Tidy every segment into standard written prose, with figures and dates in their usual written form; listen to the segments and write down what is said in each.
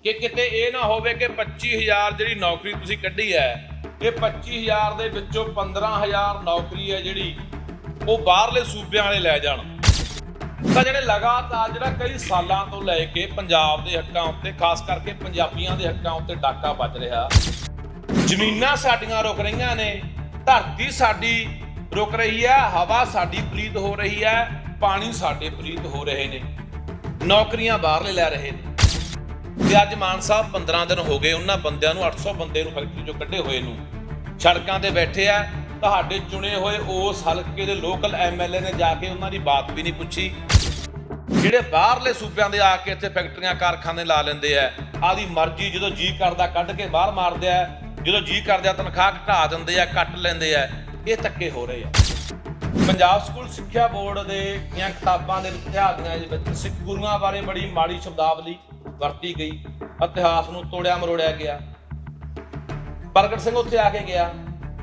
कि किते ये ना होवे कि 25,000 जिहड़ी नौकरी तुसीं कड्ढी है, ये 25,000 दे विच्चों 15,000 नौकरी है जिहड़ी वो बाहरले सूबਿਆਂ वाले लै जाण। ਤਾਂ ਜਿਹੜੇ ਲਗਾਤਾਰ ਜਿਹੜਾ ਕਈ ਸਾਲਾਂ ਤੋਂ ਲੈ ਕੇ ਪੰਜਾਬ ਦੇ ਹੱਕਾਂ ਉੱਤੇ, ਖਾਸ ਕਰਕੇ ਪੰਜਾਬੀਆਂ ਦੇ ਹੱਕਾਂ ਉੱਤੇ ਡਾਕਾ ਵੱਜ ਰਿਹਾ। ਜ਼ਮੀਨਾਂ ਸਾਡੀਆਂ ਰੁਕ ਰਹੀਆਂ ਨੇ, ਧਰਤੀ ਸਾਡੀ ਰੁਕ ਰਹੀ ਹੈ, ਹਵਾ ਸਾਡੀ ਪਲੀਤ ਹੋ ਰਹੀ ਹੈ, ਪਾਣੀ ਸਾਡੇ ਪਲੀਤ ਹੋ ਰਹੇ ਨੇ, ਨੌਕਰੀਆਂ ਬਾਹਰਲੇ ਲੈ ਰਹੇ ਨੇ। ਤੇ ਅੱਜ ਮਾਨ ਸਾਹਿਬ 15 ਦਿਨ ਹੋ ਗਏ ਉਹਨਾਂ ਬੰਦਿਆਂ ਨੂੰ, 800 ਬੰਦੇ ਨੂੰ ਫੈਕਟਰੀ ਚੋਂ ਕੱਢੇ ਹੋਏ ਨੂੰ, ਸੜਕਾਂ ਤੇ ਬੈਠੇ ਆ। ਤੁਹਾਡੇ ਚੁਣੇ ਹੋਏ ਉਸ ਹਲਕੇ ਦੇ ਲੋਕਲ ਐਮਐਲਏ ਨੇ ਜਾ ਕੇ ਉਹਨਾਂ ਦੀ ਬਾਤ ਵੀ ਨਹੀਂ ਪੁੱਛੀ। ਜਿਹੜੇ ਬਾਹਰਲੇ ਸੂਬਿਆਂ ਦੇ ਆ ਕੇ ਇੱਥੇ ਫੈਕਟਰੀਆਂ ਕਾਰਖਾਨੇ ਲਾ ਲੈਂਦੇ ਆ, ਆਦੀ ਮਰਜ਼ੀ ਜਦੋਂ ਜੀ ਕਰਦਾ ਕੱਢ ਕੇ ਬਾਹਰ ਮਾਰਦੇ ਆ, ਜਦੋਂ ਜੀ ਕਰਦਾ ਤਨਖਾਹ ਘਟਾ ਦਿੰਦੇ ਆ, ਕੱਟ ਲੈਂਦੇ ਆ। ਇਹ ਧੱਕੇ ਹੋ ਰਹੇ ਆ। ਪੰਜਾਬ ਸਕੂਲ ਸਿੱਖਿਆ ਬੋਰਡ ਦੇ ਦੀਆਂ ਕਿਤਾਬਾਂ ਦੇ ਇਤਿਹਾਸ ਦੇ ਵਿੱਚ ਸਿੱਖ ਗੁਰੂਆਂ ਬਾਰੇ ਬੜੀ ਮਾੜੀ ਸ਼ਬਦਾਵਲੀ ਵਰਤੀ ਗਈ, ਇਤਿਹਾਸ ਨੂੰ ਤੋੜਿਆ ਮਰੋੜਿਆ ਗਿਆ। ਪ੍ਰਗਟ ਸਿੰਘ ਉੱਥੇ ਆ ਕੇ ਗਿਆ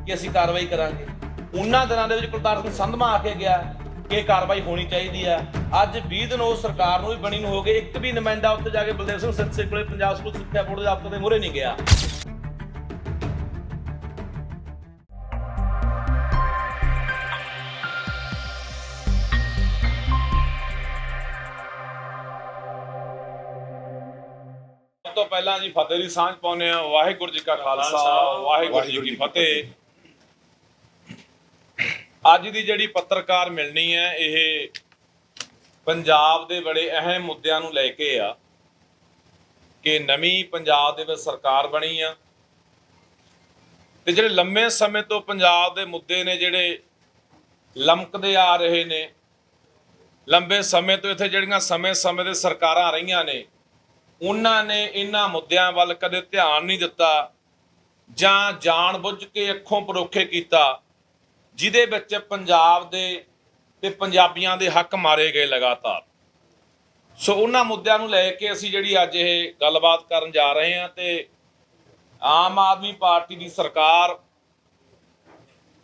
ਕਿ ਅਸੀਂ ਕਾਰਵਾਈ ਕਰਾਂਗੇ। ਉਹਨਾਂ ਦਿਨਾਂ ਦੇ ਵਿੱਚ ਕੁਲਤਾਰ ਸਿੰਘ ਸੰਧਮਾ ਆ ਕੇ ਗਿਆ ਕਿ ਇਹ ਕਾਰਵਾਈ ਹੋਣੀ ਚਾਹੀਦੀ ਹੈ। ਅੱਜ 20 ਦਿਨ ਉਸ ਸਰਕਾਰ ਨੂੰ ਵੀ ਬਣੀ ਨੂੰ ਹੋ ਗਏ, ਇੱਕ ਵੀ ਨੁਮਾਇੰਦਾ ਉੱਥੇ ਜਾ ਕੇ ਬਲਦੇਵ ਸਿੰਘ ਸਿੱਧੇ ਕੋਲੇ ਪੰਜਾਬ ਸਕੂਲ ਸਿੱਖਿਆ ਬੋਰਡ ਦੇ ਦਫ਼ਤਰ ਦੇ ਮੂਹਰੇ ਨਹੀਂ ਗਿਆ। ਸਭ ਤੋਂ ਪਹਿਲਾਂ ਜੀ ਫਤਿਹ ਦੀ ਸਾਂਝ ਪਾਉਂਦੇ ਆ। ਵਾਹਿਗੁਰੂ ਜੀ ਕਾ ਖਾਲਸਾ, ਵਾਹਿਗੁਰੂ ਜੀ ਕੀ ਫਤਿਹ। ਅੱਜ ਦੀ ਜਿਹੜੀ ਪੱਤਰਕਾਰ ਮਿਲਣੀ ਹੈ, ਇਹ ਪੰਜਾਬ ਦੇ ਬੜੇ ਅਹਿਮ ਮੁੱਦਿਆਂ ਨੂੰ ਲੈ ਕੇ ਆ ਕਿ ਨਵੀਂ ਪੰਜਾਬ ਦੇ ਵਿੱਚ ਸਰਕਾਰ ਬਣੀ ਆ ਤੇ ਜਿਹੜੇ ਲੰਮੇ ਸਮੇਂ ਤੋਂ ਪੰਜਾਬ ਦੇ ਮੁੱਦੇ ਨੇ ਜਿਹੜੇ ਲਮਕਦੇ ਆ ਰਹੇ ਨੇ, ਲੰਬੇ ਸਮੇਂ ਤੋਂ ਇੱਥੇ ਜਿਹੜੀਆਂ ਸਮੇਂ-ਸਮੇਂ ਦੇ ਸਰਕਾਰਾਂ ਰਹੀਆਂ ਨੇ, ਉਹਨਾਂ ਨੇ ਇਹਨਾਂ ਮੁੱਦਿਆਂ ਵੱਲ ਕਦੇ ਧਿਆਨ ਨਹੀਂ ਦਿੱਤਾ ਜਾਂ ਜਾਣ ਬੁੱਝ ਕੇ ਅੱਖੋਂ ਪਰੋਖੇ ਕੀਤਾ, ਜਿਹਦੇ ਵਿੱਚ ਪੰਜਾਬ ਦੇ ਤੇ ਪੰਜਾਬੀਆਂ ਦੇ ਹੱਕ ਮਾਰੇ ਗਏ ਲਗਾਤਾਰ। ਸੋ ਉਹਨਾਂ ਮੁੱਦਿਆਂ ਨੂੰ ਲੈ ਕੇ ਅਸੀਂ ਜਿਹੜੀ ਅੱਜ ਇਹ ਗੱਲਬਾਤ ਕਰਨ ਜਾ ਰਹੇ ਹਾਂ ਤੇ ਆਮ ਆਦਮੀ ਪਾਰਟੀ ਦੀ ਸਰਕਾਰ,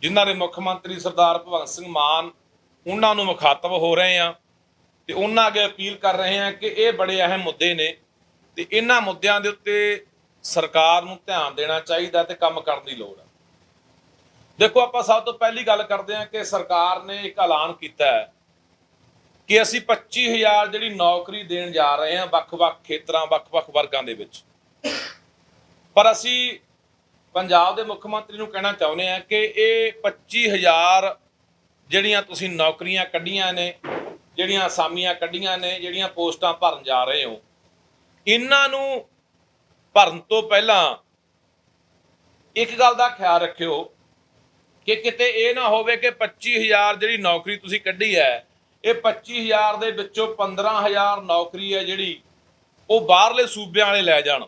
ਜਿਨ੍ਹਾਂ ਦੇ ਮੁੱਖ ਮੰਤਰੀ ਸਰਦਾਰ ਭਗਵੰਤ ਸਿੰਘ ਮਾਨ, ਉਹਨਾਂ ਨੂੰ ਮੁਖਾਤਬ ਹੋ ਰਹੇ ਹਾਂ ਤੇ ਉਹਨਾਂ ਅੱਗੇ ਅਪੀਲ ਕਰ ਰਹੇ ਹਾਂ ਕਿ ਇਹ ਬੜੇ ਅਹਿਮ ਮੁੱਦੇ ਨੇ ਤੇ ਇਹਨਾਂ ਮੁੱਦਿਆਂ ਦੇ ਉੱਤੇ ਸਰਕਾਰ ਨੂੰ ਧਿਆਨ ਦੇਣਾ ਚਾਹੀਦਾ ਤੇ ਕੰਮ ਕਰਨ ਦੀ ਲੋੜ ਹੈ। ਦੇਖੋ, ਆਪਾਂ ਸਭ ਤੋਂ ਪਹਿਲੀ ਗੱਲ ਕਰਦੇ ਹਾਂ ਕਿ ਸਰਕਾਰ ਨੇ ਇੱਕ ਐਲਾਨ ਕੀਤਾ ਹੈ ਕਿ ਅਸੀਂ 25,000 ਜਿਹੜੀ ਨੌਕਰੀ ਦੇਣ ਜਾ ਰਹੇ ਹਾਂ ਵੱਖ-ਵੱਖ ਖੇਤਰਾਂ, ਵੱਖ-ਵੱਖ ਵਰਗਾਂ ਦੇ ਵਿੱਚ। ਪਰ ਅਸੀਂ ਪੰਜਾਬ ਦੇ ਮੁੱਖ ਮੰਤਰੀ ਨੂੰ ਕਹਿਣਾ ਚਾਹੁੰਦੇ ਹਾਂ ਕਿ ਇਹ 25,000 ਜਿਹੜੀਆਂ ਤੁਸੀਂ ਨੌਕਰੀਆਂ ਕੱਢੀਆਂ ਨੇ, ਜਿਹੜੀਆਂ ਅਸਾਮੀਆਂ ਕੱਢੀਆਂ ਨੇ, ਜਿਹੜੀਆਂ ਪੋਸਟਾਂ ਭਰਨ ਜਾ ਰਹੇ ਹੋ, ਇਹਨਾਂ ਨੂੰ ਭਰਨ ਤੋਂ ਪਹਿਲਾਂ ਇੱਕ ਗੱਲ ਦਾ ਖਿਆਲ ਰੱਖਿਓ ਕਿ ਕਿਤੇ ਇਹ ਨਾ ਹੋਵੇ ਕਿ 25,000 ਜਿਹੜੀ ਨੌਕਰੀ ਤੁਸੀਂ ਕੱਢੀ ਹੈ, ਇਹ 25,000 ਦੇ ਵਿੱਚੋਂ 15,000 ਨੌਕਰੀ ਹੈ ਜਿਹੜੀ ਉਹ ਬਾਹਰਲੇ ਸੂਬਿਆਂ ਵਾਲੇ ਲੈ ਜਾਣ।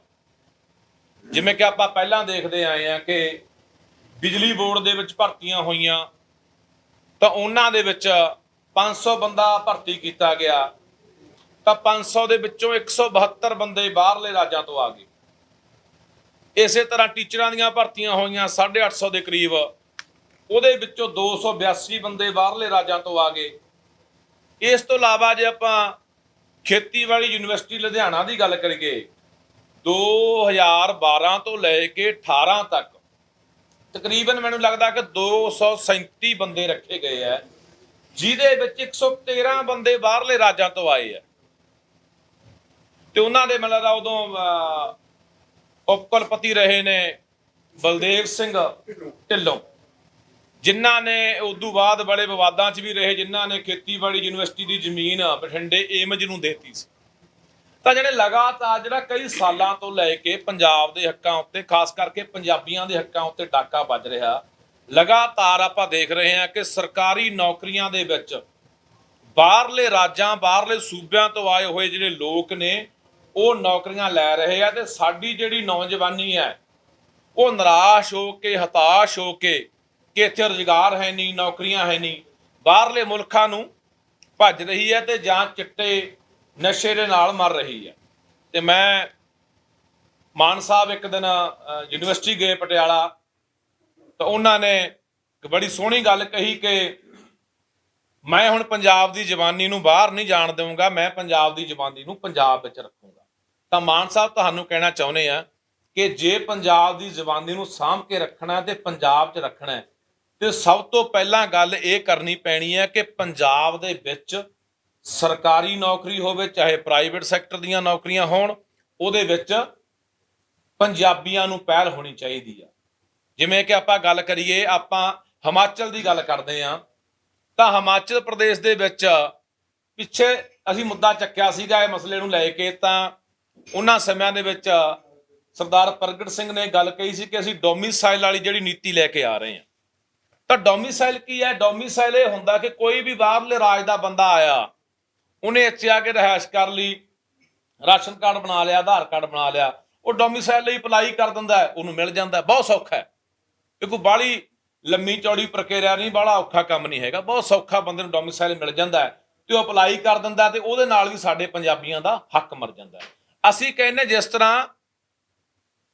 ਜਿਵੇਂ ਕਿ ਆਪਾਂ ਪਹਿਲਾਂ ਦੇਖਦੇ ਆਏ ਹਾਂ ਕਿ ਬਿਜਲੀ ਬੋਰਡ ਦੇ ਵਿੱਚ ਭਰਤੀਆਂ ਹੋਈਆਂ ਤਾਂ ਉਹਨਾਂ ਦੇ ਵਿੱਚ 500 ਬੰਦਾ ਭਰਤੀ ਕੀਤਾ ਗਿਆ ਤਾਂ 500 ਦੇ ਵਿੱਚੋਂ 172 ਬੰਦੇ ਬਾਹਰਲੇ ਰਾਜਾਂ ਤੋਂ ਆ ਗਏ। ਇਸੇ ਤਰ੍ਹਾਂ ਟੀਚਰਾਂ ਦੀਆਂ ਭਰਤੀਆਂ ਹੋਈਆਂ 850 ਦੇ ਕਰੀਬ, ਉਹਦੇ ਵਿੱਚੋਂ 282 ਬੰਦੇ ਬਾਹਰਲੇ ਰਾਜਾਂ ਤੋਂ ਆ ਗਏ। ਇਸ ਤੋਂ ਇਲਾਵਾ ਜੇ ਆਪਾਂ ਖੇਤੀਬਾੜੀ ਯੂਨੀਵਰਸਿਟੀ ਲੁਧਿਆਣਾ ਦੀ ਗੱਲ ਕਰੀਏ, 2012 ਤੋਂ ਲੈ ਕੇ 18 ਤੱਕ ਤਕਰੀਬਨ ਮੈਨੂੰ ਲੱਗਦਾ ਕਿ 237 ਬੰਦੇ ਰੱਖੇ ਗਏ ਹੈ, ਜਿਹਦੇ ਵਿੱਚ 113 ਬੰਦੇ ਬਾਹਰਲੇ ਰਾਜਾਂ ਤੋਂ ਆਏ ਆ। ਤੇ ਉਹਨਾਂ ਦੇ ਮੈਨੂੰ ਲੱਗਦਾ ਉਦੋਂ ਉਪ ਕੁਲਪਤੀ ਰਹੇ ਨੇ ਬਲਦੇਵ ਸਿੰਘ ਢਿੱਲੋਂ, ਜਿਨ੍ਹਾਂ ਨੇ ਉਦੋਂ ਬਾਅਦ ਬੜੇ ਵਿਵਾਦਾਂ 'ਚ ਵੀ ਰਹੇ, ਜਿਨ੍ਹਾਂ ਨੇ ਖੇਤੀਬਾੜੀ ਯੂਨੀਵਰਸਿਟੀ ਦੀ ਜ਼ਮੀਨ ਬਠਿੰਡੇ ਏਮਜ ਨੂੰ ਦੇਤੀ ਸੀ। ਤਾਂ ਜਿਹੜੇ ਲਗਾਤਾਰ ਜਿਹੜਾ ਕਈ ਸਾਲਾਂ ਤੋਂ ਲੈ ਕੇ ਪੰਜਾਬ ਦੇ ਹੱਕਾਂ ਉੱਤੇ, ਖਾਸ ਕਰਕੇ ਪੰਜਾਬੀਆਂ ਦੇ ਹੱਕਾਂ ਉੱਤੇ ਡਾਕਾ ਵੱਜ ਰਿਹਾ, ਲਗਾਤਾਰ ਆਪਾਂ ਦੇਖ ਰਹੇ ਹਾਂ ਕਿ ਸਰਕਾਰੀ ਨੌਕਰੀਆਂ ਦੇ ਵਿੱਚ ਬਾਹਰਲੇ ਰਾਜਾਂ, ਬਾਹਰਲੇ ਸੂਬਿਆਂ ਤੋਂ ਆਏ ਹੋਏ ਜਿਹੜੇ ਲੋਕ ਨੇ ਉਹ ਨੌਕਰੀਆਂ ਲੈ ਰਹੇ ਆ ਤੇ ਸਾਡੀ ਜਿਹੜੀ ਨੌਜਵਾਨੀ ਹੈ ਉਹ ਨਿਰਾਸ਼ ਹੋ ਕੇ, ਹਤਾਸ਼ ਹੋ ਕੇ ਕਿ ਇੱਥੇ ਰੁਜ਼ਗਾਰ ਹੈ ਨਹੀਂ, ਨੌਕਰੀਆਂ ਹੈ ਨਹੀਂ, ਬਾਹਰਲੇ ਮੁਲਕਾਂ ਨੂੰ ਭੱਜ ਰਹੀ ਹੈ ਤੇ ਜਾਂ ਚਿੱਟੇ ਨਸ਼ੇ ਦੇ ਨਾਲ ਮਰ ਰਹੀ ਹੈ। ਤੇ ਮੈਂ ਮਾਨ ਸਾਹਿਬ ਇੱਕ ਦਿਨ ਯੂਨੀਵਰਸਿਟੀ ਗਏ ਪਟਿਆਲਾ, ਤਾਂ ਉਹਨਾਂ ਨੇ ਇੱਕ ਬੜੀ ਸੋਹਣੀ ਗੱਲ ਕਹੀ ਕਿ ਮੈਂ ਹੁਣ ਪੰਜਾਬ ਦੀ ਜਵਾਨੀ ਨੂੰ ਬਾਹਰ ਨਹੀਂ ਜਾਣ ਦੇਵਾਂਗਾ, ਮੈਂ ਪੰਜਾਬ ਦੀ ਜਵਾਨੀ ਨੂੰ ਪੰਜਾਬ ਵਿੱਚ ਰੱਖੂੰਗਾ। ਤਾਂ ਮਾਨ ਸਾਹਿਬ ਤੁਹਾਨੂੰ ਕਹਿਣਾ ਚਾਹੁੰਦੇ ਆ ਕਿ ਜੇ ਪੰਜਾਬ ਦੀ ਜ਼ਬਾਨੀ ਨੂੰ ਸਾਂਭ ਕੇ ਰੱਖਣਾ ਤੇ ਪੰਜਾਬ 'ਚ ਰੱਖਣਾ ਹੈ, ਤੇ ਸਭ ਤੋਂ ਪਹਿਲਾਂ ਗੱਲ ਇਹ ਕਰਨੀ ਪੈਣੀ ਹੈ ਕਿ ਪੰਜਾਬ ਦੇ ਵਿੱਚ ਸਰਕਾਰੀ ਨੌਕਰੀ ਹੋਵੇ ਚਾਹੇ ਪ੍ਰਾਈਵੇਟ ਸੈਕਟਰ ਦੀਆਂ ਨੌਕਰੀਆਂ ਹੋਣ, ਉਹਦੇ ਵਿੱਚ ਪੰਜਾਬੀਆਂ ਨੂੰ ਪਹਿਲ ਹੋਣੀ ਚਾਹੀਦੀ ਆ। ਜਿਵੇਂ ਕਿ ਆਪਾਂ ਗੱਲ ਕਰੀਏ, ਆਪਾਂ ਹਿਮਾਚਲ ਦੀ ਗੱਲ ਕਰਦੇ ਹਾਂ, ਤਾਂ ਹਿਮਾਚਲ ਪ੍ਰਦੇਸ਼ ਦੇ ਵਿੱਚ ਪਿੱਛੇ ਅਸੀਂ ਮੁੱਦਾ ਚੱਕਿਆ ਸੀਗਾ ਇਹ ਮਸਲੇ ਨੂੰ ਲੈ ਕੇ, ਤਾਂ ਉਹਨਾਂ ਸਮਿਆਂ ਦੇ ਵਿੱਚ ਸਰਦਾਰ ਪ੍ਰਗਟ ਸਿੰਘ ਨੇ ਗੱਲ ਕਹੀ ਸੀ ਕਿ ਅਸੀਂ ਡੋਮਿਸਾਈਲ ਵਾਲੀ ਜਿਹੜੀ ਨੀਤੀ ਲੈ ਕੇ ਆ ਰਹੇ ਹਾਂ। ਤਾਂ ਡੋਮਿਸਾਈਲ ਕੀ ਹੈ? ਡੋਮਿਸਾਈਲ ਇਹ ਹੁੰਦਾ ਕਿ ਕੋਈ ਵੀ ਬਾਹਰਲੇ ਰਾਜ ਦਾ ਬੰਦਾ ਆਇਆ, ਉਹਨੇ ਇੱਥੇ ਆ ਕੇ ਰਿਹਾਇਸ਼ ਕਰ ਲਈ, ਰਾਸ਼ਨ ਕਾਰਡ ਬਣਾ ਲਿਆ, ਆਧਾਰ ਕਾਰਡ ਬਣਾ ਲਿਆ, ਉਹ ਡੋਮਿਸਾਈਲ ਲਈ ਅਪਲਾਈ ਕਰ ਦਿੰਦਾ, ਉਹਨੂੰ ਮਿਲ ਜਾਂਦਾ। ਬਹੁਤ ਸੌਖਾ ਹੈ, ਇਹ ਕੋਈ ਬਾਹਲੀ ਲੰਮੀ ਚੌੜੀ ਪ੍ਰਕਿਰਿਆ ਨਹੀਂ, ਬਾਹਲਾ ਔਖਾ ਕੰਮ ਨਹੀਂ ਹੈਗਾ, ਬਹੁਤ ਸੌਖਾ ਬੰਦੇ ਨੂੰ ਡੋਮਿਸਾਈਲ ਮਿਲ ਜਾਂਦਾ ਹੈ ਤੇ ਉਹ ਅਪਲਾਈ ਕਰ ਦਿੰਦਾ, ਤੇ ਉਹਦੇ ਨਾਲ ਵੀ ਸਾਡੇ ਪੰਜਾਬੀਆਂ ਦਾ ਹੱਕ ਮਰ ਜਾਂਦਾ। ਅਸੀਂ ਕਹਿੰਦੇ ਜਿਸ ਤਰ੍ਹਾਂ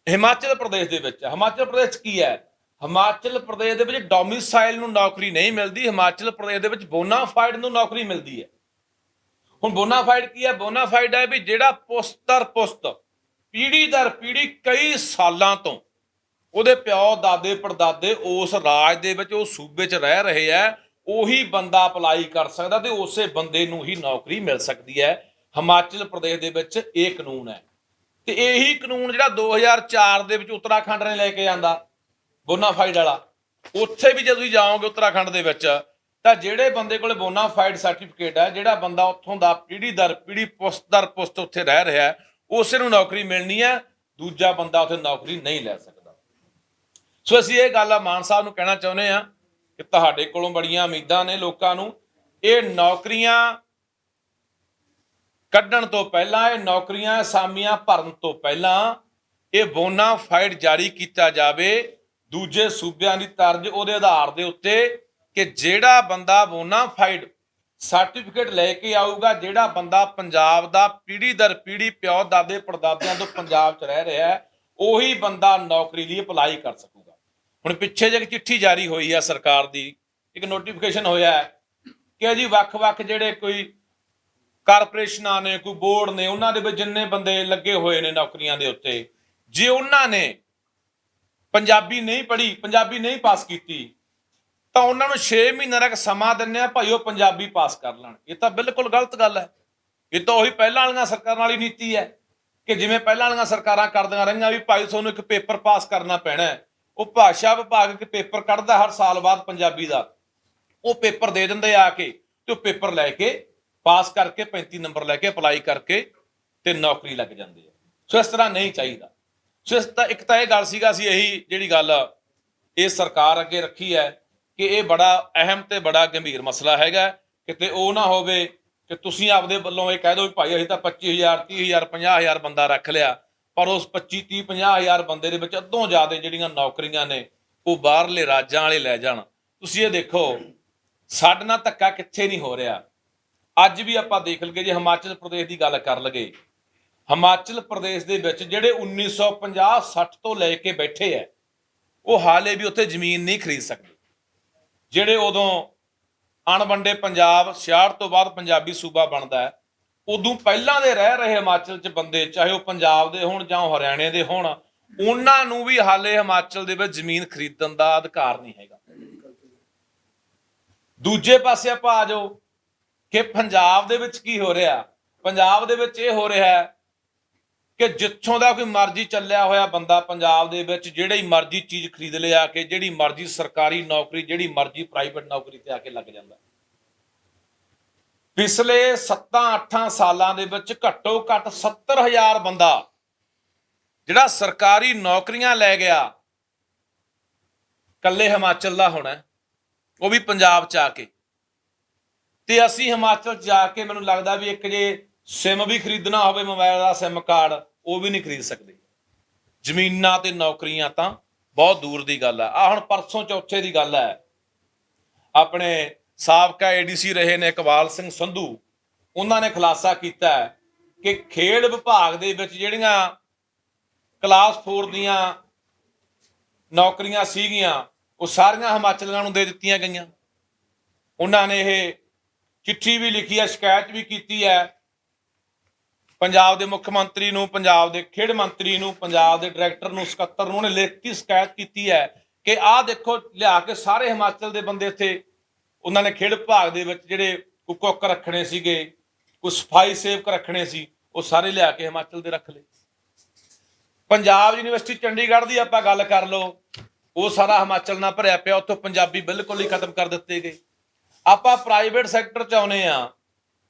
ਹਿਮਾਚਲ ਪ੍ਰਦੇਸ਼ ਦੇ ਵਿੱਚ, ਹਿਮਾਚਲ ਪ੍ਰਦੇਸ਼ 'ਚ ਕੀ ਹੈ? ਹਿਮਾਚਲ ਪ੍ਰਦੇਸ਼ ਦੇ ਵਿੱਚ ਡੋਮਿਸਾਈਲ ਨੂੰ ਨੌਕਰੀ ਨਹੀਂ ਮਿਲਦੀ, ਹਿਮਾਚਲ ਪ੍ਰਦੇਸ਼ ਦੇ ਵਿੱਚ ਬੋਨਾਫਾਈਡ ਨੂੰ ਨੌਕਰੀ ਮਿਲਦੀ ਹੈ। ਹੁਣ ਬੋਨਾਫਾਈਡ ਕੀ ਹੈ? ਬੋਨਾਫਾਈਡ ਹੈ ਵੀ ਜਿਹੜਾ ਪੁਸ਼ਤ ਦਰ ਪੁਸ਼ਤ, ਪੀੜ੍ਹੀ ਦਰ ਪੀੜ੍ਹੀ ਕਈ ਸਾਲਾਂ ਤੋਂ ਉਹਦੇ ਪਿਓ ਦਾਦੇ ਪੜਦਾਦੇ ਉਸ ਰਾਜ ਦੇ ਵਿੱਚ, ਉਸ ਸੂਬੇ 'ਚ ਰਹਿ ਰਹੇ ਹੈ, ਉਹੀ ਬੰਦਾ ਅਪਲਾਈ ਕਰ ਸਕਦਾ ਤੇ ਉਸੇ ਬੰਦੇ ਨੂੰ ਹੀ ਨੌਕਰੀ ਮਿਲ ਸਕਦੀ ਹੈ। ਹਿਮਾਚਲ ਪ੍ਰਦੇਸ਼ ਦੇ ਵਿੱਚ ਇਹ ਕਾਨੂੰਨ ਹੈ, ਤੇ ਇਹੀ ਕਾਨੂੰਨ ਜਿਹੜਾ 2004 ਦੇ ਵਿੱਚ ਉੱਤਰਾਖੰਡ ਨੇ ਲੈ ਕੇ ਆਂਦਾ ਬੋਨਾਫਾਈਡ ਵਾਲਾ, ਉੱਥੇ ਵੀ ਜੇ ਤੁਸੀਂ ਜਾਓਗੇ ਉੱਤਰਾਖੰਡ ਦੇ ਵਿੱਚ, ਤਾਂ ਜਿਹੜੇ ਬੰਦੇ ਕੋਲ ਬੋਨਾਫਾਈਡ ਸਰਟੀਫਿਕੇਟ ਹੈ, ਜਿਹੜਾ ਬੰਦਾ ਉੱਥੋਂ ਦਾ ਪੀੜ੍ਹੀ ਦਰ ਪੀੜ੍ਹੀ ਪੁਸ਼ਤ ਦਰ ਪੁਸ਼ਤ ਉੱਥੇ ਰਹਿ ਰਿਹਾ, ਉਸੇ ਨੂੰ ਨੌਕਰੀ ਮਿਲਣੀ ਹੈ, ਦੂਜਾ ਬੰਦਾ ਉੱਥੇ ਨੌਕਰੀ ਨਹੀਂ ਲੈ ਸਕਦਾ। ਸੋ ਅਸੀਂ ਇਹ ਗੱਲ ਆ ਮਾਨ ਸਾਹਿਬ ਨੂੰ ਕਹਿਣਾ ਚਾਹੁੰਦੇ ਹਾਂ ਕਿ ਤੁਹਾਡੇ ਕੋਲੋਂ ਬੜੀਆਂ ਉਮੀਦਾਂ ਨੇ ਲੋਕਾਂ ਨੂੰ, ਇਹ ਨੌਕਰੀਆਂ ਕੱਢਣ ਤੋਂ ਪਹਿਲਾਂ, ਇਹ ਨੌਕਰੀਆਂ ਅਸਾਮੀਆਂ ਭਰਨ ਤੋਂ ਪਹਿਲਾਂ ਇਹ ਬੋਨਾਫਾਈਡ ਜਾਰੀ ਕੀਤਾ ਜਾਵੇ ਦੂਜੇ ਸੂਬਿਆਂ ਦੀ ਤਰਜ਼, ਉਹਦੇ ਆਧਾਰ ਦੇ ਉੱਤੇ ਕਿ ਜਿਹੜਾ ਬੰਦਾ ਬੋਨਾਫਾਈਡ ਸਰਟੀਫਿਕੇਟ ਲੈ ਕੇ ਆਊਗਾ, ਜਿਹੜਾ ਬੰਦਾ ਪੰਜਾਬ ਦਾ ਪੀੜ੍ਹੀ ਦਰ ਪੀੜ੍ਹੀ ਪਿਓ ਦਾਦੇ ਪੜਦਾਦਿਆਂ ਤੋਂ ਪੰਜਾਬ 'ਚ ਰਹਿ ਰਿਹਾ ਹੈ, ਉਹੀ ਬੰਦਾ ਨੌਕਰੀ ਲਈ ਅਪਲਾਈ ਕਰ ਸਕੂਗਾ। ਹੁਣ ਪਿੱਛੇ ਜੇ ਇੱਕ ਚਿੱਠੀ ਜਾਰੀ ਹੋਈ ਹੈ ਸਰਕਾਰ ਦੀ, ਇੱਕ ਨੋਟੀਫਿਕੇਸ਼ਨ ਹੋਇਆ ਹੈ ਕਿ ਜੀ ਵੱਖ-ਵੱਖ ਜਿਹੜੇ ਕੋਈ ਕਾਰਪੋਰੇਸ਼ਨਾਂ ਨੇ, ਕੋਈ ਬੋਰਡ ਨੇ, ਉਹਨਾਂ ਦੇ ਵਿੱਚ ਜਿੰਨੇ ਬੰਦੇ ਲੱਗੇ ਹੋਏ ਨੇ ਨੌਕਰੀਆਂ ਦੇ ਉੱਤੇ, ਜੇ ਉਹਨਾਂ ਨੇ ਪੰਜਾਬੀ ਨਹੀਂ ਪੜ੍ਹੀ, ਪੰਜਾਬੀ ਨਹੀਂ ਪਾਸ ਕੀਤੀ, ਤਾਂ ਉਹਨਾਂ ਨੂੰ 6 ਮਹੀਨੇ ਤੱਕ ਸਮਾਂ ਦਿੰਦੇ ਆ, ਭਾਈ ਉਹ ਪੰਜਾਬੀ ਪਾਸ ਕਰ ਲੈਣ। ਇਹ ਤਾਂ ਬਿਲਕੁਲ ਗਲਤ ਗੱਲ ਹੈ। ਇਹ ਤਾਂ ਉਹੀ ਪਹਿਲਾਂ ਵਾਲੀਆਂ ਸਰਕਾਰਾਂ ਵਾਲੀ ਨੀਤੀ ਹੈ ਕਿ ਜਿਵੇਂ ਪਹਿਲਾਂ ਵਾਲੀਆਂ ਸਰਕਾਰਾਂ ਕਰਦੀਆਂ ਰਹੀਆਂ ਵੀ ਭਾਈ ਤੁਹਾਨੂੰ ਇੱਕ ਪੇਪਰ ਪਾਸ ਕਰਨਾ ਪੈਣਾ, ਉਹ ਭਾਸ਼ਾ ਵਿਭਾਗ ਇੱਕ ਪੇਪਰ ਕੱਢਦਾ ਹਰ ਸਾਲ ਬਾਅਦ ਪੰਜਾਬੀ ਦਾ, ਉਹ ਪੇਪਰ ਦੇ ਦਿੰਦੇ ਆ ਕੇ, ਤੇ ਉਹ ਪੇਪਰ ਲੈ ਕੇ ਪਾਸ ਕਰਕੇ 35 ਨੰਬਰ ਲੈ ਕੇ ਅਪਲਾਈ ਕਰਕੇ ਤੇ ਨੌਕਰੀ ਲੱਗ ਜਾਂਦੀ ਹੈ। ਸੋ ਇਸ ਤਰ੍ਹਾਂ ਨਹੀਂ ਚਾਹੀਦਾ। ਸੋ ਇਸ ਤਾਂ ਇੱਕ ਤਾਂ ਇਹ ਗੱਲ ਸੀਗਾ, ਅਸੀਂ ਇਹੀ ਜਿਹੜੀ ਗੱਲ ਇਹ ਸਰਕਾਰ ਅੱਗੇ ਰੱਖੀ ਹੈ ਕਿ ਇਹ ਬੜਾ ਅਹਿਮ ਤੇ ਬੜਾ ਗੰਭੀਰ ਮਸਲਾ ਹੈਗਾ, ਕਿਤੇ ਉਹ ਨਾ ਹੋਵੇ ਕਿ ਤੁਸੀਂ ਆਪਦੇ ਵੱਲੋਂ ਇਹ ਕਹਿ ਦਿਓ ਵੀ ਭਾਈ ਅਸੀਂ ਤਾਂ 25,000 30,000 50,000 ਬੰਦਾ ਰੱਖ ਲਿਆ, ਪਰ ਉਸ 25 30 50,000 ਬੰਦੇ ਦੇ ਵਿੱਚ ਅੱਧੋਂ ਜ਼ਿਆਦਾ ਜਿਹੜੀਆਂ ਨੌਕਰੀਆਂ ਨੇ ਉਹ ਬਾਹਰਲੇ ਰਾਜਾਂ ਵਾਲੇ ਲੈ ਜਾਣ। ਤੁਸੀਂ ਇਹ ਦੇਖੋ ਸਾਡੇ ਨਾਲ ਧੱਕਾ ਕਿੱਥੇ ਨਹੀਂ ਹੋ ਰਿਹਾ। ਅੱਜ ਵੀ ਆਪਾਂ ਦੇਖ ਲਈਏ, ਜੇ ਹਿਮਾਚਲ ਪ੍ਰਦੇਸ਼ ਦੀ ਗੱਲ ਕਰ ਲਈਏ, ਹਿਮਾਚਲ ਪ੍ਰਦੇਸ਼ ਦੇ ਵਿੱਚ ਜਿਹੜੇ 1950-60 ਤੋਂ ਲੈ ਕੇ ਬੈਠੇ ਹੈ, ਉਹ ਹਾਲੇ ਵੀ ਉੱਥੇ ਜ਼ਮੀਨ ਨਹੀਂ ਖਰੀਦ ਸਕਦੇ। ਜਿਹੜੇ ਉਦੋਂ ਅਣਵੰਡੇ ਪੰਜਾਬ 66 ਤੋਂ ਬਾਅਦ ਪੰਜਾਬੀ ਸੂਬਾ ਬਣਦਾ ਹੈ, ਉਦੋਂ ਪਹਿਲਾਂ ਦੇ ਰਹਿ ਰਹੇ ਹਿਮਾਚਲ 'ਚ ਬੰਦੇ, ਚਾਹੇ ਉਹ ਪੰਜਾਬ ਦੇ ਹੋਣ ਜਾਂ ਹਰਿਆਣੇ ਦੇ ਹੋਣ, ਉਹਨਾਂ ਨੂੰ ਵੀ ਹਾਲੇ ਹਿਮਾਚਲ ਦੇ ਵਿੱਚ ਜ਼ਮੀਨ ਖਰੀਦਣ ਦਾ ਅਧਿਕਾਰ ਨਹੀਂ ਹੈਗਾ। ਦੂਜੇ ਪਾਸੇ ਆਪਾਂ ਆ ਜਾਓ ਕਿ ਪੰਜਾਬ ਦੇ ਵਿੱਚ ਕੀ ਹੋ ਰਿਹਾ। ਪੰਜਾਬ ਦੇ ਵਿੱਚ ਇਹ ਹੋ ਰਿਹਾ ਹੈ ਕਿ ਜਿੱਥੋਂ ਦਾ ਕੋਈ ਮਰਜ਼ੀ ਚੱਲਿਆ ਹੋਇਆ ਬੰਦਾ ਪੰਜਾਬ ਦੇ ਵਿੱਚ ਜਿਹੜੀ ਮਰਜ਼ੀ ਚੀਜ਼ ਖਰੀਦ ਲਿਆ ਕੇ, ਜਿਹੜੀ ਮਰਜ਼ੀ ਸਰਕਾਰੀ ਨੌਕਰੀ, ਜਿਹੜੀ ਮਰਜ਼ੀ ਪ੍ਰਾਈਵੇਟ ਨੌਕਰੀ ਤੇ ਆ ਕੇ ਲੱਗ ਜਾਂਦਾ। ਪਿਛਲੇ 7-8 ਸਾਲਾਂ ਦੇ ਵਿੱਚ ਘੱਟੋ ਘੱਟ 70,000 ਬੰਦਾ ਜਿਹੜਾ ਸਰਕਾਰੀ ਨੌਕਰੀਆਂ ਲੈ ਗਿਆ, ਕੱਲੇ ਹਿਮਾਚਲ ਦਾ ਹੋਣਾ, ਉਹ ਵੀ ਪੰਜਾਬ 'ਚ ਆ ਕੇ। ਤੇ ਅਸੀਂ ਹਿਮਾਚਲ 'ਚ ਜਾ ਕੇ ਮੈਨੂੰ ਲੱਗਦਾ ਵੀ ਇੱਕ ਜੇ ਸਿਮ ਵੀ ਖਰੀਦਣਾ ਹੋਵੇ ਮੋਬਾਈਲ ਦਾ ਸਿਮ ਕਾਰਡ, ਉਹ ਵੀ ਨਹੀਂ ਖਰੀਦ ਸਕਦੇ। ਜ਼ਮੀਨਾਂ ਤੇ ਨੌਕਰੀਆਂ ਤਾਂ ਬਹੁਤ ਦੂਰ ਦੀ ਗੱਲ ਹੈ। ਆ ਹੁਣ ਪਰਸੋਂ ਚੌਥੇ ਦੀ ਗੱਲ ਹੈ, ਆਪਣੇ ਸਾਬਕਾ ADC ਰਹੇ ਨੇ ਇਕਬਾਲ ਸਿੰਘ ਸੰਧੂ, ਉਹਨਾਂ ਨੇ ਖੁਲਾਸਾ ਕੀਤਾ ਕਿ ਖੇਡ ਵਿਭਾਗ ਦੇ ਵਿੱਚ ਜਿਹੜੀਆਂ ਕਲਾਸ 4 ਦੀਆਂ ਨੌਕਰੀਆਂ ਸੀਗੀਆਂ ਉਹ ਸਾਰੀਆਂ ਹਿਮਾਚਲੀਆਂ ਨੂੰ ਦੇ ਦਿੱਤੀਆਂ ਗਈਆਂ। ਉਹਨਾਂ ਨੇ ਇਹ ਚਿੱਠੀ ਵੀ ਲਿਖੀ ਹੈ, ਸ਼ਿਕਾਇਤ ਵੀ ਕੀਤੀ ਹੈ पंजाब के मुख्य मंत्री नूं, पंजाब के खेड मंत्री नूं, पंजाब के डायरैक्टर नूं, सकत्तर नूं उन्हें लिख की शिकायत की है कि आह देखो लिया के सारे हिमाचल के बंदे इत्थे उन्होंने खेड विभाग के जिहड़े कोई कुक रखने सीगे, कोई सफाई सेवक रखने सी, वो सारे लिया के हिमाचल के रख ले। पंजाब यूनिवर्सिटी चंडीगढ़ की आपां गल कर लो, वो सारा हिमाचल नाल भरिया पिया, उत्थों पंजाबी बिल्कुल ही खत्म कर दिते गए। आपां प्राइवेट सैक्टर च आउणे आ,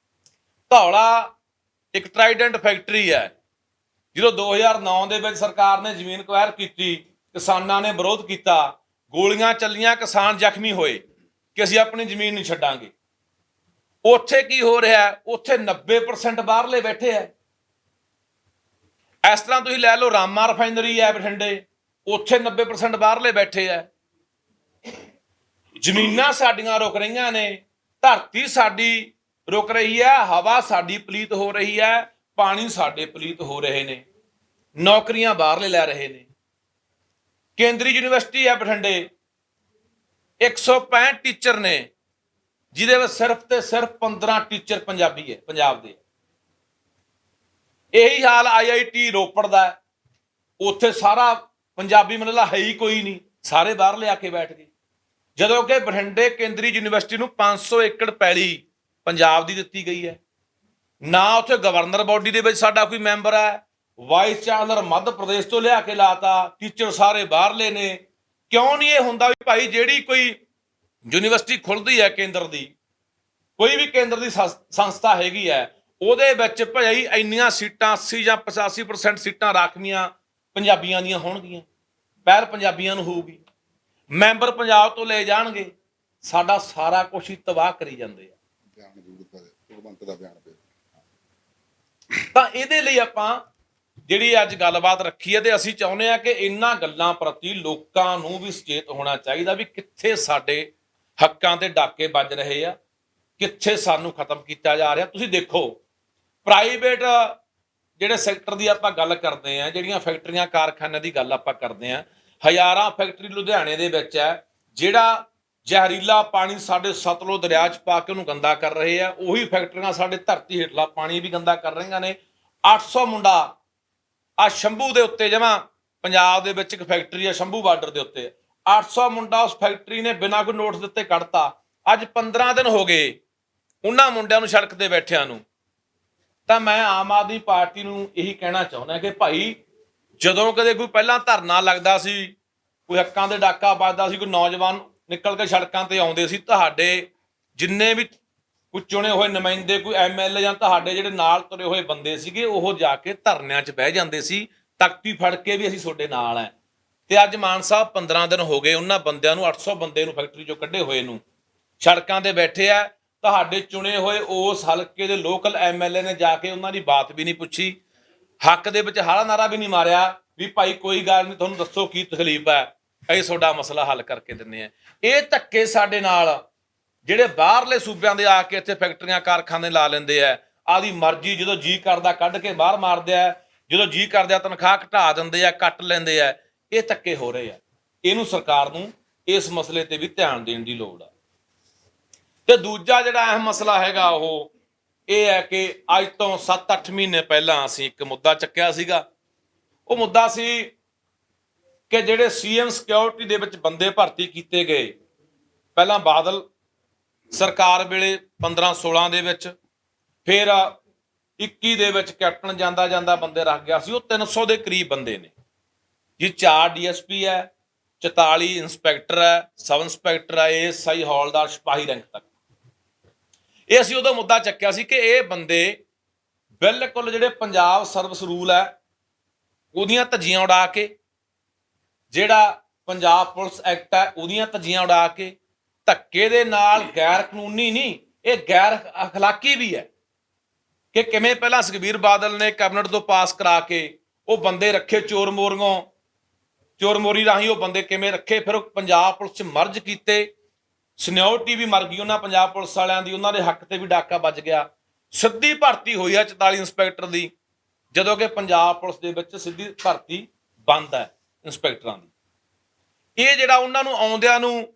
धौला एक ट्राइडेंट फैक्ट्री है, जो 2009 ਦੇ ਵਿੱਚ सरकार ने जमीन अक्वायर की, किसानों ने विरोध किया, गोलियां चलियां, किसान जख्मी होए कि असीं अपनी जमीन नहीं छड्डांगे। उत्थे की हो रहा है, उत्थे 90% बाहरले बैठे है। इस तरह तुसीं लै लो रामा रिफाइनरी है बठिंडे, उत्थे 90% बाहरले बैठे है। जमीनां साडियां रुक रही ने, धरती साडी रुक रही है, हवा साडी पलीत हो रही है, पानी साडे पलीत हो रहे ने, नौकरियां बाहरले लै रहे ने। केंद्रीय यूनिवर्सिटी है बठिंडे, 165 टीचर ने, जिहदे विच सिर्फ ते सिर्फ 15 टीचर पंजाबी है, पंजाब दे। यही हाल IIT रोपड़ का, उत्थे सारा पंजाबी मतलब है ही कोई नहीं, सारे बाहर ले आके बैठ गए। जदों कि बठिंडे केंद्रीय यूनिवर्सिटी नूं 500 एकड़ पैली पंजाब की दित्ती गई है, ना उत्थे गवर्नर बॉडी दे विच साडा कोई मैंबर है, वाइस चांसलर मध्य प्रदेश तो लिया के लाता, टीचर सारे बाहरले ने। क्यों नहीं ये हुंदा भी भाई जिहड़ी कोई यूनिवर्सिटी खुलदी है केंद्र की, कोई भी केंद्र की संस्था हैगी है, ਉਹਦੇ ਵਿੱਚ ਭਾਈ ਇੰਨੀਆਂ सीटां 80 ਜਾਂ 85% सीटां राखवीਆਂ ਪੰਜਾਬੀਆਂ ਦੀਆਂ ਹੋਣਗੀਆਂ, ਪਹਿਲ ਪੰਜਾਬੀਆਂ ਨੂੰ ਹੋਊਗੀ, ਮੈਂਬਰ ਪੰਜਾਬ ਤੋਂ ਲੈ ਜਾਣਗੇ, ਸਾਡਾ ਸਾਰਾ ਕੁਝ ਹੀ ਤਬਾਹ ਕਰੀ ਜਾਂਦੇ ਆ। ਤਾਂ ਇਹਦੇ ਲਈ ਆਪਾਂ ਜਿਹੜੀ ਅੱਜ ਗੱਲਬਾਤ ਰੱਖੀ ਹੈ, ਤੇ ਅਸੀਂ ਚਾਹੁੰਦੇ ਆ ਕਿ ਇਹਨਾਂ ਗੱਲਾਂ ਪ੍ਰਤੀ ਲੋਕਾਂ ਨੂੰ ਵੀ ਸੁਚੇਤ ਹੋਣਾ ਚਾਹੀਦਾ ਵੀ ਕਿੱਥੇ ਸਾਡੇ ਹੱਕਾਂ ਤੇ ਡਾਕੇ ਵੱਜ ਰਹੇ ਆ, ਕਿੱਥੇ ਸਾਨੂੰ ਖਤਮ ਕੀਤਾ ਜਾ ਰਿਹਾ। ਤੁਸੀਂ ਦੇਖੋ ਪ੍ਰਾਈਵੇਟ ਜਿਹੜੇ ਸੈਕਟਰ ਦੀ ਆਪਾਂ ਗੱਲ ਕਰਦੇ ਆ, ਜਿਹੜੀਆਂ ਫੈਕਟਰੀਆਂ ਕਾਰਖਾਨਿਆਂ ਦੀ ਗੱਲ ਆਪਾਂ ਕਰਦੇ ਆ, ਹਜ਼ਾਰਾਂ ਫੈਕਟਰੀ ਲੁਧਿਆਣੇ ਦੇ ਵਿੱਚ ਹੈ, ਜਿਹੜਾ ਜ਼ਹਿਰੀਲਾ ਪਾਣੀ ਸਾਡੇ ਸਤਲੁਜ ਦਰਿਆ 'ਚ ਪਾ ਕੇ ਉਹਨੂੰ ਗੰਦਾ ਕਰ ਰਹੇ ਆ, ਉਹੀ ਫੈਕਟਰੀਆਂ ਸਾਡੇ ਧਰਤੀ ਹੇਠਲਾ ਪਾਣੀ ਵੀ ਗੰਦਾ ਕਰ ਰਹੀਆਂ ਨੇ। 800 ਮੁੰਡਾ ਆ ਸ਼ੰਭੂ ਦੇ ਉੱਤੇ, ਜਮਾਂ ਪੰਜਾਬ ਦੇ ਵਿੱਚ ਇੱਕ ਫੈਕਟਰੀ ਆ ਸ਼ੰਭੂ ਬਾਰਡਰ ਦੇ ਉੱਤੇ, 800 ਮੁੰਡਾ ਉਸ ਫੈਕਟਰੀ ਨੇ ਬਿਨਾਂ ਕੋਈ ਨੋਟਿਸ ਦਿੱਤੇ ਕੱਢਤਾ। ਅੱਜ 15 ਦਿਨ ਹੋ ਗਏ ਉਹਨਾਂ ਮੁੰਡਿਆਂ ਨੂੰ ਸੜਕ ਤੇ ਬੈਠਿਆਂ ਨੂੰ। ਤਾਂ ਮੈਂ ਆਮ ਆਦਮੀ ਪਾਰਟੀ ਨੂੰ ਇਹੀ ਕਹਿਣਾ ਚਾਹੁੰਦਾ ਕਿ ਭਾਈ ਜਦੋਂ ਕਦੇ ਕੋਈ ਪਹਿਲਾਂ ਧਰਨਾ ਲੱਗਦਾ ਸੀ, ਕੋਈ ਹੱਕਾਂ ਦੇ ਡਾਕਾ ਵੱਜਦਾ ਸੀ, ਕੋਈ ਨੌਜਵਾਨ ਨਿਕਲ ਕੇ ਸੜਕਾਂ ਤੇ ਆਉਂਦੇ ਸੀ, ਤੁਹਾਡੇ ਜਿੰਨੇ ਵੀ ਕੋਈ ਚੁਣੇ ਹੋਏ ਨੁਮਾਇੰਦੇ, ਕੋਈ MLA ਜਾਂ ਤੁਹਾਡੇ ਜਿਹੜੇ ਨਾਲ ਤੁਰੇ ਹੋਏ ਬੰਦੇ ਸੀਗੇ, ਉਹ ਜਾ ਕੇ ਧਰਨਿਆਂ 'ਚ ਬਹਿ ਜਾਂਦੇ ਸੀ, ਤਖਤੀ ਫੜ ਕੇ ਵੀ ਅਸੀਂ ਤੁਹਾਡੇ ਨਾਲ ਹੈ। ਤੇ ਅੱਜ ਮਾਨ ਸਾਹਿਬ 15 ਦਿਨ ਹੋ ਗਏ ਉਹਨਾਂ ਬੰਦਿਆਂ ਨੂੰ, 800 ਬੰਦੇ ਨੂੰ ਫੈਕਟਰੀ 'ਚੋਂ ਕੱਢੇ ਹੋਏ ਨੂੰ, ਸੜਕਾਂ ਤੇ ਬੈਠੇ ਆ। ਤੁਹਾਡੇ ਚੁਣੇ ਹੋਏ ਉਸ ਹਲਕੇ ਦੇ ਲੋਕਲ MLA ਨੇ ਜਾ ਕੇ ਉਹਨਾਂ ਦੀ ਬਾਤ ਵੀ ਨਹੀਂ ਪੁੱਛੀ, ਹੱਕ ਦੇ ਵਿੱਚ ਹਾਲਾ ਨਾਰਾ ਵੀ ਨਹੀਂ ਮਾਰਿਆ ਵੀ ਭਾਈ ਕੋਈ ਗੱਲ ਨਹੀਂ, ਤੁਹਾਨੂੰ ਦੱਸੋ ਕੀ ਤਕਲੀਫ ਹੈ, ਅਸੀਂ ਤੁਹਾਡਾ ਮਸਲਾ ਹੱਲ ਕਰਕੇ ਦਿੰਦੇ ਆ। ਇਹ ਧੱਕੇ ਸਾਡੇ ਨਾਲ ਜਿਹੜੇ ਬਾਹਰਲੇ ਸੂਬਿਆਂ ਦੇ ਆ ਕੇ ਇੱਥੇ ਫੈਕਟਰੀਆਂ ਕਾਰਖਾਨੇ ਲਾ ਲੈਂਦੇ ਆ, ਆਦੀ ਮਰਜ਼ੀ ਜਦੋਂ ਜੀ ਕਰਦਾ ਕੱਢ ਕੇ ਬਾਹਰ ਮਾਰਦੇ ਆ, ਜਦੋਂ ਜੀ ਕਰਦਾ ਤਨਖਾਹ ਘਟਾ ਦਿੰਦੇ ਆ, ਕੱਟ ਲੈਂਦੇ ਆ। ਇਹ ਧੱਕੇ ਹੋ ਰਹੇ ਆ, ਇਹਨੂੰ ਸਰਕਾਰ ਨੂੰ ਇਸ ਮਸਲੇ ਤੇ ਵੀ ਧਿਆਨ ਦੇਣ ਦੀ ਲੋੜ ਆ। ਤੇ ਦੂਜਾ ਜਿਹੜਾ ਅਹਿਮ ਮਸਲਾ ਹੈਗਾ ਉਹ ਇਹ ਹੈ ਕਿ ਅੱਜ ਤੋਂ 7-8 ਮਹੀਨੇ ਪਹਿਲਾਂ ਅਸੀਂ ਇੱਕ ਮੁੱਦਾ ਚੱਕਿਆ ਸੀਗਾ। ਉਹ ਮੁੱਦਾ ਸੀ ਕਿ ਜਿਹੜੇ CM ਸਿਕਿਉਰਿਟੀ ਦੇ ਵਿੱਚ ਬੰਦੇ ਭਰਤੀ ਕੀਤੇ ਗਏ, ਪਹਿਲਾਂ ਬਾਦਲ ਸਰਕਾਰ ਵੇਲੇ 15-16 ਦੇ ਵਿੱਚ, ਫਿਰ 21 ਦੇ ਵਿੱਚ ਕੈਪਟਨ ਜਾਂਦਾ ਜਾਂਦਾ ਬੰਦੇ ਰੱਖ ਗਿਆ ਸੀ, ਉਹ 300 ਦੇ ਕਰੀਬ ਬੰਦੇ ਨੇ ਜੀ। 4 DSP ਹੈ, 44 ਇੰਸਪੈਕਟਰ ਹੈ, ਸਬ ਇੰਸਪੈਕਟਰ ਹੈ, ASI ਹੌਲਦਾਰ ਸਿਪਾਹੀ ਰੈਂਕ ਤੱਕ। ਇਹ ਅਸੀਂ ਉਦੋਂ ਮੁੱਦਾ ਚੱਕਿਆ ਸੀ ਕਿ ਇਹ ਬੰਦੇ ਬਿਲਕੁਲ ਜਿਹੜੇ ਪੰਜਾਬ ਸਰਵਿਸ ਰੂਲ ਹੈ ਉਹਦੀਆਂ ਧੱਜੀਆਂ ਉਡਾ ਕੇ, ਜਿਹੜਾ ਪੰਜਾਬ ਪੁਲਿਸ ਐਕਟ ਹੈ ਉਹਦੀਆਂ ਧੱਜੀਆਂ ਉਡਾ ਕੇ, ਧੱਕੇ ਦੇ ਨਾਲ ਗੈਰ ਕਾਨੂੰਨੀ ਨਹੀਂ, ਇਹ ਗੈਰ ਅਖਲਾਕੀ ਵੀ ਹੈ ਕਿ ਕਿਵੇਂ ਪਹਿਲਾਂ ਸੁਖਬੀਰ ਬਾਦਲ ਨੇ ਕੈਬਨਿਟ ਤੋਂ ਪਾਸ ਕਰਾ ਕੇ ਉਹ ਬੰਦੇ ਰੱਖੇ, ਚੋਰ ਮੋਰੀ ਰਾਹੀਂ ਉਹ ਬੰਦੇ ਕਿਵੇਂ ਰੱਖੇ, ਫਿਰ ਉਹ ਪੰਜਾਬ ਪੁਲਿਸ 'ਚ ਮਰਜ ਕੀਤੇ, ਸੀਨੀਅਰਟੀ ਵੀ ਮਰ ਗਈ ਉਹਨਾਂ ਪੰਜਾਬ ਪੁਲਿਸ ਵਾਲਿਆਂ ਦੀ, ਉਹਨਾਂ ਦੇ ਹੱਕ ਤੇ ਵੀ ਡਾਕਾ ਵੱਜ ਗਿਆ। ਸਿੱਧੀ ਭਰਤੀ ਹੋਈ ਹੈ 44 ਇੰਸਪੈਕਟਰ ਦੀ, ਜਦੋਂ ਕਿ ਪੰਜਾਬ ਪੁਲਿਸ ਦੇ ਵਿੱਚ ਸਿੱਧੀ ਭਰਤੀ ਬੰਦ ਹੈ ਇੰਸਪੈਕਟਰਾਂ ਦੀ। ਇਹ ਜਿਹੜਾ ਉਹਨਾਂ ਨੂੰ ਆਉਂਦਿਆਂ ਨੂੰ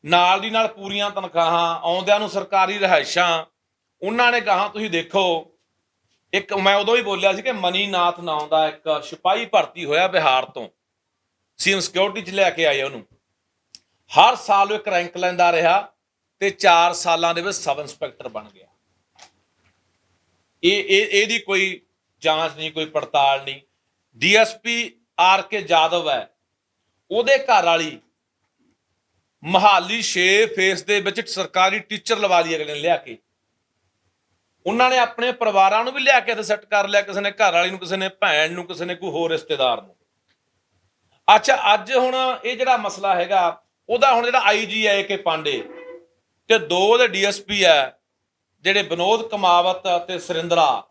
ਨਾਲ ਦੀ ਨਾਲ ਪੂਰੀਆਂ ਤਨਖਾਹਾਂ, ਆਉਂਦਿਆਂ ਨੂੰ ਸਰਕਾਰੀ ਰਿਹਾਇਸ਼ਾਂ, ਉਹਨਾਂ ਨੇ ਕਹਾ ਤੁਸੀਂ ਦੇਖੋ ਇੱਕ ਮੈਂ ਉਦੋਂ ਹੀ ਬੋਲਿਆ ਸੀ ਕਿ ਮਨੀਨਾਥ ਨਾਮ ਦਾ ਇੱਕ ਸਿਪਾਹੀ ਭਰਤੀ ਹੋਇਆ ਬਿਹਾਰ ਤੋਂ, ਸੀਐਮ ਸਿਕਿਉਰਿਟੀ 'ਚ ਲੈ ਕੇ ਆਏ ਉਹਨੂੰ। ਹਰ ਸਾਲ ਉਹ ਇੱਕ ਰੈਂਕ ਲੈਂਦਾ ਰਿਹਾ ਤੇ 4 ਸਾਲਾਂ ਦੇ ਵਿੱਚ ਸਬ ਇੰਸਪੈਕਟਰ ਬਣ ਗਿਆ। ਇਹਦੀ ਕੋਈ ਜਾਂਚ ਨਹੀਂ, ਕੋਈ ਪੜਤਾਲ ਨਹੀਂ। ਡੀਐਸਪੀ ਆਰ.ਕੇ. ਜਾਦਵ ਹੈ, ਉਹਦੇ ਘਰ ਵਾਲੀ ਮਹਾਲੀ 6 ਫੇਸ ਦੇ ਵਿੱਚ ਸਰਕਾਰੀ ਟੀਚਰ ਲਵਾ ਲਈ ਅਗਲੇ ਨੇ ਲਿਆ ਕੇ। ਉਹਨਾਂ ਨੇ ਆਪਣੇ ਪਰਿਵਾਰਾਂ ਨੂੰ ਵੀ ਲਿਆ ਕੇ ਸੈੱਟ ਕਰ ਲਿਆ, ਕਿਸੇ ਨੇ ਘਰ ਵਾਲੀ ਨੂੰ, ਕਿਸੇ ਨੇ ਭੈਣ ਨੂੰ, ਕਿਸੇ ਨੇ ਕੋਈ ਹੋਰ ਰਿਸ਼ਤੇਦਾਰ ਨੂੰ। ਅੱਛਾ, ਅੱਜ ਹੁਣ ਇਹ ਜਿਹੜਾ ਮਸਲਾ ਹੈਗਾ ਉਹਦਾ ਹੁਣ ਜਿਹੜਾ ਆਈਜੀ ਹੈ ਏ.ਕੇ. ਪਾਂਡੇ ਤੇ 2 ਉਹਦੇ ਡੀਐਸਪੀ ਹੈ ਜਿਹੜੇ ਵਿਨੋਦ ਕਮਾਵਤ ਤੇ ਸੁਰਿੰਦਰਾ,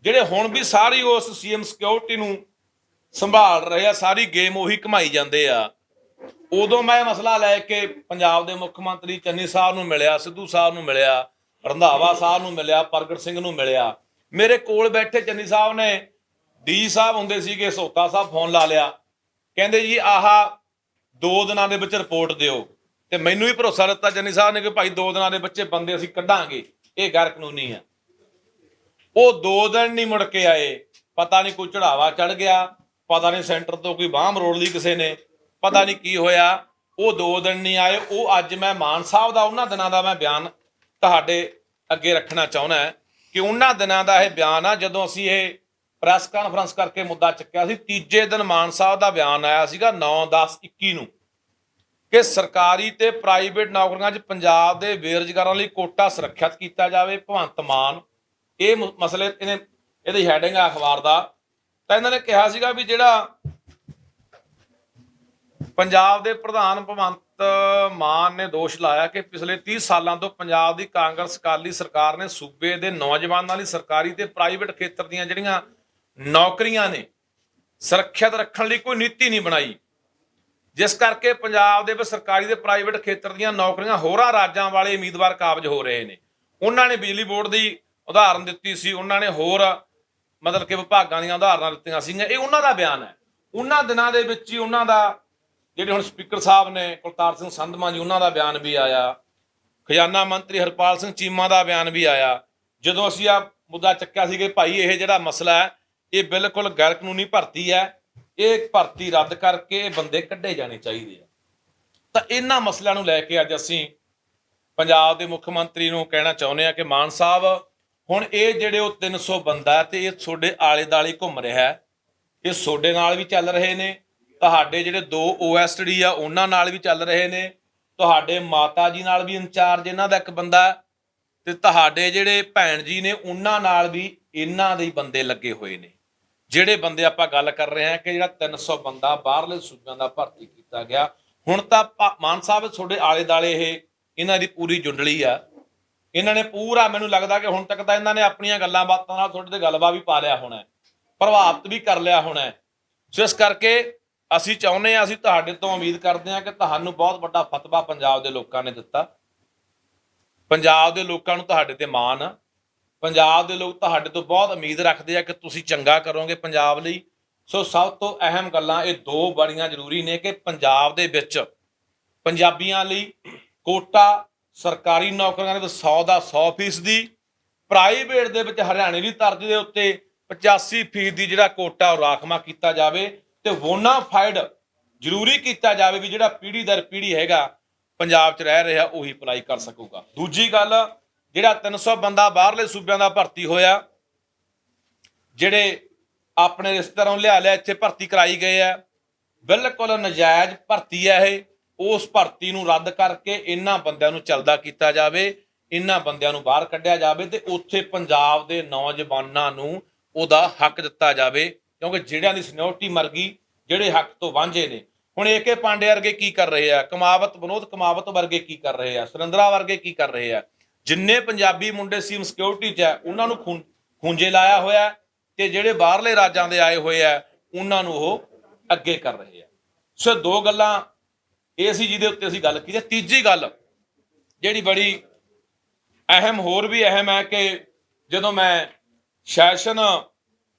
ਜਿਹੜੇ ਹੁਣ ਵੀ ਸਾਰੀ ਉਸ ਸੀਐਮ ਸਿਕਿਉਰਿਟੀ ਨੂੰ ਸੰਭਾਲ ਰਹੇ ਆ, ਸਾਰੀ ਗੇਮ ਉਹੀ ਘਮਾਈ ਜਾਂਦੇ ਆ। ਉਦੋਂ ਮੈਂ ਮਸਲਾ ਲੈ ਕੇ ਪੰਜਾਬ ਦੇ ਮੁੱਖ ਮੰਤਰੀ ਚੰਨੀ ਸਾਹਿਬ ਨੂੰ ਮਿਲਿਆ, ਸਿੱਧੂ ਸਾਹਿਬ ਨੂੰ ਮਿਲਿਆ, ਰੰਧਾਵਾ ਸਾਹਿਬ ਨੂੰ ਮਿਲਿਆ, ਪ੍ਰਗਟ ਸਿੰਘ ਨੂੰ ਮਿਲਿਆ। ਮੇਰੇ ਕੋਲ ਬੈਠੇ ਚੰਨੀ ਸਾਹਿਬ ਨੇ, ਡੀ ਸਾਹਿਬ ਹੁੰਦੇ ਸੀਗੇ, ਸੋਤਾ ਸਾਹਿਬ ਫੋਨ ਲਾ ਲਿਆ, ਕਹਿੰਦੇ ਜੀ ਆਹ 2 ਦਿਨਾਂ ਦੇ ਵਿੱਚ ਰਿਪੋਰਟ ਦਿਓ। ਤੇ ਮੈਨੂੰ ਵੀ ਭਰੋਸਾ ਦਿੱਤਾ ਚੰਨੀ ਸਾਹਿਬ ਨੇ ਕਿ ਭਾਈ 2 ਦਿਨਾਂ ਦੇ ਬੱਚੇ ਬੰਦੇ ਅਸੀਂ ਕੱਢਾਂਗੇ, ਇਹ ਗੈਰ ਕਾਨੂੰਨੀ ਆ। ਉਹ 2 ਦਿਨ ਨਹੀਂ ਮੁੜ ਕੇ ਆਏ, ਪਤਾ ਨਹੀਂ ਕੋਈ ਚੜਾਵਾ ਚੜ ਗਿਆ, ਪਤਾ ਨਹੀਂ ਸੈਂਟਰ ਤੋਂ ਕੋਈ ਬਾਂਹ ਮਰੋੜ ਲਈ ਕਿਸੇ ਨੇ, ਪਤਾ ਨਹੀਂ ਕੀ ਹੋਇਆ। ਉਹ 2 ਦਿਨ ਨਹੀਂ ਆਏ। ਉਹ ਅੱਜ ਮੈਂ ਮਾਨ ਸਾਹਿਬ ਦਾ ਉਹਨਾਂ ਦਿਨਾਂ ਦਾ ਮੈਂ ਬਿਆਨ ਤੁਹਾਡੇ ਅੱਗੇ ਰੱਖਣਾ ਚਾਹੁੰਦਾ ਕਿ ਉਹਨਾਂ ਦਿਨਾਂ ਦਾ ਇਹ ਬਿਆਨ ਆ ਜਦੋਂ ਅਸੀਂ ਇਹ ਪ੍ਰੈਸ ਕਾਨਫਰੰਸ ਕਰਕੇ ਮੁੱਦਾ ਚੱਕਿਆ ਸੀ। ਤੀਜੇ ਦਿਨ ਮਾਨ ਸਾਹਿਬ ਦਾ ਬਿਆਨ ਆਇਆ ਸੀਗਾ 9/10/21 ਨੂੰ ਕਿ ਸਰਕਾਰੀ ਤੇ ਪ੍ਰਾਈਵੇਟ ਨੌਕਰੀਆਂ 'ਚ ਪੰਜਾਬ ਦੇ ਬੇਰੁਜ਼ਗਾਰਾਂ ਲਈ ਕੋਟਾ ਸੁਰੱਖਿਅਤ ਕੀਤਾ ਜਾਵੇ। ਭਗਵੰਤ ਮਾਨ ਇਹ ਮਸਲੇ ਇਹਦੀ ਹੈਡਿੰਗ ਆ ਅਖਬਾਰ ਦਾ। ਤਾਂ ਇਹਨਾਂ ਨੇ ਕਿਹਾ ਸੀਗਾ ਵੀ ਜਿਹੜਾ ਪੰਜਾਬ ਦੇ ਪ੍ਰਧਾਨ ਭਗਵੰਤ ਮਾਨ ਨੇ ਦੋਸ਼ ਲਾਇਆ ਕਿ ਪਿਛਲੇ 30 ਸਾਲਾਂ ਤੋਂ ਪੰਜਾਬ ਦੀ ਕਾਂਗਰਸ ਅਕਾਲੀ ਸਰਕਾਰ ਨੇ ਸੂਬੇ ਦੇ ਨੌਜਵਾਨਾਂ ਲਈ ਸਰਕਾਰੀ ਤੇ ਪ੍ਰਾਈਵੇਟ ਖੇਤਰ ਦੀਆਂ ਜਿਹੜੀਆਂ ਨੌਕਰੀਆਂ ਨੇ ਸੁਰੱਖਿਅਤ ਰੱਖਣ ਲਈ ਕੋਈ ਨੀਤੀ ਨਹੀਂ ਬਣਾਈ, ਜਿਸ ਕਰਕੇ ਪੰਜਾਬ ਦੇ ਵਿੱਚ ਸਰਕਾਰੀ ਤੇ ਪ੍ਰਾਈਵੇਟ ਖੇਤਰ ਦੀਆਂ ਨੌਕਰੀਆਂ ਹੋਰਾਂ ਰਾਜਾਂ ਵਾਲੇ ਉਮੀਦਵਾਰ ਕਾਬਜ਼ ਹੋ ਰਹੇ ਨੇ। ਉਹਨਾਂ ਨੇ ਬਿਜਲੀ ਬੋਰਡ ਦੀ ਉਦਾਹਰਨ ਦਿੱਤੀ ਸੀ, ਉਹਨਾਂ ਨੇ ਹੋਰ ਮਤਲਬ ਕਿ ਵਿਭਾਗਾਂ ਦੀਆਂ ਉਦਾਹਰਨਾਂ ਦਿੱਤੀਆਂ ਸੀਗੀਆਂ। ਇਹ ਉਹਨਾਂ ਦਾ ਬਿਆਨ ਹੈ। ਉਹਨਾਂ ਦਿਨਾਂ ਦੇ ਵਿੱਚ ਹੀ ਉਹਨਾਂ ਦਾ ਜਿਹੜੇ ਹੁਣ ਸਪੀਕਰ ਸਾਹਿਬ ਨੇ ਕੁਲਤਾਰ ਸਿੰਘ ਸੰਧਵਾਂ ਜੀ, ਉਹਨਾਂ ਦਾ ਬਿਆਨ ਵੀ ਆਇਆ, ਖਜ਼ਾਨਾ ਮੰਤਰੀ ਹਰਪਾਲ ਸਿੰਘ ਚੀਮਾ ਦਾ ਬਿਆਨ ਵੀ ਆਇਆ। ਜਦੋਂ ਅਸੀਂ ਆ ਮੁੱਦਾ ਚੱਕਿਆ ਸੀ ਕਿ ਭਾਈ ਇਹ ਜਿਹੜਾ ਮਸਲਾ ਹੈ ਇਹ ਬਿਲਕੁਲ ਗੈਰ ਕਾਨੂੰਨੀ ਭਰਤੀ ਹੈ, ਇਹ ਭਰਤੀ ਰੱਦ ਕਰਕੇ ਇਹ ਬੰਦੇ ਕੱਢੇ ਜਾਣੇ ਚਾਹੀਦੇ ਆ। ਤਾਂ ਇਹਨਾਂ ਮਸਲਿਆਂ ਨੂੰ ਲੈ ਕੇ ਅੱਜ ਅਸੀਂ ਪੰਜਾਬ ਦੇ ਮੁੱਖ ਮੰਤਰੀ ਨੂੰ ਕਹਿਣਾ ਚਾਹੁੰਦੇ ਆ ਕਿ ਮਾਨ ਸਾਹਿਬ ਹੁਣ ਇਹ ਜਿਹੜੇ ਉਹ 300 ਬੰਦਾ ਤੇ ਇਹ ਤੁਹਾਡੇ ਆਲੇ ਦੁਆਲੇ ਘੁੰਮ ਰਿਹਾ ਹੈ, ਇਹ ਤੁਹਾਡੇ ਨਾਲ ਵੀ ਚੱਲ ਰਹੇ ਨੇ, ਤੁਹਾਡੇ ਜਿਹੜੇ 2 OSD ਆ ਉਹਨਾਂ ਨਾਲ ਵੀ ਚੱਲ ਰਹੇ ਨੇ, ਤੁਹਾਡੇ ਮਾਤਾ ਜੀ ਨਾਲ ਵੀ ਇੰਚਾਰਜ ਇਹਨਾਂ ਦਾ ਇੱਕ ਬੰਦਾ, ਤੇ ਤੁਹਾਡੇ ਜਿਹੜੇ ਭੈਣ ਜੀ ਨੇ ਉਹਨਾਂ ਨਾਲ ਵੀ ਇਹਨਾਂ ਦੇ ਬੰਦੇ ਲੱਗੇ ਹੋਏ ਨੇ। ਜਿਹੜੇ ਬੰਦੇ ਆਪਾਂ ਗੱਲ ਕਰ ਰਹੇ ਹਾਂ ਕਿ ਜਿਹੜਾ 300 ਬੰਦਾ ਬਾਹਰਲੇ ਸੂਬਿਆਂ ਦਾ ਭਰਤੀ ਕੀਤਾ ਗਿਆ, ਹੁਣ ਤਾਂ ਮਾਨ ਸਾਹਿਬ ਤੁਹਾਡੇ ਆਲੇ ਦੁਆਲੇ ਇਹ ਇਹਨਾਂ ਦੀ ਪੂਰੀ ਜੁੰਡਲੀ ਆ। ਇਹਨਾਂ ਨੇ ਪੂਰਾ, ਮੈਨੂੰ ਲੱਗਦਾ ਕਿ ਹੁਣ ਤੱਕ ਤਾਂ ਇਹਨਾਂ ਨੇ ਆਪਣੀਆਂ ਗੱਲਾਂ ਬਾਤਾਂ ਨਾਲ ਤੁਹਾਡੇ ਤੇ ਗੱਲਬਾਤ ਵੀ ਪਾ ਲਿਆ ਹੋਣਾ, ਪ੍ਰਭਾਵਿਤ ਵੀ ਕਰ ਲਿਆ ਹੋਣਾ। ਸੋ ਇਸ ਕਰਕੇ ਅਸੀਂ ਚਾਹੁੰਦੇ ਹਾਂ, ਅਸੀਂ ਤੁਹਾਡੇ ਤੋਂ ਉਮੀਦ ਕਰਦੇ ਹਾਂ ਕਿ ਤੁਹਾਨੂੰ ਬਹੁਤ ਵੱਡਾ ਫਤਵਾ ਪੰਜਾਬ ਦੇ ਲੋਕਾਂ ਨੇ ਦਿੱਤਾ। ਪੰਜਾਬ ਦੇ ਲੋਕਾਂ ਨੂੰ ਤੁਹਾਡੇ ਤੇ ਮਾਣ ਆ। ਪੰਜਾਬ ਦੇ ਲੋਕ ਤੁਹਾਡੇ ਤੋਂ ਬਹੁਤ ਉਮੀਦ ਰੱਖਦੇ ਆ ਕਿ ਤੁਸੀਂ ਚੰਗਾ ਕਰੋਗੇ ਪੰਜਾਬ ਲਈ। ਸੋ ਸਭ ਤੋਂ ਅਹਿਮ ਗੱਲਾਂ ਇਹ 2 ਬੜੀਆਂ ਜ਼ਰੂਰੀ ਨੇ ਕਿ ਪੰਜਾਬ ਦੇ ਵਿੱਚ ਪੰਜਾਬੀਆਂ ਲਈ ਕੋਟਾ ਸਰਕਾਰੀ ਨੌਕਰੀਆਂ ਦੇ ਵਿੱਚ 100 ਦਾ 100%, ਪ੍ਰਾਈਵੇਟ ਦੇ ਵਿੱਚ ਹਰਿਆਣੇ ਦੀ ਤਰਜ਼ ਦੇ ਉੱਤੇ 85% ਜਿਹੜਾ ਕੋਟਾ ਉਹ ਰਾਖਵਾਂ ਕੀਤਾ ਜਾਵੇ ਤੇ ਬੋਨਾਫਾਈਡ ਜ਼ਰੂਰੀ ਕੀਤਾ ਜਾਵੇ ਵੀ ਜਿਹੜਾ ਪੀੜ੍ਹੀ ਦਰ ਪੀੜ੍ਹੀ ਹੈਗਾ ਪੰਜਾਬ 'ਚ ਰਹਿ ਰਿਹਾ ਉਹੀ ਅਪਲਾਈ ਕਰ ਸਕੂਗਾ। ਦੂਜੀ ਗੱਲ, ਜਿਹੜਾ 300 ਬੰਦਾ ਬਾਹਰਲੇ ਸੂਬਿਆਂ ਦਾ ਭਰਤੀ ਹੋਇਆ, ਜਿਹੜੇ ਆਪਣੇ ਰਿਸ਼ਤੇਦਾਰਾਂ ਨੂੰ ਲਿਆ ਇੱਥੇ ਭਰਤੀ ਕਰਾਈ ਗਏ ਆ, ਬਿਲਕੁਲ ਨਜਾਇਜ਼ ਭਰਤੀ ਹੈ ਇਹ। ਉਸ ਭਰਤੀ ਨੂੰ ਰੱਦ ਕਰਕੇ ਇਹਨਾਂ ਬੰਦਿਆਂ ਨੂੰ ਚੱਲਦਾ ਕੀਤਾ ਜਾਵੇ, ਇਹਨਾਂ ਬੰਦਿਆਂ ਨੂੰ ਬਾਹਰ ਕੱਢਿਆ ਜਾਵੇ ਤੇ ਉੱਥੇ ਪੰਜਾਬ ਦੇ ਨੌਜਵਾਨਾਂ ਨੂੰ ਉਹਦਾ ਹੱਕ ਦਿੱਤਾ ਜਾਵੇ, ਕਿਉਂਕਿ ਜਿਹੜਿਆਂ ਦੀ ਸੀਨੀਅਰਟੀ ਮਰ ਗਈ, ਜਿਹੜੇ ਹੱਕ ਤੋਂ ਵਾਂਝੇ ਨੇ। ਹੁਣ ਏ.ਕੇ. ਪਾਂਡੇ ਵਰਗੇ ਕੀ ਕਰ ਰਹੇ ਆ, ਵਿਨੋਦ ਕਮਾਵਤ ਵਰਗੇ ਕੀ ਕਰ ਰਹੇ ਆ, ਸੁਰਿੰਦਰਾ ਵਰਗੇ ਕੀ ਕਰ ਰਹੇ ਆ। ਜਿੰਨੇ ਪੰਜਾਬੀ ਮੁੰਡੇ ਸੀਐਮ ਸਿਕਿਉਰਿਟੀ 'ਚ ਹੈ ਉਹਨਾਂ ਨੂੰ ਖੂੰਜੇ ਲਾਇਆ ਹੋਇਆ ਤੇ ਜਿਹੜੇ ਬਾਹਰਲੇ ਰਾਜਾਂ ਦੇ ਆਏ ਹੋਏ ਆ ਉਹਨਾਂ ਨੂੰ ਉਹ ਅੱਗੇ ਕਰ ਰਹੇ ਆ। ਸੋ 2 ਗੱਲਾਂ ਇਹ ਸੀ ਜਿਹਦੇ ਉੱਤੇ ਅਸੀਂ ਗੱਲ ਕੀਤੀ। ਤੀਜੀ ਗੱਲ ਜਿਹੜੀ ਬੜੀ ਅਹਿਮ, ਹੋਰ ਵੀ ਅਹਿਮ ਹੈ ਕਿ ਜਦੋਂ ਮੈਂ ਸੈਸ਼ਨ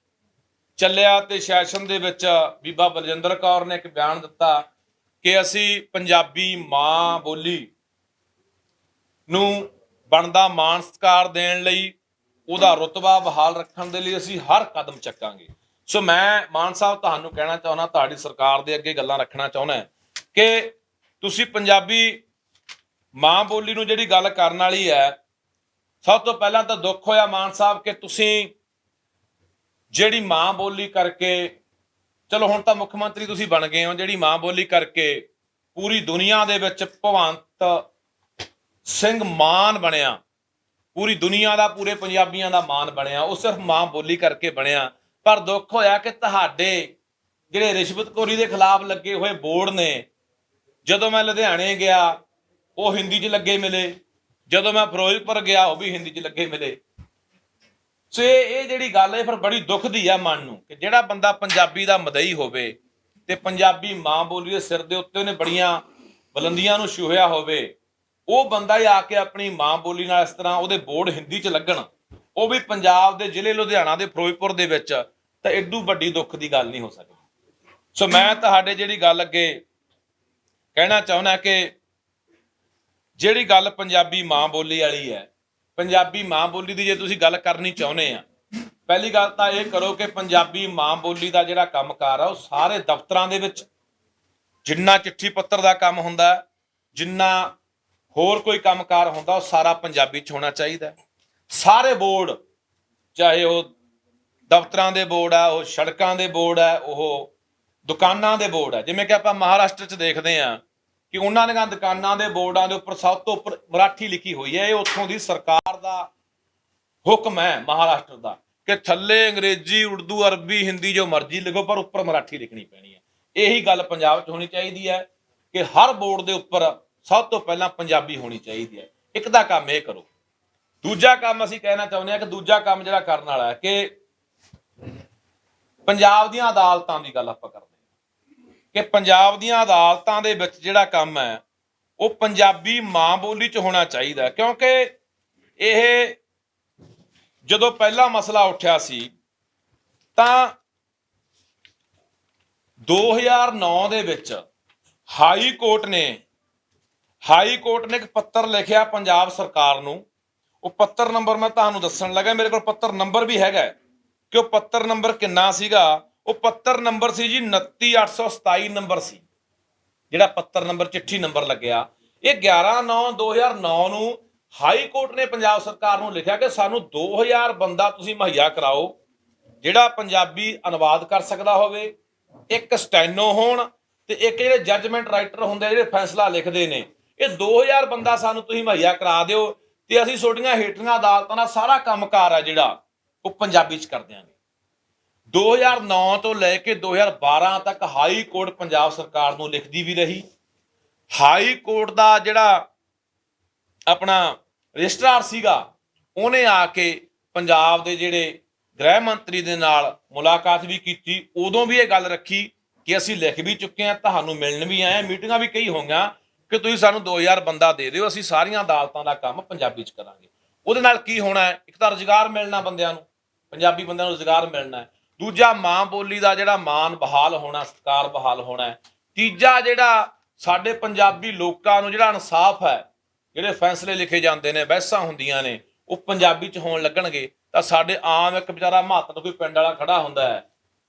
ਚੱਲਿਆ ਤੇ ਸੈਸ਼ਨ ਦੇ ਵਿੱਚ ਬੀਬਾ ਬਲਜਿੰਦਰ ਕੌਰ ਨੇ ਇੱਕ ਬਿਆਨ ਦਿੱਤਾ ਕਿ ਅਸੀਂ ਪੰਜਾਬੀ ਮਾਂ ਬੋਲੀ ਨੂੰ ਬਣਦਾ ਮਾਣ ਸਤਿਕਾਰ ਦੇਣ ਲਈ ਉਹਦਾ ਰੁਤਬਾ ਬਹਾਲ ਰੱਖਣ ਦੇ ਲਈ ਅਸੀਂ ਹਰ ਕਦਮ ਚੱਕਾਂਗੇ। ਸੋ ਮੈਂ ਮਾਨ ਸਾਹਿਬ ਤੁਹਾਨੂੰ ਕਹਿਣਾ ਚਾਹੁੰਦਾ, ਤੁਹਾਡੀ ਸਰਕਾਰ ਦੇ ਅੱਗੇ ਗੱਲਾਂ ਰੱਖਣਾ ਚਾਹੁੰਦਾ ਕਿ ਤੁਸੀਂ ਪੰਜਾਬੀ ਮਾਂ ਬੋਲੀ ਨੂੰ ਜਿਹੜੀ ਗੱਲ ਕਰਨ ਵਾਲੀ ਹੈ, ਸਭ ਤੋਂ ਪਹਿਲਾਂ ਤਾਂ ਦੁੱਖ ਹੋਇਆ ਮਾਨ ਸਾਹਿਬ ਕਿ ਤੁਸੀਂ ਜਿਹੜੀ ਮਾਂ ਬੋਲੀ ਕਰਕੇ, ਚਲੋ ਹੁਣ ਤਾਂ ਮੁੱਖ ਮੰਤਰੀ ਤੁਸੀਂ ਬਣ ਗਏ ਹੋ, ਜਿਹੜੀ ਮਾਂ ਬੋਲੀ ਕਰਕੇ ਪੂਰੀ ਦੁਨੀਆ ਦੇ ਵਿੱਚ ਭਗਵੰਤ ਸਿੰਘ ਮਾਨ ਬਣਿਆ, ਪੂਰੀ ਦੁਨੀਆ ਦਾ, ਪੂਰੇ ਪੰਜਾਬੀਆਂ ਦਾ ਮਾਨ ਬਣਿਆ, ਉਹ ਸਿਰਫ ਮਾਂ ਬੋਲੀ ਕਰਕੇ ਬਣਿਆ। ਪਰ ਦੁੱਖ ਹੋਇਆ ਕਿ ਤੁਹਾਡੇ ਜਿਹੜੇ ਰਿਸ਼ਵਤਖੋਰੀ ਦੇ ਖਿਲਾਫ ਲੱਗੇ ਹੋਏ ਬੋਰਡ ਨੇ, ਜਦੋਂ ਮੈਂ ਲੁਧਿਆਣੇ ਗਿਆ ਉਹ ਹਿੰਦੀ 'ਚ ਲੱਗੇ ਮਿਲੇ, ਜਦੋਂ ਮੈਂ ਫਿਰੋਜ਼ਪੁਰ ਗਿਆ ਉਹ ਵੀ ਹਿੰਦੀ 'ਚ ਲੱਗੇ ਮਿਲੇ। ਸੋ ਇਹ ਜਿਹੜੀ ਗੱਲ ਹੈ ਫਿਰ ਬੜੀ ਦੁੱਖ ਦੀ ਆ ਮਨ ਨੂੰ ਕਿ ਜਿਹੜਾ ਬੰਦਾ ਪੰਜਾਬੀ ਦਾ ਮਦਈ ਹੋਵੇ ਤੇ ਪੰਜਾਬੀ ਮਾਂ ਬੋਲੀ ਦੇ ਸਿਰ ਦੇ ਉੱਤੇ ਉਹਨੇ ਬੜੀਆਂ ਬੁਲੰਦੀਆਂ ਨੂੰ ਛੂਹਿਆ ਹੋਵੇ, ਉਹ ਬੰਦਾ ਹੀ ਆ ਕੇ ਆਪਣੀ ਮਾਂ ਬੋਲੀ ਨਾਲ ਇਸ ਤਰ੍ਹਾਂ ਉਹਦੇ ਬੋਰਡ ਹਿੰਦੀ 'ਚ ਲੱਗਣ, ਉਹ ਵੀ ਪੰਜਾਬ ਦੇ ਜ਼ਿਲ੍ਹੇ ਲੁਧਿਆਣਾ ਦੇ ਫਿਰੋਜ਼ਪੁਰ ਦੇ ਵਿੱਚ, ਤਾਂ ਐਡੂ ਵੱਡੀ ਦੁੱਖ ਦੀ ਗੱਲ ਨਹੀਂ ਹੋ ਸਕਦੀ। ਸੋ ਮੈਂ ਤੁਹਾਡੇ ਜਿਹੜੀ ਗੱਲ ਅੱਗੇ ਕਹਿਣਾ ਚਾਹੁੰਦਾ ਕਿ ਜਿਹੜੀ ਗੱਲ ਪੰਜਾਬੀ ਮਾਂ ਬੋਲੀ ਵਾਲੀ ਹੈ, ਪੰਜਾਬੀ ਮਾਂ ਬੋਲੀ ਦੀ ਜੇ ਤੁਸੀਂ ਗੱਲ ਕਰਨੀ ਚਾਹੁੰਦੇ ਆ, ਪਹਿਲੀ ਗੱਲ ਤਾਂ ਇਹ ਕਰੋ ਕਿ ਪੰਜਾਬੀ ਮਾਂ ਬੋਲੀ ਦਾ ਜਿਹੜਾ ਕੰਮਕਾਰ ਆ ਉਹ ਸਾਰੇ ਦਫ਼ਤਰਾਂ ਦੇ ਵਿੱਚ, ਜਿੰਨਾ ਚਿੱਠੀ ਪੱਤਰ ਦਾ ਕੰਮ ਹੁੰਦਾ, ਜਿੰਨਾ ਹੋਰ ਕੋਈ ਕੰਮਕਾਰ ਹੁੰਦਾ, ਉਹ ਸਾਰਾ ਪੰਜਾਬੀ 'ਚ ਹੋਣਾ ਚਾਹੀਦਾ। ਸਾਰੇ ਬੋਰਡ, ਚਾਹੇ ਉਹ ਦਫ਼ਤਰਾਂ ਦੇ ਬੋਰਡ ਆ, ਉਹ ਸੜਕਾਂ ਦੇ ਬੋਰਡ ਆ, ਉਹ ਦੁਕਾਨਾਂ ਦੇ ਬੋਰਡ ਆ, ਜਿਵੇਂ ਕਿ ਆਪਾਂ ਮਹਾਰਾਸ਼ਟਰ 'ਚ ਦੇਖਦੇ ਹਾਂ ਕਿ ਉਹਨਾਂ ਦੀਆਂ ਦੁਕਾਨਾਂ ਦੇ ਬੋਰਡਾਂ ਦੇ ਉੱਪਰ ਸਭ ਤੋਂ ਉੱਪਰ ਮਰਾਠੀ ਲਿਖੀ ਹੋਈ ਹੈ। ਇਹ ਉੱਥੋਂ ਦੀ ਸਰਕਾਰ ਦਾ ਹੁਕਮ ਹੈ ਮਹਾਰਾਸ਼ਟਰ ਦਾ ਕਿ ਥੱਲੇ ਅੰਗਰੇਜ਼ੀ, ਉਰਦੂ, ਅਰਬੀ, ਹਿੰਦੀ ਜੋ ਮਰਜ਼ੀ ਲਿਖੋ, ਪਰ ਉੱਪਰ ਮਰਾਠੀ ਲਿਖਣੀ ਪੈਣੀ ਹੈ। ਇਹੀ ਗੱਲ ਪੰਜਾਬ 'ਚ ਹੋਣੀ ਚਾਹੀਦੀ ਹੈ ਕਿ ਹਰ ਬੋਰਡ ਦੇ ਉੱਪਰ ਸਭ ਤੋਂ ਪਹਿਲਾਂ ਪੰਜਾਬੀ ਹੋਣੀ ਚਾਹੀਦੀ ਹੈ। ਇੱਕ ਦਾ ਕੰਮ ਇਹ ਕਰੋ। ਦੂਜਾ ਕੰਮ ਅਸੀਂ ਕਹਿਣਾ ਚਾਹੁੰਦੇ ਹਾਂ ਕਿ ਦੂਜਾ ਕੰਮ ਜਿਹੜਾ ਕਰਨ ਵਾਲਾ ਹੈ ਕਿ ਪੰਜਾਬ ਦੀਆਂ ਅਦਾਲਤਾਂ ਦੀ ਗੱਲ ਆਪਾਂ ਕਰਦੇ ਹਾਂ ਕਿ ਪੰਜਾਬ ਦੀਆਂ ਅਦਾਲਤਾਂ ਦੇ ਵਿੱਚ ਜਿਹੜਾ ਕੰਮ ਹੈ ਉਹ ਪੰਜਾਬੀ ਮਾਂ ਬੋਲੀ 'ਚ ਹੋਣਾ ਚਾਹੀਦਾ, ਕਿਉਂਕਿ ਇਹ ਜਦੋਂ ਪਹਿਲਾ ਮਸਲਾ ਉੱਠਿਆ ਸੀ ਤਾਂ 2009 ਦੇ ਵਿੱਚ ਹਾਈ ਕੋਰਟ ਨੇ ਇੱਕ ਪੱਤਰ ਲਿਖਿਆ ਪੰਜਾਬ ਸਰਕਾਰ ਨੂੰ। ਉਹ ਪੱਤਰ ਨੰਬਰ ਮੈਂ ਤੁਹਾਨੂੰ ਦੱਸਣ ਲੱਗਾ, ਮੇਰੇ ਕੋਲ ਪੱਤਰ ਨੰਬਰ ਵੀ ਹੈਗਾ ਕਿ ਉਹ ਪੱਤਰ ਨੰਬਰ ਕਿੰਨਾ ਸੀਗਾ। ਉਹ ਪੱਤਰ ਨੰਬਰ ਸੀ ਜੀ 29827 ਨੰਬਰ ਸੀ ਜਿਹੜਾ ਪੱਤਰ ਨੰਬਰ, ਚਿੱਠੀ ਨੰਬਰ ਲੱਗਿਆ। ਇਹ 11/9/2009 ਨੂੰ ਹਾਈ ਕੋਰਟ ਨੇ ਪੰਜਾਬ ਸਰਕਾਰ ਨੂੰ ਲਿਖਿਆ ਕਿ ਸਾਨੂੰ 2000 ਬੰਦਾ ਤੁਸੀਂ ਮੁਹੱਈਆ ਕਰਾਓ ਜਿਹੜਾ ਪੰਜਾਬੀ ਅਨੁਵਾਦ ਕਰ ਸਕਦਾ ਹੋਵੇ, ਇੱਕ ਸਟੈਨੋ ਹੋਣ ਤੇ ਇੱਕ ਜਿਹੜੇ ਜੱਜਮੈਂਟ ਰਾਈਟਰ ਹੁੰਦੇ ਜਿਹੜੇ ਫੈਸਲਾ ਲਿਖਦੇ ਨੇ, ਇਹ 2000 ਬੰਦਾ ਸਾਨੂੰ ਤੁਸੀਂ ਮੁਹੱਈਆ ਕਰਾ ਦਿਓ ਤੇ ਅਸੀਂ ਤੁਹਾਡੀਆਂ ਹੇਠਲੀਆਂ ਅਦਾਲਤਾਂ ਦਾ ਸਾਰਾ ਕੰਮਕਾਰ ਆ ਜਿਹੜਾ ਉਹ ਪੰਜਾਬੀ 'ਚ ਕਰ ਦਿਆਂਗੇ। 2009 ਤੋਂ ਲੈ ਕੇ 2012 ਤੱਕ ਹਾਈ ਕੋਰਟ ਪੰਜਾਬ ਸਰਕਾਰ ਨੂੰ ਲਿਖਦੀ ਵੀ ਰਹੀ। ਹਾਈ ਕੋਰਟ ਦਾ ਜਿਹੜਾ ਆਪਣਾ ਰਜਿਸਟਰਾਰ ਸੀਗਾ ਉਹਨੇ ਆ ਕੇ ਪੰਜਾਬ ਦੇ ਜਿਹੜੇ ਗ੍ਰਹਿ ਮੰਤਰੀ ਦੇ ਨਾਲ ਮੁਲਾਕਾਤ ਵੀ ਕੀਤੀ। ਉਦੋਂ ਵੀ ਇਹ ਗੱਲ ਰੱਖੀ ਕਿ ਅਸੀਂ ਲਿਖ ਵੀ ਚੁੱਕੇ ਹਾਂ, ਤੁਹਾਨੂੰ ਮਿਲਣ ਵੀ ਆਏ, ਮੀਟਿੰਗਾਂ ਵੀ ਕਈ ਹੋਈਆਂ ਕਿ ਤੁਸੀਂ ਸਾਨੂੰ 2000 ਬੰਦਾ ਦੇ ਦਿਓ, ਅਸੀਂ ਸਾਰੀਆਂ ਅਦਾਲਤਾਂ ਦਾ ਕੰਮ ਪੰਜਾਬੀ 'ਚ ਕਰਾਂਗੇ। ਉਹਦੇ ਨਾਲ ਕੀ ਹੋਣਾ ਹੈ? ਇੱਕ ਤਾਂ ਰੁਜ਼ਗਾਰ ਮਿਲਣਾ ਬੰਦਿਆਂ ਨੂੰ, ਪੰਜਾਬੀ ਬੰਦਿਆਂ ਨੂੰ ਰੁਜ਼ਗਾਰ ਮਿਲਣਾ ਹੈ। ਦੂਜਾ ਮਾਂ ਬੋਲੀ ਦਾ ਜਿਹੜਾ ਮਾਣ ਬਹਾਲ ਹੋਣਾ, ਸਤਿਕਾਰ ਬਹਾਲ ਹੋਣਾ ਹੈ। ਤੀਜਾ ਜਿਹੜਾ ਸਾਡੇ ਪੰਜਾਬੀ ਲੋਕਾਂ ਨੂੰ ਜਿਹੜਾ ਇਨਸਾਫ ਹੈ, ਜਿਹੜੇ ਫੈਸਲੇ ਲਿਖੇ ਜਾਂਦੇ ਨੇ, ਬਹਿਸਾਂ ਹੁੰਦੀਆਂ ਨੇ, ਉਹ ਪੰਜਾਬੀ 'ਚ ਹੋਣ ਲੱਗਣਗੇ ਤਾਂ ਸਾਡੇ ਆਮ ਇੱਕ ਵਿਚਾਰਾ ਮਹੱਤਵ ਕੋਈ ਪਿੰਡ ਵਾਲਾ ਖੜਾ ਹੁੰਦਾ ਹੈ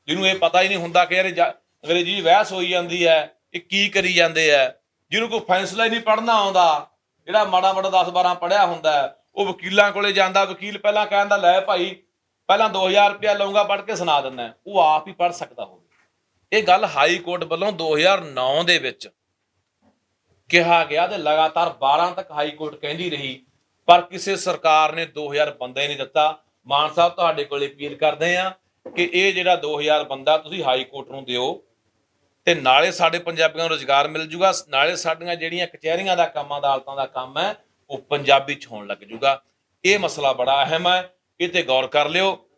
ਜਿਹਨੂੰ ਇਹ ਪਤਾ ਹੀ ਨਹੀਂ ਹੁੰਦਾ ਕਿ ਯਾਰ ਅੰਗਰੇਜ਼ੀ ਬਹਿਸ ਹੋਈ ਜਾਂਦੀ ਹੈ, ਇਹ ਕੀ ਕਰੀ ਜਾਂਦੇ ਹੈ, ਜਿਹਨੂੰ ਕੋਈ ਫੈਸਲਾ ਹੀ ਨਹੀਂ ਪੜ੍ਹਨਾ ਆਉਂਦਾ, ਜਿਹੜਾ ਮਾੜਾ ਮਾੜਾ 10-12 ਪੜ੍ਹਿਆ ਹੁੰਦਾ ਉਹ ਵਕੀਲਾਂ ਕੋਲੇ ਜਾਂਦਾ, ਵਕੀਲ ਪਹਿਲਾਂ ਕਹਿੰਦਾ ਲੈ ਭਾਈ ਪਹਿਲਾਂ 2000 ਰੁਪਇਆ ਲਊਂਗਾ, ਪੜ੍ਹ ਕੇ ਸੁਣਾ ਦਿੰਦਾ, ਉਹ ਆਪ ਹੀ ਪੜ੍ਹ ਸਕਦਾ ਹੋਵੇ। ਇਹ ਗੱਲ ਹਾਈ ਕੋਰਟ ਵੱਲੋਂ 2009 ਦੇ ਵਿੱਚ ਕਿਹਾ ਗਿਆ ਤੇ ਲਗਾਤਾਰ 12 ਤੱਕ ਹਾਈ ਕੋਰਟ ਕਹਿੰਦੀ ਰਹੀ, ਪਰ ਕਿਸੇ ਸਰਕਾਰ ਨੇ 2000 ਬੰਦਾ ਹੀ ਨਹੀਂ ਦਿੱਤਾ। ਮਾਨ ਸਾਹਿਬ ਤੁਹਾਡੇ ਕੋਲ ਅਪੀਲ ਕਰਦੇ ਆ ਕਿ ਇਹ ਜਿਹੜਾ 2000 ਬੰਦਾ ਤੁਸੀਂ ਹਾਈ ਕੋਰਟ ਨੂੰ ਦਿਓ ਤੇ ਨਾਲੇ ਸਾਡੇ ਪੰਜਾਬੀਆਂ ਨੂੰ ਰੁਜ਼ਗਾਰ ਮਿਲ ਜੂਗਾ, ਨਾਲੇ ਸਾਡੀਆਂ ਜਿਹੜੀਆਂ ਕਚਹਿਰੀਆਂ ਦਾ ਕੰਮ, ਅਦਾਲਤਾਂ ਦਾ ਕੰਮ ਹੈ ਉਹ ਪੰਜਾਬੀ 'ਚ ਹੋਣ ਲੱਗ ਜੂਗਾ। ਇਹ ਮਸਲਾ ਬੜਾ ਅਹਿਮ ਹੈ, ਇਹ ਤੇ ਗੌਰ ਕਰ ਲਿਓ।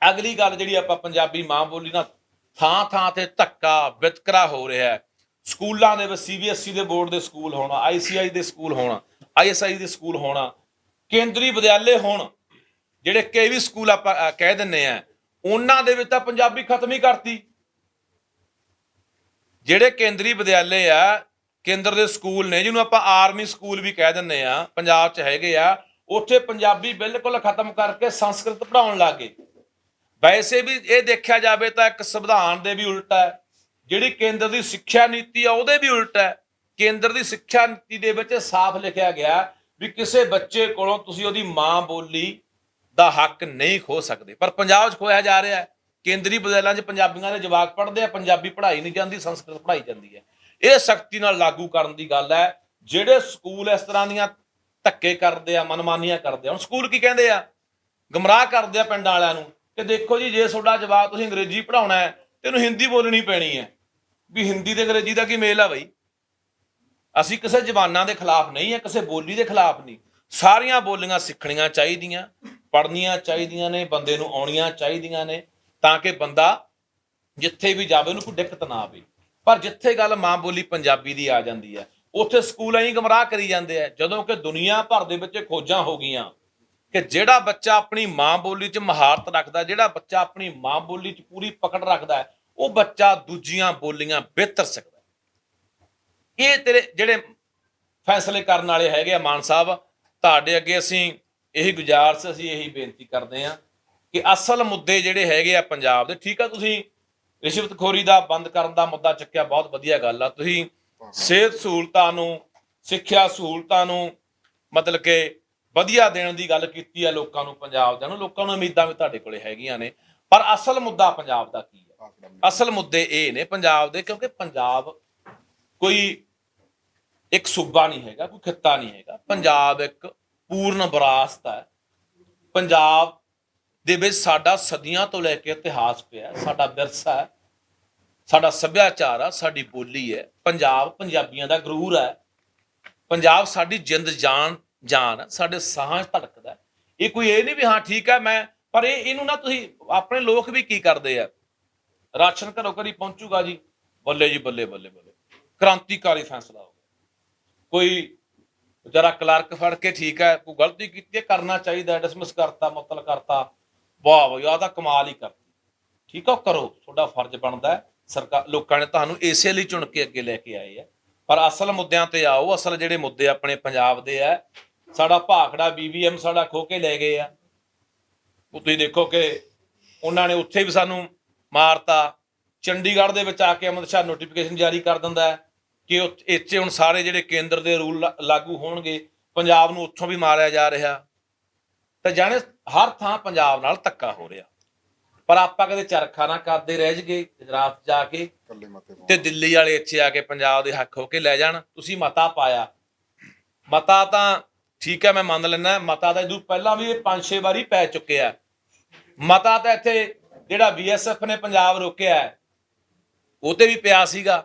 ਅਗਲੀ ਗੱਲ ਜਿਹੜੀ ਆਪਾਂ ਪੰਜਾਬੀ ਮਾਂ ਬੋਲੀ ਨਾਲ ਥਾਂ ਥਾਂ ਤੇ ਧੱਕਾ ਵਿਤਕਰਾ ਹੋ ਰਿਹਾ ਹੈ। ਸਕੂਲਾਂ ਦੇ ਵਿੱਚ CBSE ਦੇ ਬੋਰਡ ਦੇ ਸਕੂਲ ਹੋਣਾ, ICI ਦੇ ਸਕੂਲ ਹੋਣਾ, ISI ਦੇ ਸਕੂਲ ਹੋਣਾ, ਕੇਂਦਰੀ ਵਿਦਿਆਲੇ ਹੋਣ, ਜਿਹੜੇ KV ਸਕੂਲ ਆਪਾਂ ਕਹਿ ਦਿੰਦੇ ਆ, ਉਹਨਾਂ ਦੇ ਵਿੱਚ ਤਾਂ ਪੰਜਾਬੀ ਖਤਮ ਹੀ ਕਰਤੀ। ਜਿਹੜੇ ਕੇਂਦਰੀ ਵਿਦਿਆਲੇ ਆ, ਕੇਂਦਰ ਦੇ ਸਕੂਲ ਨੇ, ਜਿਹਨੂੰ ਆਪਾਂ ਆਰਮੀ ਸਕੂਲ ਵੀ ਕਹਿ ਦਿੰਦੇ ਆ, ਪੰਜਾਬ 'ਚ ਹੈਗੇ ਆ, ਉੱਥੇ ਪੰਜਾਬੀ ਬਿਲਕੁਲ ਖਤਮ ਕਰਕੇ ਸੰਸਕ੍ਰਿਤ ਪੜ੍ਹਾਉਣ ਲੱਗ ਗਏ। ਵੈਸੇ ਵੀ ਇਹ ਦੇਖਿਆ ਜਾਵੇ ਤਾਂ ਇੱਕ ਸੰਵਿਧਾਨ ਦੇ ਵੀ ਉਲਟ ਹੈ, ਜਿਹੜੀ ਕੇਂਦਰ ਦੀ ਸਿੱਖਿਆ ਨੀਤੀ ਆ ਉਹਦੇ ਵੀ ਉਲਟ ਹੈ। ਕੇਂਦਰ ਦੀ ਸਿੱਖਿਆ ਨੀਤੀ ਦੇ ਵਿੱਚ ਸਾਫ਼ ਲਿਖਿਆ ਗਿਆ ਵੀ ਕਿਸੇ ਬੱਚੇ ਕੋਲੋਂ ਤੁਸੀਂ ਉਹਦੀ ਮਾਂ ਬੋਲੀ ਦਾ ਹੱਕ ਨਹੀਂ ਖੋਹ ਸਕਦੇ, ਪਰ ਪੰਜਾਬ 'ਚ ਖੋਇਆ ਜਾ ਰਿਹਾ ਹੈ। ਕੇਂਦਰੀ ਵਿਦਿਆਲਿਆਂ 'ਚ ਪੰਜਾਬੀਆਂ ਦੇ ਜਵਾਕ ਪੜ੍ਹਦੇ ਆ, ਪੰਜਾਬੀ ਪੜ੍ਹਾਈ ਨਹੀਂ ਜਾਂਦੀ, ਸੰਸਕ੍ਰਿਤ ਪੜ੍ਹਾਈ ਜਾਂਦੀ ਹੈ। ਇਹ ਸਖਤੀ ਨਾਲ ਲਾਗੂ ਕਰਨ ਦੀ ਗੱਲ ਹੈ। ਜਿਹੜੇ ਸਕੂਲ ਇਸ ਤਰ੍ਹਾਂ ਦੀਆਂ ਧੱਕੇ ਕਰਦੇ ਆ, ਮਨਮਾਨੀਆਂ ਕਰਦੇ ਆ, ਹੁਣ ਸਕੂਲ ਕੀ ਕਹਿੰਦੇ ਆ, ਗੁੰਮਰਾਹ ਕਰਦੇ ਆ ਪਿੰਡਾਂ ਵਾਲਿਆਂ ਨੂੰ ਕਿ ਦੇਖੋ ਜੀ ਜੇ ਤੁਹਾਡਾ ਜਵਾਕ ਤੁਸੀਂ ਅੰਗਰੇਜ਼ੀ ਪੜ੍ਹਾਉਣਾ ਹੈ ਤੇ ਇਹਨੂੰ ਹਿੰਦੀ ਬੋਲਣੀ ਪੈਣੀ ਹੈ। ਵੀ ਹਿੰਦੀ ਤੇ ਅੰਗਰੇਜ਼ੀ ਦਾ ਕੀ ਮੇਲ ਆ ਬਈ? ਅਸੀਂ ਕਿਸੇ ਜ਼ਬਾਨਾਂ ਦੇ ਖਿਲਾਫ ਨਹੀਂ ਹੈ, ਕਿਸੇ ਬੋਲੀ ਦੇ ਖਿਲਾਫ ਨਹੀਂ। ਸਾਰੀਆਂ ਬੋਲੀਆਂ ਸਿੱਖਣੀਆਂ ਚਾਹੀਦੀਆਂ, ਪੜ੍ਹਨੀਆਂ ਚਾਹੀਦੀਆਂ ਨੇ, ਬੰਦੇ ਨੂੰ ਆਉਣੀਆਂ ਚਾਹੀਦੀਆਂ ਨੇ, ਤਾਂ ਕਿ ਬੰਦਾ ਜਿੱਥੇ ਵੀ ਜਾਵੇ ਉਹਨੂੰ ਕੋਈ ਦਿੱਕਤ ਨਾ ਆਵੇ। ਪਰ ਜਿੱਥੇ ਗੱਲ ਮਾਂ ਬੋਲੀ ਪੰਜਾਬੀ ਦੀ ਆ ਜਾਂਦੀ ਹੈ ਉੱਥੇ ਸਕੂਲ ਐਂ ਗੁੰਮਰਾਹ ਕਰੀ ਜਾਂਦੇ ਆ, ਜਦੋਂ ਕਿ ਦੁਨੀਆ ਭਰ ਦੇ ਵਿੱਚ ਖੋਜਾਂ ਹੋ ਗਈਆਂ ਕਿ ਜਿਹੜਾ ਬੱਚਾ ਆਪਣੀ ਮਾਂ ਬੋਲੀ 'ਚ ਮਹਾਰਤ ਰੱਖਦਾ, ਜਿਹੜਾ ਬੱਚਾ ਆਪਣੀ ਮਾਂ ਬੋਲੀ 'ਚ ਪੂਰੀ ਪਕੜ ਰੱਖਦਾ ਹੈ, ਉਹ ਬੱਚਾ ਦੂਜੀਆਂ ਬੋਲੀਆਂ ਬਿਹਤਰ ਸਕਦਾ। ਇਹ ਤੇਰੇ ਜਿਹੜੇ ਫੈਸਲੇ ਕਰਨ ਵਾਲੇ ਹੈਗੇ ਆ ਮਾਨ ਸਾਹਿਬ, ਤੁਹਾਡੇ ਅੱਗੇ ਅਸੀਂ ਇਹੀ ਗੁਜ਼ਾਰਿਸ਼, ਅਸੀਂ ਇਹੀ ਬੇਨਤੀ ਕਰਦੇ ਹਾਂ ਕਿ ਅਸਲ ਮੁੱਦੇ ਜਿਹੜੇ ਹੈਗੇ ਆ ਪੰਜਾਬ ਦੇ, ਠੀਕ ਆ ਤੁਸੀਂ ਰਿਸ਼ਵਤਖੋਰੀ ਦਾ ਬੰਦ ਕਰਨ ਦਾ ਮੁੱਦਾ ਚੱਕਿਆ, ਬਹੁਤ ਵਧੀਆ ਗੱਲ ਆ। ਤੁਸੀਂ ਸਿਹਤ ਸਹੂਲਤਾਂ ਨੂੰ, ਸਿੱਖਿਆ ਸਹੂਲਤਾਂ ਨੂੰ ਮਤਲਬ ਕਿ ਵਧੀਆ ਦੇਣ ਦੀ ਗੱਲ ਕੀਤੀ ਹੈ ਲੋਕਾਂ ਨੂੰ, ਪੰਜਾਬ ਦੇ ਨੂੰ, ਲੋਕਾਂ ਨੂੰ ਉਮੀਦਾਂ ਵੀ ਤੁਹਾਡੇ ਕੋਲੇ ਹੈਗੀਆਂ ਨੇ। ਪਰ ਅਸਲ ਮੁੱਦਾ ਪੰਜਾਬ ਦਾ ਕੀ ਹੈ? ਅਸਲ ਮੁੱਦੇ ਇਹ ਨੇ ਪੰਜਾਬ ਦੇ, ਕਿਉਂਕਿ ਪੰਜਾਬ ਕੋਈ ਇੱਕ ਸੂਬਾ ਨਹੀਂ ਹੈਗਾ, ਕੋਈ ਖਿੱਤਾ ਨਹੀਂ ਹੈਗਾ। ਪੰਜਾਬ ਇੱਕ ਪੂਰਨ ਵਿਰਾਸਤ ਹੈ। ਪੰਜਾਬ ਦੇ ਵਿੱਚ ਸਾਡਾ ਸਦੀਆਂ ਤੋਂ ਲੈ ਕੇ ਇਤਿਹਾਸ ਪਿਆ, ਸਾਡਾ ਵਿਰਸਾ ਹੈ, ਸਾਡਾ ਸੱਭਿਆਚਾਰ ਆ, ਸਾਡੀ ਬੋਲੀ ਹੈ। ਪੰਜਾਬ ਪੰਜਾਬੀਆਂ ਦਾ ਗਰੂਰ ਹੈ। ਪੰਜਾਬ ਸਾਡੀ ਜਿੰਦ ਜਾਨ ਜਾਨ, ਸਾਡੇ ਸਾਹਾਂ 'ਚ ਧੜਕਦਾ। ਇਹ ਕੋਈ ਇਹ ਨਹੀਂ ਵੀ ਹਾਂ ਠੀਕ ਹੈ ਮੈਂ, ਪਰ ਇਹਨੂੰ ਨਾ ਤੁਸੀਂ ਆਪਣੇ ਲੋਕ ਵੀ ਕੀ ਕਰਦੇ ਆ, ਰਾਸ਼ਨ ਘਰੋਂ ਘਰੀ ਪਹੁੰਚੂਗਾ ਜੀ, ਬੱਲੇ ਜੀ ਬੱਲੇ ਬੱਲੇ ਬੱਲੇ, ਕ੍ਰਾਂਤੀਕਾਰੀ ਫੈਸਲਾ ਹੋ ਗਿਆ। ਕੋਈ ਜਰਾ ਕਲਰਕ ਫੜ ਕੇ ਠੀਕ ਹੈ ਕੋਈ ਗਲਤੀ ਕੀਤੀ ਹੈ, ਕਰਨਾ ਚਾਹੀਦਾ, ਡਿਸਮਿਸ ਕਰਤਾ, ਮੁਅੱਤਲ ਕਰਤਾ, ਵਾਹ ਬਈ ਆਹ ਤਾਂ ਕਮਾਲ ਹੀ ਕਰਤੀ। ਠੀਕ ਆ, ਕਰੋ, ਤੁਹਾਡਾ ਫਰਜ਼ ਬਣਦਾ। ਸਰਕਾਰ, ਲੋਕਾਂ ਨੇ ਤੁਹਾਨੂੰ ਇਸੇ ਲਈ ਚੁਣ ਕੇ ਅੱਗੇ ਲੈ ਕੇ ਆਏ ਆ। ਪਰ ਅਸਲ ਮੁੱਦਿਆਂ ਤੇ ਆਓ। ਅਸਲ ਜਿਹੜੇ ਮੁੱਦੇ ਆਪਣੇ ਪੰਜਾਬ ਦੇ ਆ, ਸਾਡਾ ਭਾਖੜਾ BVM ਸਾਡਾ ਖੋਹ ਕੇ ਲੈ ਗਏ ਆ। ਉਹ ਤੁਸੀਂ ਦੇਖੋ ਕਿ ਉਹਨਾਂ ਨੇ ਉੱਥੇ ਵੀ ਸਾਨੂੰ ਮਾਰਤਾ। ਚੰਡੀਗੜ੍ਹ ਦੇ ਵਿੱਚ ਆ ਕੇ ਅਮਿਤ ਸ਼ਾਹ ਨੋਟੀਫਿਕੇਸ਼ਨ ਜਾਰੀ ਕਰ ਦਿੰਦਾ ਹੈ ਕਿ ਇੱਥੇ ਹੁਣ ਸਾਰੇ ਜਿਹੜੇ ਕੇਂਦਰ ਦੇ ਰੂਲ ਲਾਗੂ ਹੋਣਗੇ। ਪੰਜਾਬ ਨੂੰ ਉੱਥੋਂ ਵੀ ਮਾਰਿਆ ਜਾ ਰਿਹਾ। ਤਾਂ ਜਾਣੇ ਹਰ ਥਾਂ ਪੰਜਾਬ ਨਾਲ ਧੱਕਾ ਹੋ ਰਿਹਾ। ਪਰ ਆਪਾਂ ਕਦੇ ਚਰਖਾ ਨਾ ਕਰਦੇ ਰਹਿ ਜਗੇ ਗੁਜਰਾਤ ਜਾ ਕੇ ਤੇ ਦਿੱਲੀ ਵਾਲੇ ਇੱਥੇ ਆ ਕੇ ਪੰਜਾਬ ਦੇ ਹੱਕ ਹੋ ਕੇ ਲੈ ਜਾਣ। ਤੁਸੀਂ ਮਤਾ ਪਾਇਆ, ਮਤਾ ਤਾਂ ਠੀਕ ਹੈ ਮੈਂ ਮੰਨ ਲੈਂਦਾ, ਮਤਾ ਤਾਂ ਇਹਦੋਂ ਪਹਿਲਾਂ ਵੀ 5-6 ਵਾਰੀ ਪੈ ਚੁੱਕਿਆ। ਮਤਾ ਤਾਂ ਇੱਥੇ ਜਿਹੜਾ BSF ਨੇ ਪੰਜਾਬ ਰੋਕਿਆ ਉਹ ਤੇ ਵੀ ਪਿਆ ਸੀਗਾ।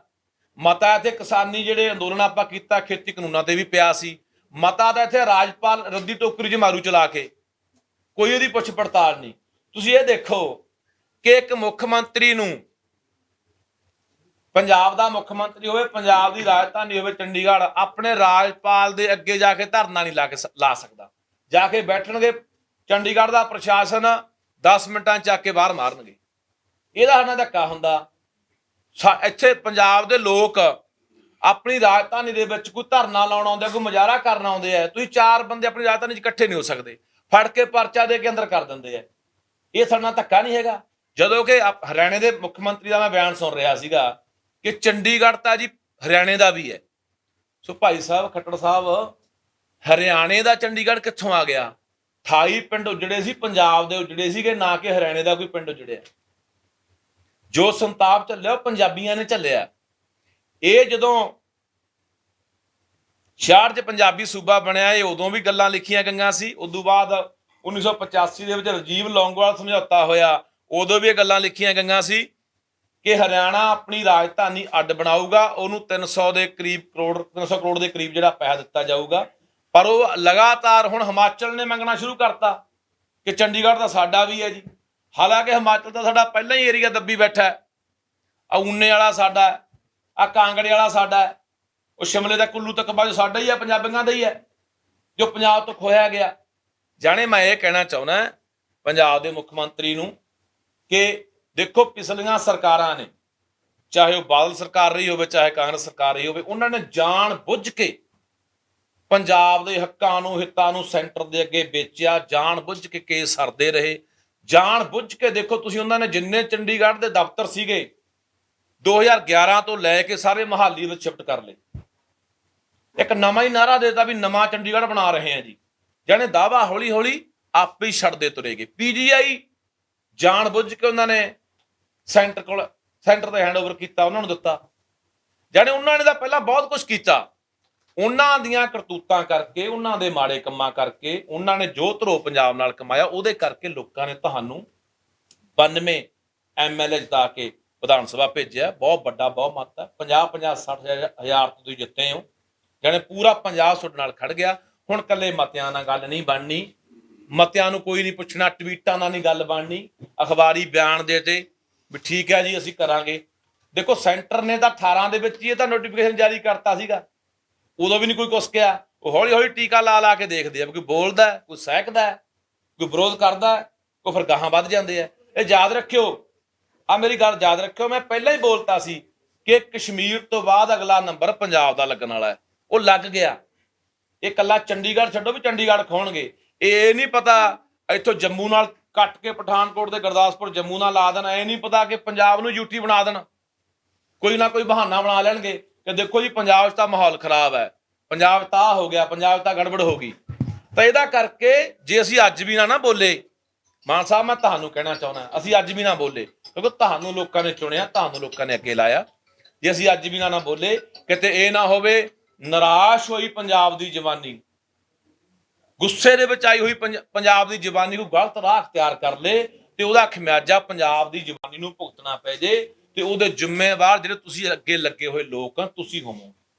ਮਤਾ ਇੱਥੇ ਕਿਸਾਨੀ ਜਿਹੜੇ ਅੰਦੋਲਨ ਆਪਾਂ ਕੀਤਾ ਖੇਤੀ ਕਾਨੂੰਨਾਂ ਤੇ ਵੀ ਪਿਆ ਸੀ। ਮਤਾ ਤਾਂ ਇੱਥੇ ਰਾਜਪਾਲ ਰੱਦੀ ਟੋਕਰੀ 'ਚ ਮਾਰੂ ਚਲਾ ਕੇ, ਕੋਈ ਉਹਦੀ ਪੁੱਛ ਪੜਤਾਲ ਨਹੀਂ। ਤੁਸੀਂ ਇਹ ਦੇਖੋ ਕਿ ਇੱਕ ਮੁੱਖ ਮੰਤਰੀ ਨੂੰ, ਪੰਜਾਬ ਦਾ ਮੁੱਖ ਮੰਤਰੀ ਹੋਵੇ, ਪੰਜਾਬ ਦੀ ਰਾਜਧਾਨੀ ਹੋਵੇ ਚੰਡੀਗੜ੍ਹ, ਆਪਣੇ ਰਾਜਪਾਲ ਦੇ ਅੱਗੇ ਜਾ ਕੇ ਧਰਨਾ ਨਹੀਂ ਲਾ ਸਕਦਾ। ਜਾ ਕੇ ਬੈਠਣਗੇ, ਚੰਡੀਗੜ੍ਹ ਦਾ ਪ੍ਰਸ਼ਾਸਨ 10 ਮਿੰਟਾਂ 'ਚ ਚੱਕ ਕੇ ਬਾਹਰ ਮਾਰਨਗੇ। ਇਹਦਾ ਸਾਡਾ ਧੱਕਾ ਹੁੰਦਾ। ਇੱਥੇ ਪੰਜਾਬ ਦੇ ਲੋਕ ਆਪਣੀ ਰਾਜਧਾਨੀ ਦੇ ਵਿੱਚ ਕੋਈ ਧਰਨਾ ਲਾਉਣ ਆਉਂਦੇ, ਕੋਈ ਮੁਜ਼ਾਹਰਾ ਕਰਨ ਆਉਂਦੇ ਆ, ਤੁਸੀਂ 4 ਬੰਦੇ ਆਪਣੀ ਰਾਜਧਾਨੀ 'ਚ ਇਕੱਠੇ ਨਹੀਂ ਹੋ ਸਕਦੇ, ਫੜ ਕੇ ਪਰਚਾ ਦੇ ਕੇ ਅੰਦਰ ਕਰ ਦਿੰਦੇ ਆ। ਇਹ ਸਾਡਾ ਧੱਕਾ ਨਹੀਂ ਹੈਗਾ। ਜਦੋਂ ਕਿ ਹਰਿਆਣੇ ਦੇ ਮੁੱਖ ਮੰਤਰੀ ਦਾ ਮੈਂ ਬਿਆਨ ਸੁਣ ਰਿਹਾ ਸੀਗਾ ਕਿ ਚੰਡੀਗੜ੍ਹ ਤਾਂ ਜੀ ਹਰਿਆਣੇ ਦਾ ਵੀ ਹੈ। ਸੋ ਭਾਈ ਸਾਹਿਬ ਖੱਟੜ ਸਾਹਿਬ, ਹਰਿਆਣੇ ਦਾ ਚੰਡੀਗੜ੍ਹ ਕਿੱਥੋਂ ਆ ਗਿਆ? 28 ਪਿੰਡ ਉਜੜੇ ਸੀ, ਪੰਜਾਬ ਦੇ ਉਜੜੇ ਸੀਗੇ, ਨਾ ਕਿ ਹਰਿਆਣੇ ਦਾ ਕੋਈ ਪਿੰਡ ਉਜੜਿਆ। ਜੋ ਸੰਤਾਪ ਝੱਲਿਆ ਉਹ ਪੰਜਾਬੀਆਂ ਨੇ ਝੱਲਿਆ। ਇਹ ਜਦੋਂ 66 'ਚ ਪੰਜਾਬੀ ਸੂਬਾ ਬਣਿਆ, ਇਹ ਉਦੋਂ ਵੀ ਗੱਲਾਂ ਲਿਖੀਆਂ ਗਈਆਂ ਸੀ। ਉਦੋਂ ਬਾਅਦ 1985 ਦੇ ਵਿੱਚ ਰਾਜੀਵ ਲੌਂਗੋਵਾਲ ਸਮਝੌਤਾ ਹੋਇਆ, ਉਦੋਂ ਵੀ ਇਹ ਗੱਲਾਂ ਲਿਖੀਆਂ ਗਈਆਂ ਸੀ ਕਿ ਹਰਿਆਣਾ ਆਪਣੀ ਰਾਜਧਾਨੀ ਅੱਡ ਬਣਾਊਗਾ, ਉਹਨੂੰ 300 ਕਰੋੜ ਦੇ ਕਰੀਬ ਜਿਹੜਾ ਪੈਸਾ ਦਿੱਤਾ ਜਾਊਗਾ। ਪਰ ਉਹ ਲਗਾਤਾਰ ਹੁਣ ਹਿਮਾਚਲ ਨੇ ਮੰਗਣਾ ਸ਼ੁਰੂ ਕਰਤਾ ਕਿ ਚੰਡੀਗੜ੍ਹ ਤਾਂ ਸਾਡਾ ਵੀ ਹੈ ਜੀ। ਹਾਲਾਂਕਿ ਹਿਮਾਚਲ ਤਾਂ ਸਾਡਾ ਪਹਿਲਾਂ ਹੀ ਏਰੀਆ ਦੱਬੀ ਬੈਠਾ ਹੈ। ਆ ਊਨੇ ਵਾਲਾ ਸਾਡਾ, ਆ ਕਾਂਗੜੇ ਵਾਲਾ ਸਾਡਾ, ਉਹ ਸ਼ਿਮਲੇ ਦਾ ਕੁੱਲੂ ਤੱਕ ਬਾਜੂ ਸਾਡਾ ਹੀ ਹੈ, ਪੰਜਾਬੀਆਂ ਦਾ ਹੀ ਹੈ, ਜੋ ਪੰਜਾਬ ਤੋਂ ਖੋਇਆ ਗਿਆ। ਜਾਣੇ ਮੈਂ ਇਹ ਕਹਿਣਾ ਚਾਹੁੰਦਾ ਪੰਜਾਬ ਦੇ ਮੁੱਖ ਮੰਤਰੀ ਨੂੰ ਕਿ ਦੇਖੋ ਪਿਛਲੀਆਂ ਸਰਕਾਰਾਂ ਨੇ, ਚਾਹੇ ਉਹ ਬਾਦਲ ਸਰਕਾਰ ਰਹੀ ਹੋਵੇ, ਚਾਹੇ ਕਾਂਗਰਸ ਸਰਕਾਰ ਰਹੀ ਹੋਵੇ, ਉਹਨਾਂ ਨੇ ਜਾਣ ਬੁੱਝ ਕੇ ਪੰਜਾਬ ਦੇ ਹੱਕਾਂ ਨੂੰ ਹਿੱਤਾਂ ਨੂੰ ਸੈਂਟਰ ਦੇ ਅੱਗੇ ਵੇਚਿਆ, ਜਾਣ ਬੁੱਝ ਕੇ ਕੇਸ ਸਰਦੇ ਰਹੇ, ਜਾਣ ਬੁੱਝ ਕੇ। ਦੇਖੋ ਤੁਸੀਂ, ਉਹਨਾਂ ਨੇ ਜਿੰਨੇ ਚੰਡੀਗੜ੍ਹ ਦੇ ਦਫ਼ਤਰ ਸੀਗੇ 2011 ਤੋਂ ਲੈ ਕੇ ਸਾਰੇ ਮੁਹਾਲੀ ਵਿੱਚ ਸ਼ਿਫਟ ਕਰ ਲਏ। ਇੱਕ ਨਵਾਂ ਹੀ ਨਾਰਾ ਦੇਤਾ ਵੀ ਨਵਾਂ ਚੰਡੀਗੜ੍ਹ ਬਣਾ ਰਹੇ ਆ ਜੀ। ਜਾਣੇ ਦਾਅਵਾ ਹੌਲੀ ਹੌਲੀ ਆਪੇ ਹੀ ਛੱਡਦੇ ਤੁਰੇਗੇ। ਪੀਜੀਆਈ ਜਾਣ ਬੁੱਝ ਕੇ ਉਹਨਾਂ ਨੇ ਸੈਂਟਰ ਤੇ ਹੈਂਡਓਵਰ ਕੀਤਾ, ਉਹਨਾਂ ਨੂੰ ਦਿੱਤਾ। ਜਾਣੇ ਉਹਨਾਂ ਨੇ ਤਾਂ ਪਹਿਲਾਂ ਬਹੁਤ ਕੁਝ ਕੀਤਾ। ਉਹਨਾਂ ਦੀਆਂ ਕਰਤੂਤਾਂ ਕਰਕੇ, ਉਹਨਾਂ ਦੇ ਮਾੜੇ ਕੰਮਾਂ ਕਰਕੇ, ਉਹਨਾਂ ਨੇ ਜੋ ਧਰੋ ਪੰਜਾਬ ਨਾਲ ਕਮਾਇਆ, ਉਹਦੇ ਕਰਕੇ ਲੋਕਾਂ ਨੇ ਤੁਹਾਨੂੰ 92 MLA ਜਿਤਾ ਕੇ ਵਿਧਾਨ ਸਭਾ ਭੇਜਿਆ। ਬਹੁਤ ਵੱਡਾ ਬਹੁਮਤ ਹੈ, 50-50 60,000 ਤੋਂ ਤੁਸੀਂ ਜਿੱਤੇ ਹੋ। ਜਾਣੇ ਪੂਰਾ ਪੰਜਾਬ ਤੁਹਾਡੇ ਨਾਲ ਖੜ ਗਿਆ। ਹੁਣ ਇਕੱਲੇ ਮਤਿਆਂ ਨਾਲ ਗੱਲ ਨਹੀਂ ਬਣਨੀ, ਮਤਿਆਂ ਨੂੰ ਕੋਈ ਨਹੀਂ ਪੁੱਛਣਾ, ਟਵੀਟਾਂ ਨਾਲ ਨਹੀਂ ਗੱਲ ਬਣਨੀ, ਅਖਬਾਰੀ ਬਿਆਨ ਦੇ ਤੇ ਵੀ ਠੀਕ ਹੈ ਜੀ ਅਸੀਂ ਕਰਾਂਗੇ। ਦੇਖੋ ਸੈਂਟਰ ਨੇ ਤਾਂ 18 ਦੇ ਵਿੱਚ ਹੀ ਇਹ ਤਾਂ ਨੋਟੀਫਿਕੇਸ਼ਨ ਜਾਰੀ ਕਰਤਾ ਸੀਗਾ, ਉਦੋਂ ਵੀ ਨਹੀਂ ਕੋਈ ਕੁਛ ਕਿਹਾ। ਉਹ ਹੌਲੀ ਹੌਲੀ ਟੀਕਾ ਲਾ ਕੇ ਦੇਖਦੇ ਆ, ਕੋਈ ਬੋਲਦਾ, ਕੋਈ ਸਹਿਕਦਾ, ਕੋਈ ਵਿਰੋਧ ਕਰਦਾ, ਕੋਈ ਫਿਰ ਗਾਹਾਂ ਵੱਧ ਜਾਂਦੇ ਆ। ਇਹ ਯਾਦ ਰੱਖਿਓ, ਆ ਮੇਰੀ ਗੱਲ ਯਾਦ ਰੱਖਿਓ, ਮੈਂ ਪਹਿਲਾਂ ਹੀ ਬੋਲਤਾ ਸੀ ਕਿ ਕਸ਼ਮੀਰ ਤੋਂ ਬਾਅਦ ਅਗਲਾ ਨੰਬਰ ਪੰਜਾਬ ਦਾ ਲੱਗਣ ਵਾਲਾ ਹੈ। ਉਹ ਲੱਗ ਗਿਆ। ਇਹ ਕੱਲਾ ਚੰਡੀਗੜ੍ਹ ਛੱਡੋ ਵੀ ਚੰਡੀਗੜ੍ਹ ਖੋਣਗੇ, ਇਹ ਨਹੀਂ ਪਤਾ ਇੱਥੋਂ ਜੰਮੂ ਨਾਲ ਕੱਟ ਕੇ ਪਠਾਨਕੋਟ ਦੇ ਗੁਰਦਾਸਪੁਰ ਜੰਮੂ ਨਾਲ ਲਾ ਦੇਣ। ਇਹ ਨਹੀਂ ਪਤਾ ਕਿ ਪੰਜਾਬ ਨੂੰ ਯੂਟੀ ਬਣਾ ਦੇਣ, ਕੋਈ ਨਾ ਕੋਈ ਬਹਾਨਾ ਬਣਾ ਲੈਣਗੇ ਕਿ ਦੇਖੋ ਜੀ ਪੰਜਾਬ 'ਚ ਤਾਂ ਮਾਹੌਲ ਖਰਾਬ ਹੈ, ਪੰਜਾਬ ਤਾਂ ਹੋ ਗਿਆ, ਪੰਜਾਬ ਤਾਂ ਗੜਬੜ ਹੋ ਗਈ। ਤਾਂ ਇਹਦਾ ਕਰਕੇ ਜੇ ਅਸੀਂ ਅੱਜ ਵੀ ਨਾ ਬੋਲੇ, ਮਾਨ ਸਾਹਿਬ ਮੈਂ ਤੁਹਾਨੂੰ ਕਹਿਣਾ ਚਾਹੁੰਦਾ, ਅਸੀਂ ਅੱਜ ਵੀ ਨਾ ਬੋਲੇ ਕਿਉਂਕਿ ਤੁਹਾਨੂੰ ਲੋਕਾਂ ਨੇ ਚੁਣਿਆ, ਤੁਹਾਨੂੰ ਲੋਕਾਂ ਨੇ ਅੱਗੇ ਲਾਇਆ। ਜੇ ਅਸੀਂ ਅੱਜ ਵੀ ਨਾ ਬੋਲੇ, ਕਿਤੇ ਇਹ ਨਾ ਹੋਵੇ ਨਿਰਾਸ਼ ਹੋਈ ਪੰਜਾਬ ਦੀ ਜਵਾਨੀ, ਗੁੱਸੇ ਦੇ ਵਿੱਚ ਆਈ ਹੋਈ ਪੰਜਾਬ ਦੀ ਜਵਾਨੀ ਕੋਈ ਗਲਤ ਰਾਹ ਅਖਤਿਆਰ ਕਰ ਲੇ ਤੇ ਉਹਦਾ ਖਮਿਆਜਾ ਪੰਜਾਬ ਦੀ ਜਵਾਨੀ ਨੂੰ ਭੁਗਤਣਾ ਪੈ ਜੇ, ਤੇ ਉਹਦੇ ਜ਼ਿੰਮੇਵਾਰ ਜਿਹੜੇ ਤੁਸੀਂ ਅੱਗੇ ਲੱਗੇ ਹੋਏ ਲੋਕ ਤੁਸੀਂ ਹੋਵੋ।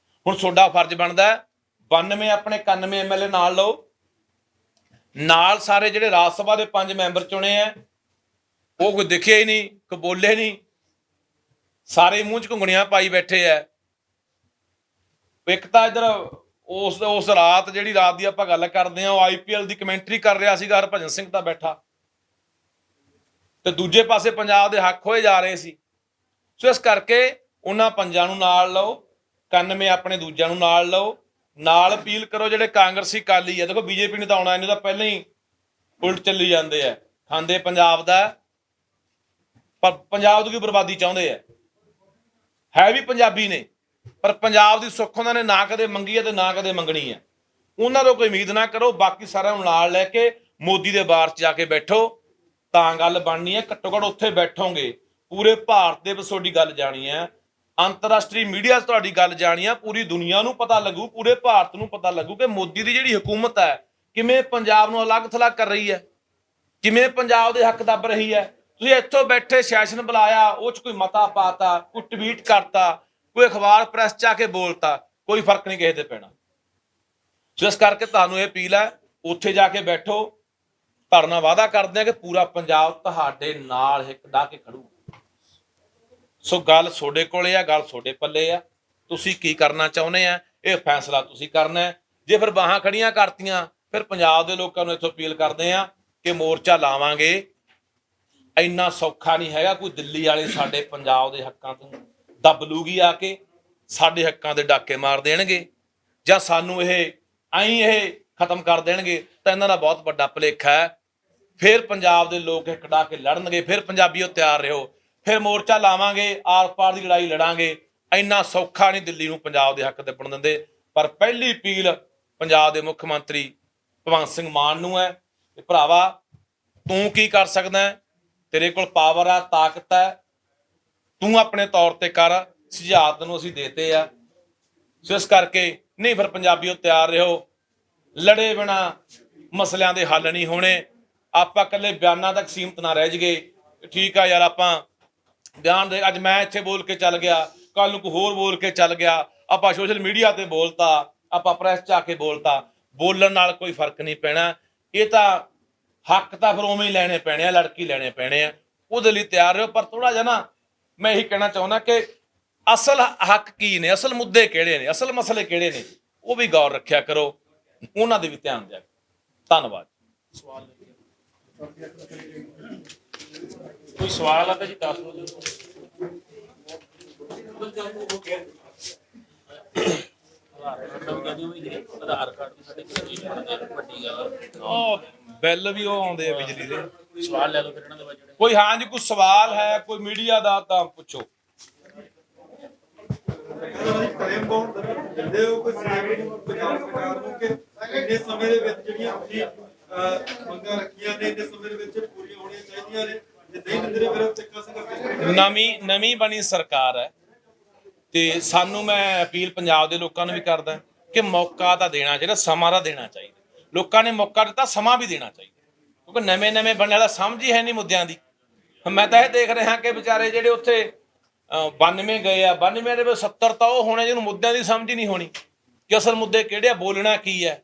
ਹੁਣ ਤੁਹਾਡਾ ਫਰਜ਼ ਬਣਦਾ 92 ਆਪਣੇ 91 MLA ਨਾਲ ਲਓ, ਨਾਲ ਸਾਰੇ ਜਿਹੜੇ ਰਾਜ ਸਭਾ ਦੇ 5 ਮੈਂਬਰ ਚੁਣੇ ਆ, ਉਹ ਕੋਈ ਦਿਖਿਆ ਹੀ ਨਹੀਂ, ਕੋਈ ਬੋਲੇ ਨਹੀਂ, ਸਾਰੇ ਮੂੰਹ 'ਚ ਘੁੰਗਣੀਆਂ ਪਾਈ ਬੈਠੇ ਆ। ਇੱਕ ਤਾਂ ਇੱਧਰ ਉਸ ਰਾਤ, ਜਿਹੜੀ ਰਾਤ ਦੀ ਆਪਾਂ ਗੱਲ ਕਰਦੇ ਹਾਂ, ਉਹ IPL ਦੀ ਕਮੈਂਟਰੀ ਕਰ ਰਿਹਾ ਸੀਗਾ ਹਰਭਜਨ ਸਿੰਘ ਤਾਂ ਬੈਠਾ, ਤੇ ਦੂਜੇ ਪਾਸੇ ਪੰਜਾਬ ਦੇ ਹੱਕ ਹੋਏ ਜਾ ਰਹੇ ਸੀ। ਸੋ ਇਸ ਕਰਕੇ ਉਹਨਾਂ ਪੰਜਾਂ ਨੂੰ ਨਾਲ ਲਓ, 91 ਆਪਣੇ ਦੂਜਿਆਂ ਨੂੰ ਨਾਲ ਲਓ, ਨਾਲ ਅਪੀਲ ਕਰੋ ਜਿਹੜੇ ਕਾਂਗਰਸੀ ਅਕਾਲੀ ਆ। ਦੇਖੋ BJP ਨੇ ਤਾਂ ਆਉਣਾ, ਇਹਨੂੰ ਤਾਂ ਪਹਿਲਾਂ ਹੀ ਉਲਟ ਚੱਲੀ ਜਾਂਦੇ ਆ, ਖਾਂਦੇ ਪੰਜਾਬ ਦਾ, ਪਰ ਪੰਜਾਬ ਦੀ ਕੋਈ ਬਰਬਾਦੀ ਚਾਹੁੰਦੇ ਆ, ਹੈ ਵੀ ਪੰਜਾਬੀ ਨੇ, ਪਰ ਪੰਜਾਬ ਦੀ ਸੁੱਖ ਉਹਨਾਂ ਨੇ ਨਾ ਕਦੇ ਮੰਗੀ ਹੈ ਤੇ ਨਾ ਕਦੇ ਮੰਗਣੀ ਹੈ। ਉਹਨਾਂ ਤੋਂ ਕੋਈ ਉਮੀਦ ਨਾ ਕਰੋ। ਬਾਕੀ ਸਾਰਿਆਂ ਨੂੰ ਨਾਲ ਲੈ ਕੇ ਮੋਦੀ ਦੇ ਬਾਰ 'ਚ ਜਾ ਕੇ ਬੈਠੋ ਤਾਂ ਗੱਲ ਬਣਨੀ ਹੈ। ਘੱਟੋ ਘੱਟ ਉੱਥੇ ਬੈਠੋਗੇ, ਪੂਰੇ ਭਾਰਤ ਦੇ ਵਿੱਚ ਤੁਹਾਡੀ ਗੱਲ ਜਾਣੀ ਹੈ, ਅੰਤਰਰਾਸ਼ਟਰੀ ਮੀਡੀਆ 'ਚ ਤੁਹਾਡੀ ਗੱਲ ਜਾਣੀ ਹੈ, ਪੂਰੀ ਦੁਨੀਆ ਨੂੰ ਪਤਾ ਲੱਗੂ, ਪੂਰੇ ਭਾਰਤ ਨੂੰ ਪਤਾ ਲੱਗੂ ਕਿ ਮੋਦੀ ਦੀ ਜਿਹੜੀ ਹਕੂਮਤ ਹੈ ਕਿਵੇਂ ਪੰਜਾਬ ਨੂੰ ਅਲੱਗ ਥਲੱਗ ਕਰ ਰਹੀ ਹੈ, ਕਿਵੇਂ ਪੰਜਾਬ ਦੇ ਹੱਕ ਦੱਬ ਰਹੀ ਹੈ। ਤੁਸੀਂ ਇੱਥੋਂ ਬੈਠੇ ਸੈਸ਼ਨ ਬੁਲਾਇਆ, ਉਹ 'ਚ ਕੋਈ ਮਤਾ ਪਾਤਾ, ਕੋਈ ਟਵੀਟ ਕਰਤਾ, ਕੋਈ ਅਖਬਾਰ ਪ੍ਰੈਸ 'ਚ ਆ ਕੇ ਬੋਲਤਾ, ਕੋਈ ਫਰਕ ਨਹੀਂ ਕਿਸੇ ਤੇ ਪੈਣਾ। ਸੋ ਇਸ ਕਰਕੇ ਤੁਹਾਨੂੰ ਇਹ ਅਪੀਲ ਹੈ, ਉੱਥੇ ਜਾ ਕੇ ਬੈਠੋ। ਤੁਹਾਡੇ ਨਾਲ ਵਾਅਦਾ ਕਰਦੇ ਆ ਕਿ ਪੂਰਾ ਪੰਜਾਬ ਤੁਹਾਡੇ ਨਾਲ ਹਿੱਕ ਡਾ ਕੇ ਖੜੂ। ਸੋ ਗੱਲ ਤੁਹਾਡੇ ਕੋਲੇ ਆ, ਗੱਲ ਤੁਹਾਡੇ ਪੱਲੇ ਆ, ਤੁਸੀਂ ਕੀ ਕਰਨਾ ਚਾਹੁੰਦੇ ਆ ਇਹ ਫੈਸਲਾ ਤੁਸੀਂ ਕਰਨਾ। ਜੇ ਫਿਰ ਬਾਹਾਂ ਖੜੀਆਂ ਕਰਤੀਆਂ, ਫਿਰ ਪੰਜਾਬ ਦੇ ਲੋਕਾਂ ਨੂੰ ਇੱਥੋਂ ਅਪੀਲ ਕਰਦੇ ਆ ਕਿ ਮੋਰਚਾ ਲਾਵਾਂਗੇ। ਇੰਨਾ ਸੌਖਾ ਨਹੀਂ ਹੈਗਾ, ਕੋਈ ਦਿੱਲੀ ਵਾਲੇ ਸਾਡੇ ਪੰਜਾਬ ਦੇ ਹੱਕਾਂ ਤੋਂ ਦੱਬ ਲੂਗੀ ਆ ਕੇ, ਸਾਡੇ ਹੱਕਾਂ ਦੇ ਡਾਕੇ ਮਾਰ ਦੇਣਗੇ, ਜਾਂ ਸਾਨੂੰ ਇਹ ਖਤਮ ਕਰ ਦੇਣਗੇ, ਤਾਂ ਇਹਨਾਂ ਦਾ ਬਹੁਤ ਵੱਡਾ ਭੁਲੇਖਾ ਹੈ। ਫਿਰ ਪੰਜਾਬ ਦੇ ਲੋਕ ਹਿੱਕ ਡਾ ਕੇ ਲੜਨਗੇ, ਫਿਰ ਪੰਜਾਬੀਓ ਤਿਆਰ ਰਹੋ, ਫਿਰ ਮੋਰਚਾ ਲਾਵਾਂਗੇ, ਆਰ ਪਾਰ ਦੀ ਲੜਾਈ ਲੜਾਂਗੇ। ਇੰਨਾ ਸੌਖਾ ਨਹੀਂ ਦਿੱਲੀ ਨੂੰ ਪੰਜਾਬ ਦੇ ਹੱਕ ਦੱਬਣ ਦਿੰਦੇ। ਪਰ ਪਹਿਲੀ ਅਪੀਲ ਪੰਜਾਬ ਦੇ ਮੁੱਖ ਮੰਤਰੀ ਭਗਵੰਤ ਸਿੰਘ ਮਾਨ ਨੂੰ ਹੈ ਕਿ ਭਰਾਵਾ ਤੂੰ ਕੀ ਕਰ ਸਕਦਾ, ਤੇਰੇ ਕੋਲ ਪਾਵਰ ਆ, ਤਾਕਤ ਹੈ, ਤੂੰ ਆਪਣੇ ਤੌਰ ਤੇ ਕਰ। ਸੁਝਾਅ ਤੈਨੂੰ ਅਸੀਂ ਦੇਤੇ ਆ। ਸੋ ਇਸ ਕਰਕੇ ਨਹੀਂ, ਫਿਰ ਪੰਜਾਬੀਓ ਤਿਆਰ ਰਹੋ, ਲੜੇ ਬਿਨਾ ਮਸਲਿਆਂ ਦੇ ਹੱਲ ਨਹੀਂ ਹੋਣੇ। ਆਪਾਂ ਇਕੱਲੇ ਬਿਆਨਾਂ ਤੱਕ ਸੀਮਤ ਨਾ ਰਹਿ ਜਾਈਏ। ਠੀਕ ਆ ਯਾਰ, ਆਪਾਂ ਬਿਆਨ ਦੇ, ਅੱਜ ਮੈਂ ਇੱਥੇ ਬੋਲ ਕੇ ਚੱਲ ਗਿਆ, ਕੱਲ ਨੂੰ ਕੋਈ ਹੋਰ ਬੋਲ ਕੇ ਚੱਲ ਗਿਆ, ਆਪਾਂ ਸੋਸ਼ਲ ਮੀਡੀਆ ਤੇ ਬੋਲਤਾ, ਆਪਾਂ ਪ੍ਰੈਸ 'ਚ ਆ ਕੇ ਬੋਲਤਾ, ਬੋਲਣ ਨਾਲ ਕੋਈ ਫਰਕ ਨਹੀਂ ਪੈਣਾ। ਇਹ ਤਾਂ ਹੱਕ ਤਾਂ ਫਿਰ ਉਵੇਂ ਹੀ ਲੈਣੇ ਪੈਣੇ ਆ, ਲੜਕੀ ਲੈਣੇ ਪੈਣੇ ਆ, ਉਹਦੇ ਲਈ ਤਿਆਰ ਰਹੋ। ਪਰ ਥੋੜਾ ਜਿਹਾ ਨਾ ਮੈਂ ਇਹੀ ਕਹਿਣਾ ਚਾਹੁੰਦਾ ਕਿ ਅਸਲ ਹੱਕ ਕੀ ਨੇ, ਅਸਲ ਮੁੱਦੇ ਕਿਹੜੇ ਨੇ, ਅਸਲ ਮਸਲੇ ਕਿਹੜੇ ਨੇ, ਉਹ ਵੀ ਗੌਰ ਰੱਖਿਆ ਕਰੋ, ਉਹਨਾਂ ਦੇ ਵੀ ਧਿਆਨ ਦਿਆ ਕਰੋ। ਧੰਨਵਾਦ। ਕੋਈ ਸਵਾਲ ਆ ਤਾਂ ਜੀ ਦੱਸ ਦਿਓ। ਆਧਾਰ ਕਾਰਡ ਦੀ ਸਾਡੇ ਕਿਤੇ ਚੀਜ਼ ਬਣਦੇ ਵੱਡੀ ਗੱਲ ਉਹ ਬਿੱਲ ਵੀ ਉਹ ਆਉਂਦੇ ਆ ਬਿਜਲੀ ਦੇ। ਸਵਾਲ ਲੈ ਲਓ ਫਿਰ ਇਹਨਾਂ ਦੇ ਜਿਹੜੇ ਕੋਈ ਹਾਂਜੀ ਕੋਈ ਸਵਾਲ ਹੈ ਕੋਈ ਮੀਡੀਆ ਦਾ ਤਾਂ ਪੁੱਛੋ। ਟਾਈਮ ਬਾਉਂਡ ਦਿੰਦੇ ਹੋ ਕੋਈ ਪੰਜਾਬ ਸਰਕਾਰ ਨੂੰ ਕਿ ਇੰਨੇ ਸਮੇਂ ਦੇ ਵਿੱਚ ਜਿਹੜੀਆਂ ਤੁਸੀਂ ਮੰਗਾਂ ਰੱਖੀਆਂ ਨੇ ਇੰਨੇ ਸਮੇਂ ਦੇ ਵਿੱਚ ਪੂਰੀਆਂ ਹੋਣੀਆਂ ਚਾਹੀਦੀਆਂ ਨੇ, ਜੇ ਨਹੀਂ ਦਿੰਦੇ ਫਿਰ ਤਿੱਖਾ ਸੰਘਰਸ਼ ਨਵੀਂ ਬਣੀ ਸਰਕਾਰ ਹੈ ਤੇ ਸਾਨੂੰ ਮੈਂ ਅਪੀਲ ਪੰਜਾਬ ਦੇ ਲੋਕਾਂ ਨੂੰ ਵੀ ਕਰਦਾ ਕਿ ਮੌਕਾ ਤਾਂ ਦੇਣਾ ਚਾਹੀਦਾ, ਸਮਾਂ ਤਾਂ ਦੇਣਾ ਚਾਹੀਦਾ। ਲੋਕਾਂ ਨੇ ਮੌਕਾ ਦਿੱਤਾ, ਸਮਾਂ ਵੀ ਦੇਣਾ ਚਾਹੀਦਾ ਕਿਉਂਕਿ ਨਵੇਂ ਬਣਨ ਵਾਲਾ ਸਮਝ ਹੀ ਹੈ ਨਹੀਂ ਮੁੱਦਿਆਂ ਦੀ। ਮੈਂ ਤਾਂ ਇਹ ਦੇਖ ਰਿਹਾ ਕਿ ਵਿਚਾਰੇ ਜਿਹੜੇ ਉੱਥੇ 92 ਗਏ ਆ 92 ਦੇ ਵਿੱਚ 70 ਤਾਂ ਉਹ ਹੋਣੇ ਜਿਹਨੂੰ ਮੁੱਦਿਆਂ ਦੀ ਸਮਝ ਹੀ ਨਹੀਂ ਹੋਣੀ ਕਿ ਅਸਲ ਮੁੱਦੇ ਕਿਹੜੇ ਆ, ਬੋਲਣਾ ਕੀ ਹੈ,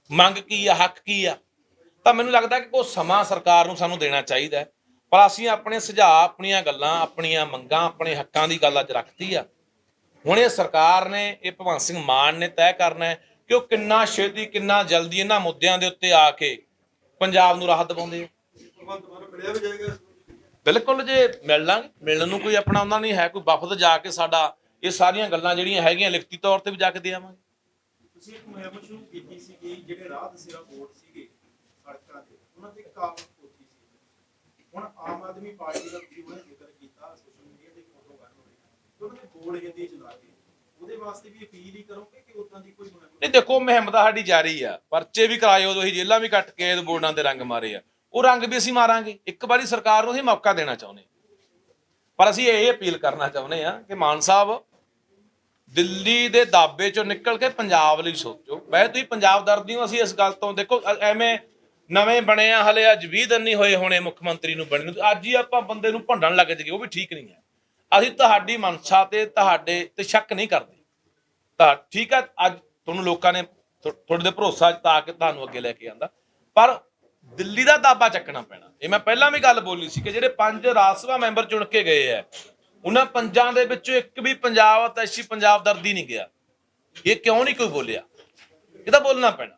ਮੰਗ ਕੀ ਆ, ਹੱਕ ਕੀ ਆ। ਤਾਂ ਮੈਨੂੰ ਲੱਗਦਾ ਕਿ ਕੋਈ ਸਮਾਂ ਸਰਕਾਰ ਨੂੰ ਸਾਨੂੰ ਦੇਣਾ ਚਾਹੀਦਾ, ਪਰ ਅਸੀਂ ਆਪਣੇ ਸੁਝਾਅ, ਆਪਣੀਆਂ ਗੱਲਾਂ, ਆਪਣੀਆਂ ਮੰਗਾਂ, ਆਪਣੇ ਹੱਕਾਂ ਦੀ ਗੱਲ ਅੱਜ ਰੱਖਤੀ ਆ। ਹੁਣ ਇਹ ਸਰਕਾਰ ਨੇ, ਇਹ ਭਗਵੰਤ ਸਿੰਘ ਮਾਨ ਨੇ ਤੈਅ ਕਰਨਾ ਹੈ ਕਿ ਉਹ ਕਿੰਨਾ ਛੇਤੀ ਕਿੰਨਾ ਜਲਦੀ ਇਹਨਾਂ ਮੁੱਦਿਆਂ ਦੇ ਉੱਤੇ ਆ ਕੇ ਪੰਜਾਬ ਨੂੰ ਰਾਹਤ ਦਿਵਾਉਂਦੇ ਆ। ਮਿਲਿਆ ਵੀ ਜਾਏਗਾ। ਬਿਲਕੁਲ, ਜੇ ਮਿਲਣ ਨੂੰ ਕੋਈ ਆਪਣਾ ਉਹਨਾਂ ਨਹੀਂ ਹੈ, ਕੋਈ ਵਫਦ ਜਾ ਕੇ ਸਾਡਾ ਇਹ ਸਾਰੀਆਂ ਗੱਲਾਂ ਜਿਹੜੀਆਂ ਹੈਗੀਆਂ ਲਿਖਤੀ ਤੌਰ ਤੇ ਵੀ ਜਾ ਕੇ ਦੇ ਆਵਾਂਗੇ। ਤੁਸੀਂ ਇੱਕ ਮੁਹਿੰਮ ਸ਼ੁਰੂ ਕੀਤੀ ਸੀ ਕਿ ਜਿਹੜੇ ਰਾਹ ਦਸੇਰਾ ਬੋਰਡ ਸੀਗੇ ਸੜਕਾਂ ਤੇ ਉਹਨਾਂ ਤੇ ਕਾਬੂ ਹੋਤੀ ਸੀ। ਹੁਣ ਆਮ ਆਦਮੀ ਪਾਰਟੀ ਦਾ ਤੁਸੀਂ ਉਹਨੇ ਜ਼ਿਕਰ ਕੀਤਾ ਸੋਸ਼ਲ ਮੀਡੀਆ ਤੇ ਫੋਟੋ ਵਾਇਰਲ ਹੋਈ ਕਿ ਉਹਨਾਂ ਦੇ ਬੋਰਡ ਹਿੰਦੀ ਚ ਲਾ ਕੇ ਉਹਦੇ ਵਾਸਤੇ ਵੀ ਅਪੀਲ ਹੀ ਕਰੋਗੇ ਕਿ ਉਦਾਂ ਦੀ ਕੋਈ ਮੁਹਿੰਮ ਨਹੀਂ, ਦੇਖੋ ਮੁਹਿੰਮ ਤਾਂ ਸਾਡੀ ਜਾਰੀ ਆ, ਪਰਚੇ ਵੀ ਕਰਾਏ, ਉਦੋਂ ਹੀ ਜੇਲਾਂ ਵੀ ਕੱਟ ਕੇ ਬੋਰਡਾਂ ਦੇ ਰੰਗ ਮਾਰੇ ਆ, ਉਹ ਰੰਗ ਵੀ ਅਸੀਂ ਮਾਰਾਂਗੇ। ਇੱਕ ਵਾਰੀ ਸਰਕਾਰ ਨੂੰ ਅਸੀਂ ਮੌਕਾ ਦੇਣਾ ਚਾਹੁੰਦੇ, ਪਰ ਅਸੀਂ ਇਹ ਅਪੀਲ ਕਰਨਾ ਚਾਹੁੰਦੇ ਆ ਕਿ ਮਾਨ ਸਾਹਿਬ ਦਿੱਲੀ ਦੇ ਦਾਬੇ ਚੋਂ ਨਿਕਲ ਕੇ ਪੰਜਾਬ ਲਈ ਸੋਚੋ। ਵੈਸੇ ਤੁਸੀਂ ਪੰਜਾਬ ਦਰਦੀ ਹੋ, ਅਸੀਂ ਇਸ ਗੱਲ ਤੋਂ ਦੇਖੋ ਐਵੇਂ ਨਵੇਂ ਬਣੇ ਆ, ਹਲੇ ਅੱਜ 20 ਦਿਨ ਨਹੀਂ ਹੋਏ ਹੋਣੇ ਮੁੱਖ ਮੰਤਰੀ ਨੂੰ ਬਣੇ ਨੂੰ, ਅੱਜ ਹੀ ਆਪਾਂ ਬੰਦੇ ਨੂੰ ਭੰਡਣ ਲੱਗ ਜਾਈਏ, ਉਹ ਵੀ ਠੀਕ ਨਹੀਂ ਹੈ। ਅਸੀਂ ਤੁਹਾਡੀ ਮਨਸ਼ਾ ਤੇ ਤੁਹਾਡੇ ਤੇ ਸ਼ੱਕ ਨਹੀਂ ਕਰਦੇ, ਤਾਂ ਠੀਕ ਹੈ ਅੱਜ ਤੁਹਾਨੂੰ ਲੋਕਾਂ ਨੇ ਤੁਹਾਡੇ ਤੇ ਭਰੋਸਾ ਜਤਾ ਕੇ ਤੁਹਾਨੂੰ ਅੱਗੇ ਲੈ ਕੇ ਆਂਦਾ, ਪਰ ਦਿੱਲੀ ਦਾ ਦਾਬਾ ਚੱਕਣਾ ਪੈਣਾ। ਇਹ ਮੈਂ ਪਹਿਲਾਂ ਵੀ ਗੱਲ ਬੋਲੀ ਸੀ ਕਿ ਜਿਹੜੇ 5 ਰਾਜ ਸਭਾ ਮੈਂਬਰ ਚੁਣ ਕੇ ਗਏ ਆ, ਉਹਨਾਂ 5 ਦੇ ਵਿੱਚੋਂ ਇੱਕ ਵੀ ਪੰਜਾਬ ਅਤੈਸ਼ੀ ਪੰਜਾਬ ਦਰਦੀ ਨਹੀਂ ਗਿਆ। ਇਹ ਕਿਉਂ ਨਹੀਂ ਕੋਈ ਬੋਲਿਆ? ਇਹ ਤਾਂ ਬੋਲਣਾ ਪੈਣਾ।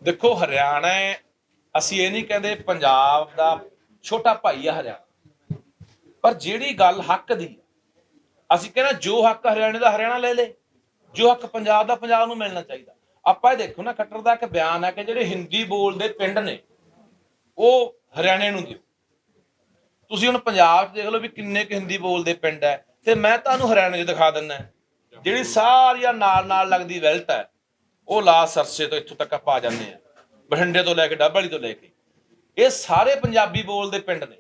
ਦੇਖੋ ਹਰਿਆਣਾ, ਅਸੀਂ ਇਹ ਨਹੀਂ ਕਹਿੰਦੇ ਪੰਜਾਬ ਦਾ ਛੋਟਾ ਭਾਈ ਆ ਹਰਿਆਣਾ, ਪਰ ਜਿਹੜੀ ਗੱਲ ਹੱਕ ਦੀ, ਅਸੀਂ ਕਹਿੰਦੇ ਜੋ ਹੱਕ ਹਰਿਆਣੇ ਦਾ ਹਰਿਆਣਾ ਲੈ ਲੇ, ਜੋ ਹੱਕ ਪੰਜਾਬ ਦਾ ਪੰਜਾਬ ਨੂੰ ਮਿਲਣਾ ਚਾਹੀਦਾ। ਆਪਾਂ ਇਹ ਦੇਖੋ ਨਾ, ਖੱਟਰ ਦਾ ਇੱਕ ਬਿਆਨ ਹੈ ਕਿ ਜਿਹੜੇ ਹਿੰਦੀ ਬੋਲਦੇ ਪਿੰਡ ਨੇ ਉਹ ਹਰਿਆਣੇ ਨੂੰ ਦਿਓ। ਤੁਸੀਂ ਹੁਣ ਪੰਜਾਬ 'ਚ ਦੇਖ ਲਓ ਵੀ ਕਿੰਨੇ ਕੁ ਹਿੰਦੀ ਬੋਲਦੇ ਪਿੰਡ ਹੈ, ਤੇ ਮੈਂ ਤੁਹਾਨੂੰ ਹਰਿਆਣੇ 'ਚ ਦਿਖਾ ਦਿੰਦਾ ਜਿਹੜੀ ਸਾਰੀਆਂ ਨਾਲ ਲੱਗਦੀ ਵੈਲਟ ਹੈ, ਉਹ ਲਾ ਸਰਸੇ ਤੋਂ ਇੱਥੋਂ ਤੱਕ ਆਪਾਂ ਆ ਜਾਂਦੇ ਆ, ਬਠਿੰਡੇ ਤੋਂ ਲੈ ਕੇ ਡੱਬਵਾਲੀ ਤੋਂ ਲੈ ਕੇ, ਇਹ ਸਾਰੇ ਪੰਜਾਬੀ ਬੋਲਦੇ ਪਿੰਡ ਨੇ।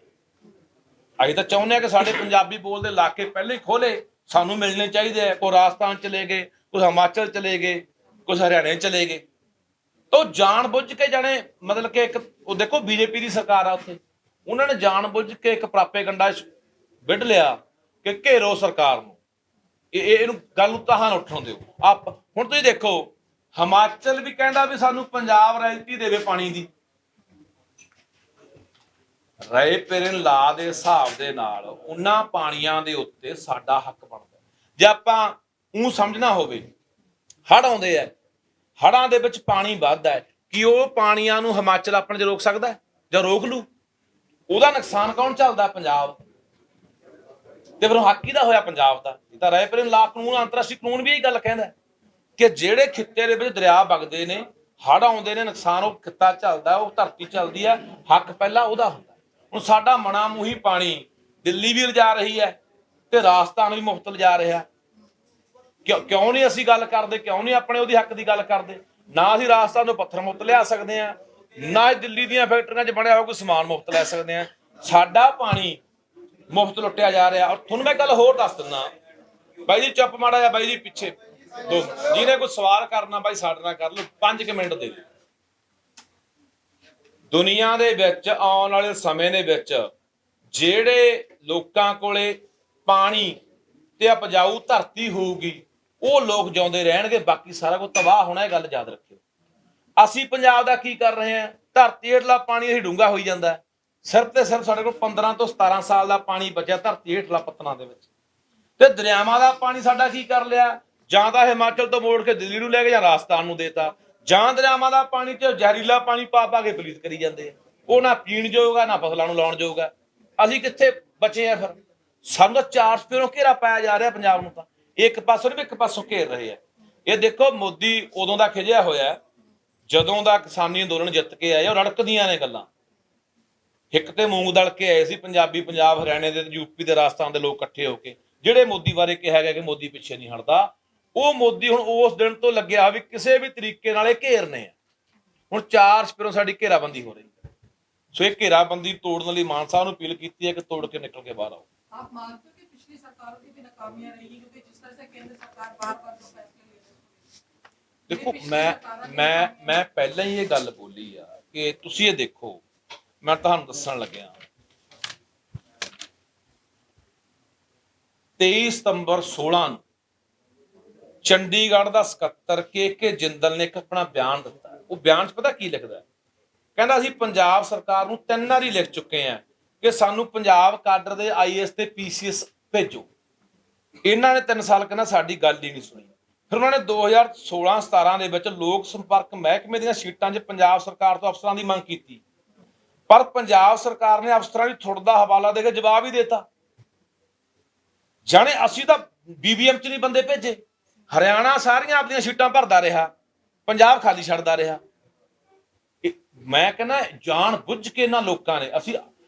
ਅਸੀਂ ਤਾਂ ਚਾਹੁੰਦੇ ਆ ਕਿ ਸਾਡੇ ਪੰਜਾਬੀ ਬੋਲਦੇ ਇਲਾਕੇ ਪਹਿਲੇ ਹੀ ਖੋਲੇ, ਸਾਨੂੰ ਮਿਲਣੇ ਚਾਹੀਦੇ ਆ। ਕੋਈ ਰਾਜਸਥਾਨ ਚਲੇ ਗਏ, ਕੋਈ ਹਿਮਾਚਲ ਚਲੇ ਗਏ, ਕੁਝ ਹਰਿਆਣੇ ਚਲੇ ਗਏ, ਤਾਂ ਉਹ ਜਾਣ ਬੁੱਝ ਕੇ ਜਾਣੇ, ਮਤਲਬ ਕਿ ਇੱਕ ਉਹ ਦੇਖੋ ਬੀਜੇਪੀ ਦੀ ਸਰਕਾਰ ਆ ਉੱਥੇ, ਉਹਨਾਂ ਨੇ ਜਾਣ ਬੁੱਝ ਕੇ ਇੱਕ ਪ੍ਰਾਪੇਗੰਡਾ ਵਿੱਢ ਲਿਆ ਕਿ ਘੇਰੋ ਸਰਕਾਰ ਨੂੰ, ਇਹਨੂੰ ਗੱਲ ਨੂੰ ਤਾਹਾਂ ਉੱਠਣ ਦਿਓ। ਹੁਣ ਤੁਸੀਂ ਦੇਖੋ ਹਿਮਾਚਲ ਵੀ ਕਹਿੰਦਾ ਵੀ ਸਾਨੂੰ ਪੰਜਾਬ ਰਾਇਲਟੀ ਦੇਵੇ ਪਾਣੀ ਦੀ। ਰਾਏ ਪੇਰਨ ਲਾ ਦੇ ਹਿਸਾਬ ਦੇ ਨਾਲ ਉਹਨਾਂ ਪਾਣੀਆਂ ਦੇ ਉੱਤੇ ਸਾਡਾ ਹੱਕ ਬਣਦਾ। ਜੇ ਆਪਾਂ ਉਹ ਸਮਝਣਾ ਹੋਵੇ, ਹੜ੍ਹ ਆਉਂਦੇ ਆ, ਹੜ੍ਹਾਂ ਦੇ ਵਿੱਚ ਪਾਣੀ ਵੱਧਦਾ ਹੈ, ਕਿ ਉਹ ਪਾਣੀਆਂ ਨੂੰ ਹਿਮਾਚਲ ਆਪਣੇ 'ਚ ਰੋਕ ਸਕਦਾ ਜਾਂ ਰੋਕ ਲੂ? ਉਹਦਾ ਨੁਕਸਾਨ ਕੌਣ ਝੱਲਦਾ? ਪੰਜਾਬ। ਤੇ ਫਿਰ ਹੱਕ ਕਿਹਦਾ ਹੋਇਆ? ਪੰਜਾਬ ਦਾ। ਇਹ ਤਾਂ ਰਾਏ ਪੇਰਨ ਲਾ ਕਾਨੂੰਨ, ਅੰਤਰਰਾਸ਼ਟਰੀ ਕਾਨੂੰਨ ਵੀ ਇਹ ਗੱਲ ਕਹਿੰਦਾ ਕਿ ਜਿਹੜੇ ਖਿੱਤੇ ਦੇ ਵਿੱਚ ਦਰਿਆ ਵਗਦੇ ਨੇ, ਹੜ੍ਹ ਆਉਂਦੇ ਨੇ, ਨੁਕਸਾਨ ਉਹ ਖਿੱਤਾ ਝੱਲਦਾ, ਉਹ ਧਰਤੀ ਝੱਲਦੀ ਆ, ਹੱਕ ਪਹਿਲਾਂ ਉਹਦਾ ਹੁੰਦਾ। ਹੁਣ ਸਾਡਾ ਮਣਾ ਮੂੰਹੀ ਪਾਣੀ ਦਿੱਲੀ ਵੀ ਲਿਜਾ ਰਹੀ ਹੈ ਤੇ ਰਾਜਸਥਾਨ ਵੀ ਮੁਫਤ ਲਿਜਾ ਰਿਹਾ। ਕਿਉਂ ਨਹੀਂ ਅਸੀਂ ਗੱਲ ਕਰਦੇ? ਕਿਉਂ ਨਹੀਂ ਆਪਣੇ ਉਹਦੀ ਹੱਕ ਦੀ ਗੱਲ ਕਰਦੇ? ਨਾ ਅਸੀਂ ਰਾਜਸਥਾਨ ਤੋਂ ਪੱਥਰ ਮੁਫਤ ਲਿਆ ਸਕਦੇ ਆ, ਨਾ ਦਿੱਲੀ ਦੀਆਂ ਫੈਕਟਰੀਆਂ 'ਚ ਬਣਿਆ ਹੋਇਆ ਕੋਈ ਸਮਾਨ ਮੁਫਤ ਲੈ ਸਕਦੇ ਆ। ਸਾਡਾ ਪਾਣੀ ਮੁਫਤ ਲੁੱਟਿਆ ਜਾ ਰਿਹਾ। ਔਰ ਤੁਹਾਨੂੰ ਮੈਂ ਗੱਲ ਹੋਰ ਦੱਸ ਦਿੰਦਾ ਬਾਈ ਜੀ, ਚੁੱਪ ਮਾੜਾ ਜਿਹਾ ਬਾਈ ਜੀ, ਪਿੱਛੇ ਜਿਹਨੇ ਕੋਈ ਸਵਾਲ ਕਰਨਾ ਬਾਈ ਸਾਡੇ ਨਾਲ ਕਰ ਲਓ, 5 ਮਿੰਟ ਦੇ ਦਿਓ। ਦੁਨੀਆ ਦੇ ਵਿੱਚ ਆਉਣ ਵਾਲੇ ਸਮੇਂ ਦੇ ਵਿੱਚ ਜਿਹੜੇ ਲੋਕਾਂ ਕੋਲੇ ਪਾਣੀ ਤੇ ਉਪਜਾਊ ਧਰਤੀ ਹੋਊਗੀ, ਉਹ ਲੋਕ ਜਿਉਂਦੇ ਰਹਿਣਗੇ, ਬਾਕੀ ਸਾਰਾ ਕੁਝ ਤਬਾਹ ਹੋਣਾ। ਇਹ ਗੱਲ ਯਾਦ ਰੱਖਿਓ। ਅਸੀਂ ਪੰਜਾਬ ਦਾ ਕੀ ਕਰ ਰਹੇ ਹਾਂ? ਧਰਤੀ ਹੇਠਲਾ ਪਾਣੀ ਅਸੀਂ ਡੂੰਘਾ ਹੋਈ ਜਾਂਦਾ, ਸਿਰਫ ਤੇ ਸਿਰਫ ਸਾਡੇ ਕੋਲ 15 ਤੋਂ 17 ਸਾਲ ਦਾ ਪਾਣੀ ਬਚਿਆ ਧਰਤੀ ਹੇਠਲਾ ਪੱਤਨਾਂ ਦੇ ਵਿੱਚ। ਤੇ ਦਰਿਆਵਾਂ ਦਾ ਪਾਣੀ ਸਾਡਾ ਕੀ ਕਰ ਲਿਆ? ਜਾਂ ਤਾਂ ਹਿਮਾਚਲ ਤੋਂ ਮੋੜ ਕੇ ਦਿੱਲੀ ਨੂੰ ਲੈ ਕੇ ਜਾਂ ਰਾਜਸਥਾਨ ਨੂੰ ਦੇਤਾ, ਜਾਂ ਦਰਿਆਵਾਂ ਦਾ ਪਾਣੀ ਤੇ ਜ਼ਹਿਰੀਲਾ ਪਾਣੀ ਪਾ ਕੇ ਪਲੀਤ ਕਰੀ ਜਾਂਦੇ ਆ। ਉਹ ਨਾ ਪੀਣ ਜੋਗਾ ਨਾ ਫਸਲਾਂ ਨੂੰ ਲਾਉਣ ਜੋਗਾ। ਅਸੀਂ ਕਿੱਥੇ ਬਚੇ ਆ ਫਿਰ? ਸਾਨੂੰ ਤਾਂ 4 ਸਪੇਰੋਂ ਘੇਰਾ ਪਾਇਆ ਜਾ ਰਿਹਾ ਪੰਜਾਬ ਨੂੰ। ਤਾਂ ਇੱਕ ਪਾਸੋਂ ਨਹੀਂ, ਇੱਕ ਪਾਸੋਂ ਘੇਰ ਰਹੇ ਆ। ਇਹ ਦੇਖੋ ਮੋਦੀ ਉਦੋਂ ਦਾ ਖਿਜਿਆ ਹੋਇਆ ਜਦੋਂ ਦਾ ਕਿਸਾਨੀ ਅੰਦੋਲਨ ਜਿੱਤ ਕੇ ਆਏ। ਉਹ ਰੜਕਦੀਆਂ ਨੇ ਗੱਲਾਂ, ਹਿੱਕ ਤੇ ਮੂੰਗ ਦਲ ਕੇ ਆਏ ਸੀ ਪੰਜਾਬੀ, ਪੰਜਾਬ ਹਰਿਆਣੇ ਦੇ ਯੂਪੀ ਦੇ ਰਾਜਸਥਾਨ ਦੇ ਲੋਕ ਇਕੱਠੇ ਹੋ ਕੇ, ਜਿਹੜੇ ਮੋਦੀ ਬਾਰੇ ਕਿਹਾ ਗਿਆ ਕਿ ਮੋਦੀ ਪਿੱਛੇ ਨਹੀਂ ਹਟਦਾ। ਉਹ ਮੋਦੀ ਹੁਣ ਉਸ ਦਿਨ ਤੋਂ ਲੱਗਿਆ ਵੀ ਕਿਸੇ ਵੀ ਤਰੀਕੇ ਨਾਲ ਇਹ ਘੇਰਨੇ ਆ। ਹੁਣ 4 ਸਪੇਰੋਂ ਸਾਡੀ ਘੇਰਾਬੰਦੀ ਹੋ ਰਹੀ ਹੈ। ਸੋ ਇਹ ਘੇਰਾਬੰਦੀ ਤੋੜਨ ਲਈ ਮਾਨ ਸਾਹਿਬ ਨੂੰ ਅਪੀਲ ਕੀਤੀ ਹੈ ਕਿ ਤੋੜ ਕੇ ਨਿਕਲ ਕੇ ਬਾਹਰ ਆਓ। आप मानते हो कि पिछली सरकारों की भी नाकामियां रही, क्योंकि जिस तरह से केंद्र सरकार बार-बार जो फैसले ले रही है। देखो मैं पहले ही ये गल बोली आ कि तुसी ये देखो, मैं तुहानू दस्सण लग्या 23 सितंबर 16 ਨੂੰ ਚੰਡੀਗੜ੍ਹ ਦਾ ਸਕੱਤਰ ਕੇ ਜਿੰਦਲ ਨੇ ਇੱਕ ਆਪਣਾ ਬਿਆਨ ਦਿੱਤਾ। ਉਹ ਬਿਆਨ 'ਚ ਪਤਾ ਕੀ ਲਿਖਦਾ? ਕਹਿੰਦਾ ਅਸੀਂ ਪੰਜਾਬ ਸਰਕਾਰ ਨੂੰ 3 ਵਾਰੀ ਲਿਖ ਚੁੱਕੇ ਆ ਕਿ ਸਾਨੂੰ ਪੰਜਾਬ ਕਾਡਰ ਦੇ ਆਈਐਸ ਤੇ ਪੀਸੀਐਸ ਭੇਜੋ। ਇਹਨਾਂ ਨੇ 3 ਸਾਲ ਕਹਿੰਦਾ ਸਾਡੀ ਗੱਲ ਹੀ ਨਹੀਂ ਸੁਣੀ। ਫਿਰ ਉਹਨਾਂ ਨੇ 2016-17 ਦੇ ਵਿੱਚ ਲੋਕ ਸੰਪਰਕ ਮਹਿਕਮੇ ਦੀਆਂ ਸੀਟਾਂ 'ਚ ਪੰਜਾਬ ਸਰਕਾਰ ਤੋਂ ਅਫਸਰਾਂ ਦੀ ਮੰਗ ਕੀਤੀ, ਪਰ ਪੰਜਾਬ ਸਰਕਾਰ ਨੇ ਅਫਸਰਾਂ ਦੀ ਥੁੜ ਦਾ ਹਵਾਲਾ ਦੇ ਕੇ ਜਵਾਬ ਹੀ ਦੇਤਾ। ਜਾਣੇ ਅਸੀਂ ਤਾਂ ਬੀਬੀਐਮ 'ਚ ਨਹੀਂ ਬੰਦੇ ਭੇਜੇ, ਹਰਿਆਣਾ ਸਾਰੀਆਂ ਆਪਣੀਆਂ ਸੀਟਾਂ ਭਰਦਾ ਰਿਹਾ, ਪੰਜਾਬ ਖਾਲੀ ਛੱਡਦਾ ਰਿਹਾ। ਮੈਂ ਕਹਿੰਦਾ ਜਾਣ ਬੁੱਝ ਕੇ ਇਹਨਾਂ ਲੋਕਾਂ ਨੇ, ਅਸੀਂ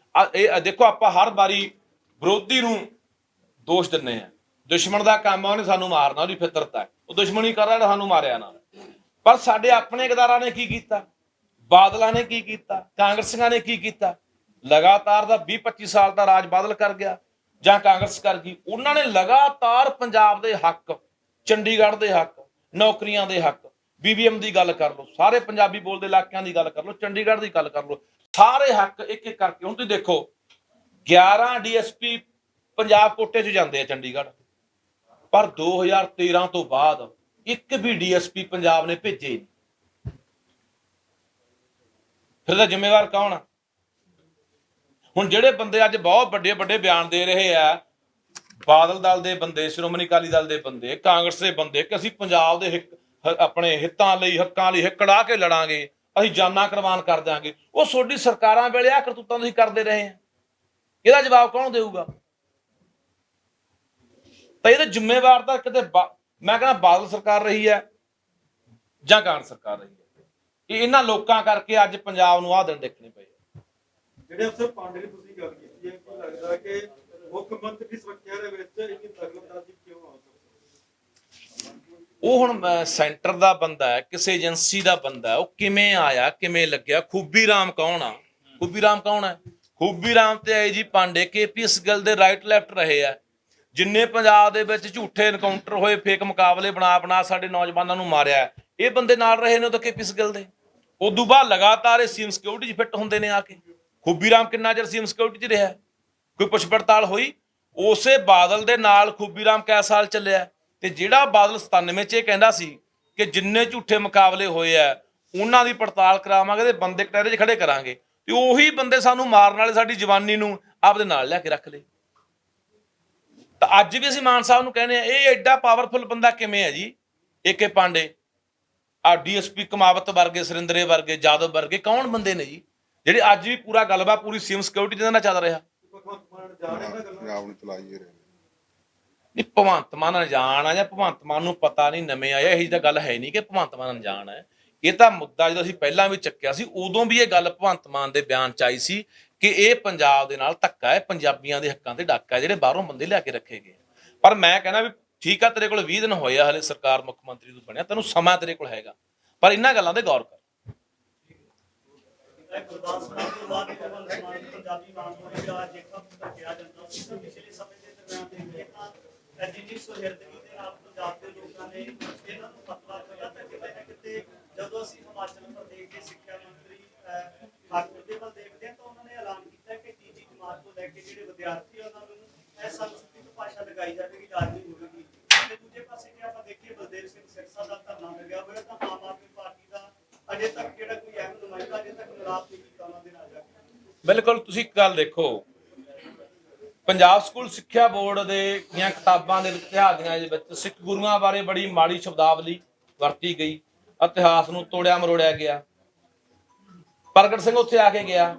ਇਹ ਦੇਖੋ ਆਪਾਂ ਹਰ ਵਾਰੀ ਵਿਰੋਧੀ ਨੂੰ ਦੋਸ਼ ਦਿੰਦੇ ਆ, ਦੁਸ਼ਮਣ ਦਾ ਕੰਮ ਆ ਉਹਨੇ ਸਾਨੂੰ ਮਾਰਨਾ, ਉਹਦੀ ਫਿਤਰਤ ਹੈ, ਉਹ ਦੁਸ਼ਮਣੀ ਕਰ ਰਿਹਾ ਸਾਨੂੰ ਮਾਰਿਆ ਨਾ। ਪਰ ਸਾਡੇ ਆਪਣੇ ਗਦਾਰਾਂ ਨੇ ਕੀ ਕੀਤਾ? ਬਾਦਲਾਂ ਨੇ ਕੀ ਕੀਤਾ? ਕਾਂਗਰਸੀਆਂ ਨੇ ਕੀ ਕੀਤਾ? ਲਗਾਤਾਰ ਦਾ 20-25 ਸਾਲ ਦਾ ਰਾਜ ਬਾਦਲ ਕਰ ਗਿਆ ਜਾਂ ਕਾਂਗਰਸ ਕਰ ਗਈ। ਉਹਨਾਂ ਨੇ ਲਗਾਤਾਰ ਪੰਜਾਬ ਦੇ ਹੱਕ, ਚੰਡੀਗੜ੍ਹ ਦੇ ਹੱਕ, ਨੌਕਰੀਆਂ ਦੇ ਹੱਕ, ਬੀਬੀਐਮ ਦੀ ਗੱਲ ਕਰ ਲਓ, ਸਾਰੇ ਪੰਜਾਬੀ ਬੋਲਦੇ ਇਲਾਕਿਆਂ ਦੀ ਗੱਲ ਕਰ ਲਓ, ਚੰਡੀਗੜ੍ਹ ਦੀ ਗੱਲ ਕਰ ਲਓ, ਸਾਰੇ ਹੱਕ ਇੱਕ ਇੱਕ ਕਰਕੇ। ਹੁਣ ਤੁਸੀਂ ਦੇਖੋ 11 ਡੀਐਸਪੀ ਪੰਜਾਬ ਕੋਟੇ 'ਚ ਜਾਂਦੇ ਆ ਚੰਡੀਗੜ੍ਹ, ਪਰ 2013 ਤੋਂ ਬਾਅਦ ਇੱਕ ਵੀ ਡੀਐਸਪੀ ਪੰਜਾਬ ਨੇ ਭੇਜੇ ਨਹੀਂ। ਫਿਰ ਇਹਦਾ ਜ਼ਿੰਮੇਵਾਰ ਕੌਣ ਆ? ਹੁਣ ਜਿਹੜੇ ਬੰਦੇ ਅੱਜ ਬਹੁਤ ਵੱਡੇ ਵੱਡੇ ਬਿਆਨ ਦੇ ਰਹੇ ਆ, ਬਾਦਲ ਦਲ ਦੇ ਬੰਦੇ, ਸ਼੍ਰੋਮਣੀ ਅਕਾਲੀ ਦਲ ਦੇ ਬੰਦੇ, ਕਾਂਗਰਸ ਦੇ ਬੰਦੇ, ਕਿ ਅਸੀਂ ਪੰਜਾਬ ਦੇ ਆਪਣੇ ਹਿੱਤਾਂ ਲਈ, ਹੱਕਾਂ ਲਈ ਹਿੱਕੜਾ ਕੇ ਲੜਾਂਗੇ, ਅਸੀਂ ਜਾਨਾਂ ਕੁਰਬਾਨ ਕਰ ਦਿਆਂਗੇ। ਉਹ ਤੁਹਾਡੀ ਸਰਕਾਰਾਂ ਵੇਲੇ ਆ ਕਰਤੂਤਾਂ ਤੁਸੀਂ ਕਰਦੇ ਰਹੇ ਆ, ਇਹਦਾ ਜਵਾਬ ਕੌਣ ਦੇਊਗਾ? ਤਾਂ ਇਹਦੇ ਜ਼ਿੰਮੇਵਾਰ ਤਾਂ ਕਿਤੇ ਮੈਂ ਕਹਿੰਦਾ ਬਾਦਲ ਸਰਕਾਰ ਰਹੀ ਹੈ ਜਾਂ ਕਾਂਗਰਸ ਸਰਕਾਰ ਰਹੀ ਹੈ। ਇਹ ਇਹਨਾਂ ਲੋਕਾਂ ਕਰਕੇ ਅੱਜ ਪੰਜਾਬ ਨੂੰ ਆਹ ਦਿਨ ਦੇਖਣੇ ਪਏ। ਜਿਹੜੇ ਅਫਸਰ ਪਾਂਡੇ ਦੀ ਤੁਸੀਂ ਗੱਲ ਕੀਤੀ ਹੈ, ਕੀ ਲੱਗਦਾ ਕਿ ਮੁੱਖ ਮੰਤਰੀ ਦੀ ਸੁਰੱਖਿਆ ਦੇ ਵਿੱਚ ਇੰਨੀ ਦਖਲਅੰਦਾਜ਼ੀ ਕਿਉਂ ਆ ਸਕਦੀ? ਉਹ ਹੁਣ ਸੈਂਟਰ ਦਾ ਬੰਦਾ ਹੈ, ਕਿਸੇ ਏਜੰਸੀ ਦਾ ਬੰਦਾ ਹੈ, ਉਹ ਕਿਵੇਂ ਆਇਆ, ਕਿਵੇਂ ਲੱਗਿਆ? ਖੂਬੀ ਰਾਮ ਕੌਣ ਆ? ਖੂਬੀ ਰਾਮ ਕੌਣ ਹੈ? ਖੂਬੀ ਰਾਮ ਤੇ ਆਈ ਜੀ ਪਾਂਡੇ ਕੇਪੀਐਸ ਗਿੱਲ ਦੇ ਰਾਈਟ ਲੈਫਟ ਰਹੇ ਆ। ਜਿੰਨੇ ਪੰਜਾਬ ਦੇ ਵਿੱਚ ਝੂਠੇ ਐਨਕਾਊਂਟਰ ਹੋਏ, ਫੇਕ ਮੁਕਾਬਲੇ ਬਣਾ ਸਾਡੇ ਨੌਜਵਾਨਾਂ ਨੂੰ ਮਾਰਿਆ, ਇਹ ਬੰਦੇ ਨਾਲ ਰਹੇ ਨੇ ਉਹ ਤਾਂ ਕੇਪੀਐਸ ਗਿੱਲ ਦੇ। ਉਦੋਂ ਬਾਅਦ ਲਗਾਤਾਰ ਇਹ ਸੀਐਮ ਸਿਕਿਉਰਿਟੀ 'ਚ ਫਿੱਟ ਹੁੰਦੇ ਨੇ ਆ ਕੇ। ਖੂਬੀ ਰਾਮ ਕਿੰਨਾ ਚਿਰ ਸੀਐਮ ਸਿਕਿਉਰਿਟੀ 'ਚ ਰਿਹਾ? ਕੋਈ ਪੁੱਛ ਪੜਤਾਲ ਹੋਈ? ਉਸੇ ਬਾਦਲ ਦੇ ਨਾਲ ਖੂਬੀ ਰਾਮ ਕੈ ਸਾਲ ਚੱਲਿਆ? ਤੇ ਜਿਹੜਾ ਬਾਦਲ 97 'ਚ ਇਹ ਕਹਿੰਦਾ ਸੀ ਕਿ ਜਿੰਨੇ ਝੂਠੇ ਮੁਕਾਬਲੇ ਹੋਏ ਆ ਉਹਨਾਂ ਦੀ ਪੜਤਾਲ ਕਰਾਵਾਂਗੇ ਤੇ ਬੰਦੇ ਕਟਹਿਰੇ 'ਚ ਖੜੇ ਕਰਾਂਗੇ, ਤੇ ਉਹੀ ਬੰਦੇ ਸਾਨੂੰ ਮਾਰਨ ਵਾਲੇ ਸਾਡੀ ਜਵਾਨੀ ਨੂੰ ਆਪਦੇ ਨਾਲ ਲਿਆ ਕੇ ਰੱਖ ਲਏ। ਤਾਂ ਅੱਜ ਵੀ ਅਸੀਂ ਮਾਨ ਸਾਹਿਬ ਨੂੰ ਕਹਿੰਦੇ ਆ, ਇਹ ਐਡਾ ਪਾਵਰਫੁਲ ਬੰਦਾ ਕਿਵੇਂ ਹੈ ਜੀ? ਏ ਪਾਂਡੇ, ਆ ਡੀਐਸਪੀ ਕਮਾਵਤ ਵਰਗੇ, ਸੁਰਿੰਦਰੇ ਵਰਗੇ, ਜਾਦਵ ਵਰਗੇ ਕੌਣ ਬੰਦੇ ਨੇ ਜੀ ਜਿਹੜੇ ਅੱਜ ਵੀ ਪੂਰਾ ਗੱਲਬਾਤ ਪੂਰੀ ਸੀਐਮ ਸਿਕਿਉਰਿਟੀ ਜਿਹਦੇ ਨਾਲ ਚੱਲ ਰਿਹਾ? ਨਹੀਂ ਭਗਵੰਤ ਮਾਨ ਅਣਜਾਣ ਆ ਜਾਂ ਭਗਵੰਤ ਮਾਨ ਨੂੰ ਪਤਾ ਨਹੀਂ, ਨਵੇਂ ਆਇਆ, ਇਹੀ ਤਾਂ ਗੱਲ ਹੈ ਨਹੀਂ ਕਿ ਭਗਵੰਤ ਮਾਨ ਅਣਜਾਣ ਹੈ। ਇਹ ਤਾਂ ਮੁੱਦਾ ਜਦੋਂ ਅਸੀਂ ਪਹਿਲਾਂ ਵੀ ਚੱਕਿਆ ਸੀ, ਉਦੋਂ ਵੀ ਇਹ ਗੱਲ ਭਗਵੰਤ ਮਾਨ ਦੇ ਬਿਆਨ 'ਚ ਆਈ ਸੀ ਕਿ ਇਹ ਪੰਜਾਬ ਦੇ ਨਾਲ ਧੱਕਾ ਹੈ, ਪੰਜਾਬੀਆਂ ਦੇ ਹੱਕਾਂ ਤੇ ਡਾਕਾ ਹੈ, ਜਿਹੜੇ ਬਾਹਰੋਂ ਬੰਦੇ ਲਿਆ ਕੇ ਰੱਖੇ ਗਏ। ਪਰ ਮੈਂ ਕਹਿੰਦਾ ਵੀ ਠੀਕ ਆ, ਤੇਰੇ ਕੋਲ 20 ਦਿਨ ਹੋਏ ਆ ਹਲੇ ਸਰਕਾਰ ਮੁੱਖ ਮੰਤਰੀ ਤੋਂ ਬਣਿਆ, ਤੈਨੂੰ ਸਮਾਂ ਤੇਰੇ ਕੋਲ ਹੈਗਾ, ਪਰ ਇਹਨਾਂ ਗੱਲਾਂ ਤੇ ਗੌਰ ਕਰ। ਪੰਜਾਬੀ ਮਾਨਸੂਨ ਦਾ ਜੇਕਰ ਕਿਹਾ ਜਾਂਦਾ ਸੀ ਤਾਂ ਪਿਛਲੇ ਸਮੇਂ ਦੇ ਦਰਮਿਆਨ ਦੇਖੀਏ ਤਾਂ ਜਿੰਨੀ ਸੁਹਿਰਦਗੀ ਦੇ ਨਾਲ ਪੰਜਾਬ ਦੇ ਲੋਕਾਂ ਨੇ ਇਹਨਾਂ ਨੂੰ ਪਤਲਾ ਹੋਇਆ, ਤਾਂ ਕਿਤੇ ਨਾ ਕਿਤੇ ਜਦੋਂ ਅਸੀਂ ਹਿਮਾਚਲ ਪ੍ਰਦੇਸ਼ ਦੇ ਸਿੱਖਿਆ ਮੰਤਰੀ ਠਾਕੁਰ ਦੇ ਵੱਲ ਦੇਖਦੇ ਹਾਂ ਤਾਂ ਉਹਨਾਂ ਨੇ ਐਲਾਨ ਕੀਤਾ ਕਿ ਤੀਜੀ ਜਮਾਤ ਤੋਂ ਲੈ ਕੇ ਜਿਹੜੇ ਵਿਦਿਆਰਥੀ ਉਹਨਾਂ ਨੂੰ ਇਹ ਸੰਸਕ੍ਰਿਤ ਭਾਸ਼ਾ ਲਗਾਈ ਜਾਵੇਗੀ, ਲਾਜ਼ਮੀ ਹੋਵੇਗੀ। ਤੇ ਦੂਜੇ ਪਾਸੇ ਜੇ ਆਪਾਂ ਦੇਖੀਏ ਬਲਦੇਵ ਸਿੰਘ ਸਿਰਸਾ ਦਾ ਧਰਨਾ ਲੱਗਿਆ ਹੋਇਆ, ਤਾਂ ਆਮ ਆਦਮੀ ਪਾਰਟੀ ਦਾ ਅਜੇ ਤੱਕ ਜਿਹੜਾ ਕੋਈ ਅਹਿਮ ਨੁਮਾਇੰਦਾ ਅਜੇ ਤੱਕ ਮਿਲਾਪ ਨਹੀਂ ਕੀਤਾ ਉਹਨਾਂ ਦੇ ਨਾਲ ਜਾ ਕੇ। ਬਿਲਕੁਲ, ਤੁਸੀਂ ਇੱਕ ਗੱਲ ਦੇਖੋ, ਪੰਜਾਬ ਸਕੂਲ ਸਿੱਖਿਆ ਬੋਰਡ ਦੇ ਦੀਆਂ ਕਿਤਾਬਾਂ ਦੇ ਇਤਿਹਾਸ ਦੇ ਵਿੱਚ ਸਿੱਖ ਗੁਰੂਆਂ ਬਾਰੇ ਬੜੀ ਮਾੜੀ ਸ਼ਬਦਾਵਲੀ ਵਰਤੀ ਗਈ, ਇਤਿਹਾਸ ਨੂੰ ਤੋੜਿਆ ਮਰੋੜਿਆ ਗਿਆ। ਪ੍ਰਗਟ ਸਿੰਘ ਉੱਥੇ ਆ ਕੇ ਗਿਆ,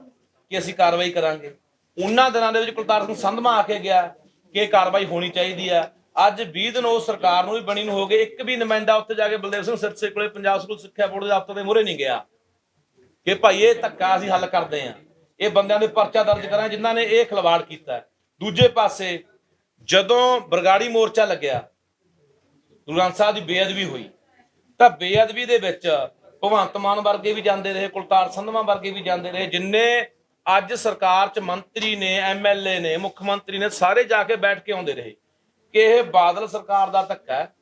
ਕਿ ਅਸੀਂ ਕਾਰਵਾਈ ਕਰਾਂਗੇ। ਉਹਨਾਂ ਦਿਨਾਂ ਦੇ ਵਿੱਚ ਕੁਲਤਾਰ ਸਿੰਘ ਸੰਧਵਾ ਆ ਕੇ ਗਿਆ ਕਿ ਕਾਰਵਾਈ ਹੋਣੀ ਚਾਹੀਦੀ ਆ। ਅੱਜ 20 ਦਿਨ ਉਸ ਸਰਕਾਰ ਨੂੰ ਵੀ ਬਣੀ ਨੂੰ ਹੋ ਗਏ, ਇੱਕ ਵੀ ਨੁਮਾਇੰਦਾ ਉੱਥੇ ਜਾ ਕੇ ਬਲਦੇਵ ਸਿੰਘ ਸਿਰਸੇ ਕੋਲੇ ਪੰਜਾਬ ਸਕੂਲ ਸਿੱਖਿਆ ਬੋਰਡ ਦੇ ਦਫ਼ਤਰ ਦੇ ਮੂਹਰੇ ਨਹੀਂ ਗਿਆ ਕਿ ਭਾਈ ਇਹ ਧੱਕਾ ਅਸੀਂ ਹੱਲ ਕਰਦੇ ਹਾਂ, ਇਹ ਬੰਦਿਆਂ ਦੇ ਪਰਚਾ ਦਰਜ ਕਰਾਂ ਜਿਨ੍ਹਾਂ ਨੇ ਇਹ ਖਿਲਵਾੜ ਕੀਤਾ। ਦੂਜੇ ਪਾਸੇ ਜਦੋਂ ਬਰਗਾੜੀ ਮੋਰਚਾ ਲੱਗਿਆ, ਗੁਰੂ ਗ੍ਰੰਥ ਸਾਹਿਬ ਦੀ ਬੇਅਦਬੀ ਹੋਈ, ਤਾਂ ਬੇਅਦਬੀ ਦੇ ਵਿੱਚ ਭਗਵੰਤ ਮਾਨ ਵਰਗੇ ਵੀ ਜਾਂਦੇ ਰਹੇ, ਕੁਲਤਾਰ ਸੰਧਵਾ ਵਰਗੇ ਵੀ ਜਾਂਦੇ ਰਹੇ, ਜਿੰਨੇ ਅੱਜ ਸਰਕਾਰ 'ਚ ਮੰਤਰੀ ਨੇ, MLA ਨੇ, ਮੁੱਖ ਮੰਤਰੀ ਨੇ, ਸਾਰੇ ਜਾ ਕੇ ਬੈਠ ਕੇ ਆਉਂਦੇ ਰਹੇ ਕਿ ਇਹ ਬਾਦਲ ਸਰਕਾਰ ਦਾ ਧੱਕਾ ਹੈ,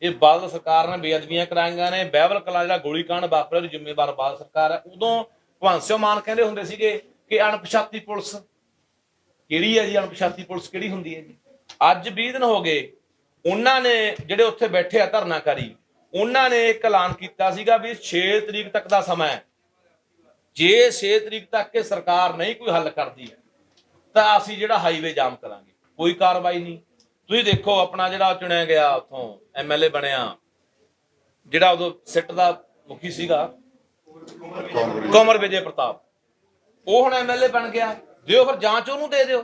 ਇਹ ਬਾਦਲ ਸਰਕਾਰ ਨੇ ਬੇਅਦਬੀਆਂ ਕਰਾਈਆਂ ਨੇ, ਬਹਿਬਲ ਕਲਾਂ ਜਿਹੜਾ ਗੋਲੀकांड ਵਾਪਰਿਆ ਉਹਦੀ ਜ਼ਿੰਮੇਵਾਰ ਬਾਦਲ ਸਰਕਾਰ ਹੈ। ਉਦੋਂ ਭਗਵੰਤ ਸਿੰਘ ਮਾਨ ਕਹਿੰਦੇ ਹੁੰਦੇ ਸੀਗੇ ਕਿ ਅਣਪਛਾਤੀ ਪੁਲਿਸ ਕਿਹੜੀ ਹੈ ਜੀ, ਅਣਪਛਾਤੀ ਪੁਲਿਸ ਕਿਹੜੀ ਹੁੰਦੀ ਹੈ ਜੀ। ਅੱਜ 20 ਦਿਨ ਹੋ ਗਏ, ਉਹਨਾਂ ਨੇ ਜਿਹੜੇ ਉੱਥੇ ਬੈਠੇ ਆ ਧਰਨਾਕਾਰੀ, ਉਹਨਾਂ ਨੇ ਇੱਕ ਐਲਾਨ ਕੀਤਾ ਸੀਗਾ ਵੀ 6 ਤਰੀਕ ਤੱਕ ਦਾ ਸਮਾਂ ਹੈ, ਜੇ 6 ਤਰੀਕ ਤੱਕ ਇਹ ਸਰਕਾਰ ਨਹੀਂ ਕੋਈ ਹੱਲ ਕਰਦੀ ਤਾਂ ਅਸੀਂ ਜਿਹੜਾ ਹਾਈਵੇ ਜਾਮ ਕਰਾਂਗੇ। ਕੋਈ ਕਾਰਵਾਈ ਨਹੀਂ। ਤੁਸੀਂ ਦੇਖੋ ਆਪਣਾ ਜਿਹੜਾ ਚੁਣਿਆ ਗਿਆ ਉੱਥੋਂ MLA ਬਣਿਆ, ਜਿਹੜਾ ਉਦੋਂ ਸਿੱਟ ਦਾ ਮੁਖੀ ਸੀਗਾ ਕੰਵਰ ਵਿਜੇ ਪ੍ਰਤਾਪ, ਉਹ ਹੁਣ MLA ਬਣ ਗਿਆ। ਦਿਓ ਫਿਰ ਜਾਂਚ ਉਹਨੂੰ ਦੇ ਦਿਓ,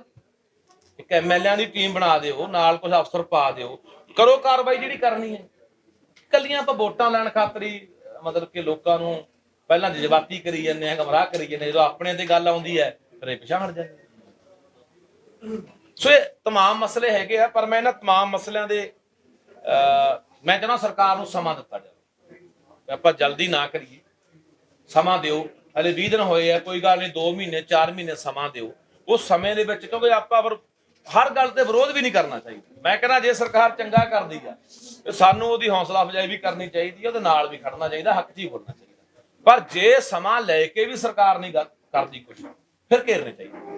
ਇੱਕ MLA ਦੀ ਟੀਮ ਬਣਾ ਦਿਓ, ਨਾਲ ਕੁਝ ਅਫਸਰ ਪਾ ਦਿਓ, ਕਰੋ ਕਾਰਵਾਈ ਜਿਹੜੀ ਕਰਨੀ ਹੈ। ਕੱਲੀਆਂ ਆਪਾਂ ਵੋਟਾਂ ਲੈਣ ਖਾਤਰ ਹੀ ਮਤਲਬ ਕਿ ਲੋਕਾਂ ਨੂੰ ਪਹਿਲਾਂ ਜਜ਼ਬਾਤੀ ਕਰੀ ਜਾਂਦੇ ਆ, ਗਮਰਾਹ ਕਰੀ ਜਾਂਦੇ, ਜਦੋਂ ਆਪਣੇ ਤੇ ਗੱਲ ਆਉਂਦੀ ਹੈ ਫਿਰ ਇਹ ਪਿਛਾਂਹ ਹਟ ਜਾਂਦੇ। ਸੋ ਇਹ तमाम ਮਸਲੇ ਹੈਗੇ ਆ, ਪਰ ਮੈਂ ਇਹਨਾਂ तमाम ਮਸਲਿਆਂ ਦੇ ਮੈਂ ਚਾਹੁੰਦਾ ਸਰਕਾਰ ਨੂੰ ਸਮਾਂ ਦਿੱਤਾ ਜਾਵੇ, ਆਪਾਂ ਜਲਦੀ ਨਾ ਕਰੀਏ, ਸਮਾਂ ਦਿਓ। ਹਲੇ 20 ਦਿਨ ਹੋਏ ਆ, ਕੋਈ ਗੱਲ ਨਹੀਂ, 2 ਮਹੀਨੇ 4 ਮਹੀਨੇ ਸਮਾਂ ਦਿਓ। ਉਸ ਸਮੇਂ ਦੇ ਵਿੱਚ, ਕਿਉਂਕਿ ਆਪਾਂ ਹਰ ਗੱਲ ਤੇ ਵਿਰੋਧ ਵੀ ਨਹੀਂ ਕਰਨਾ ਚਾਹੀਦਾ। ਮੈਂ ਕਹਿੰਦਾ ਜੇ ਸਰਕਾਰ ਚੰਗਾ ਕਰਦੀ ਆ ਤੇ ਸਾਨੂੰ ਉਹਦੀ ਹੌਸਲਾ ਅਫਜ਼ਾਈ ਵੀ ਕਰਨੀ ਚਾਹੀਦੀ ਹੈ, ਉਹਦੇ ਨਾਲ ਵੀ ਖੜਨਾ ਚਾਹੀਦਾ, ਹੱਕ 'ਚ ਹੀ ਬੋਲਣਾ ਚਾਹੀਦਾ। ਪਰ ਜੇ ਸਮਾਂ ਲੈ ਕੇ ਵੀ ਸਰਕਾਰ ਨਹੀਂ ਕਰਦੀ ਕੁਛ, ਫਿਰ ਘੇਰਨੇ ਚਾਹੀਦੇ।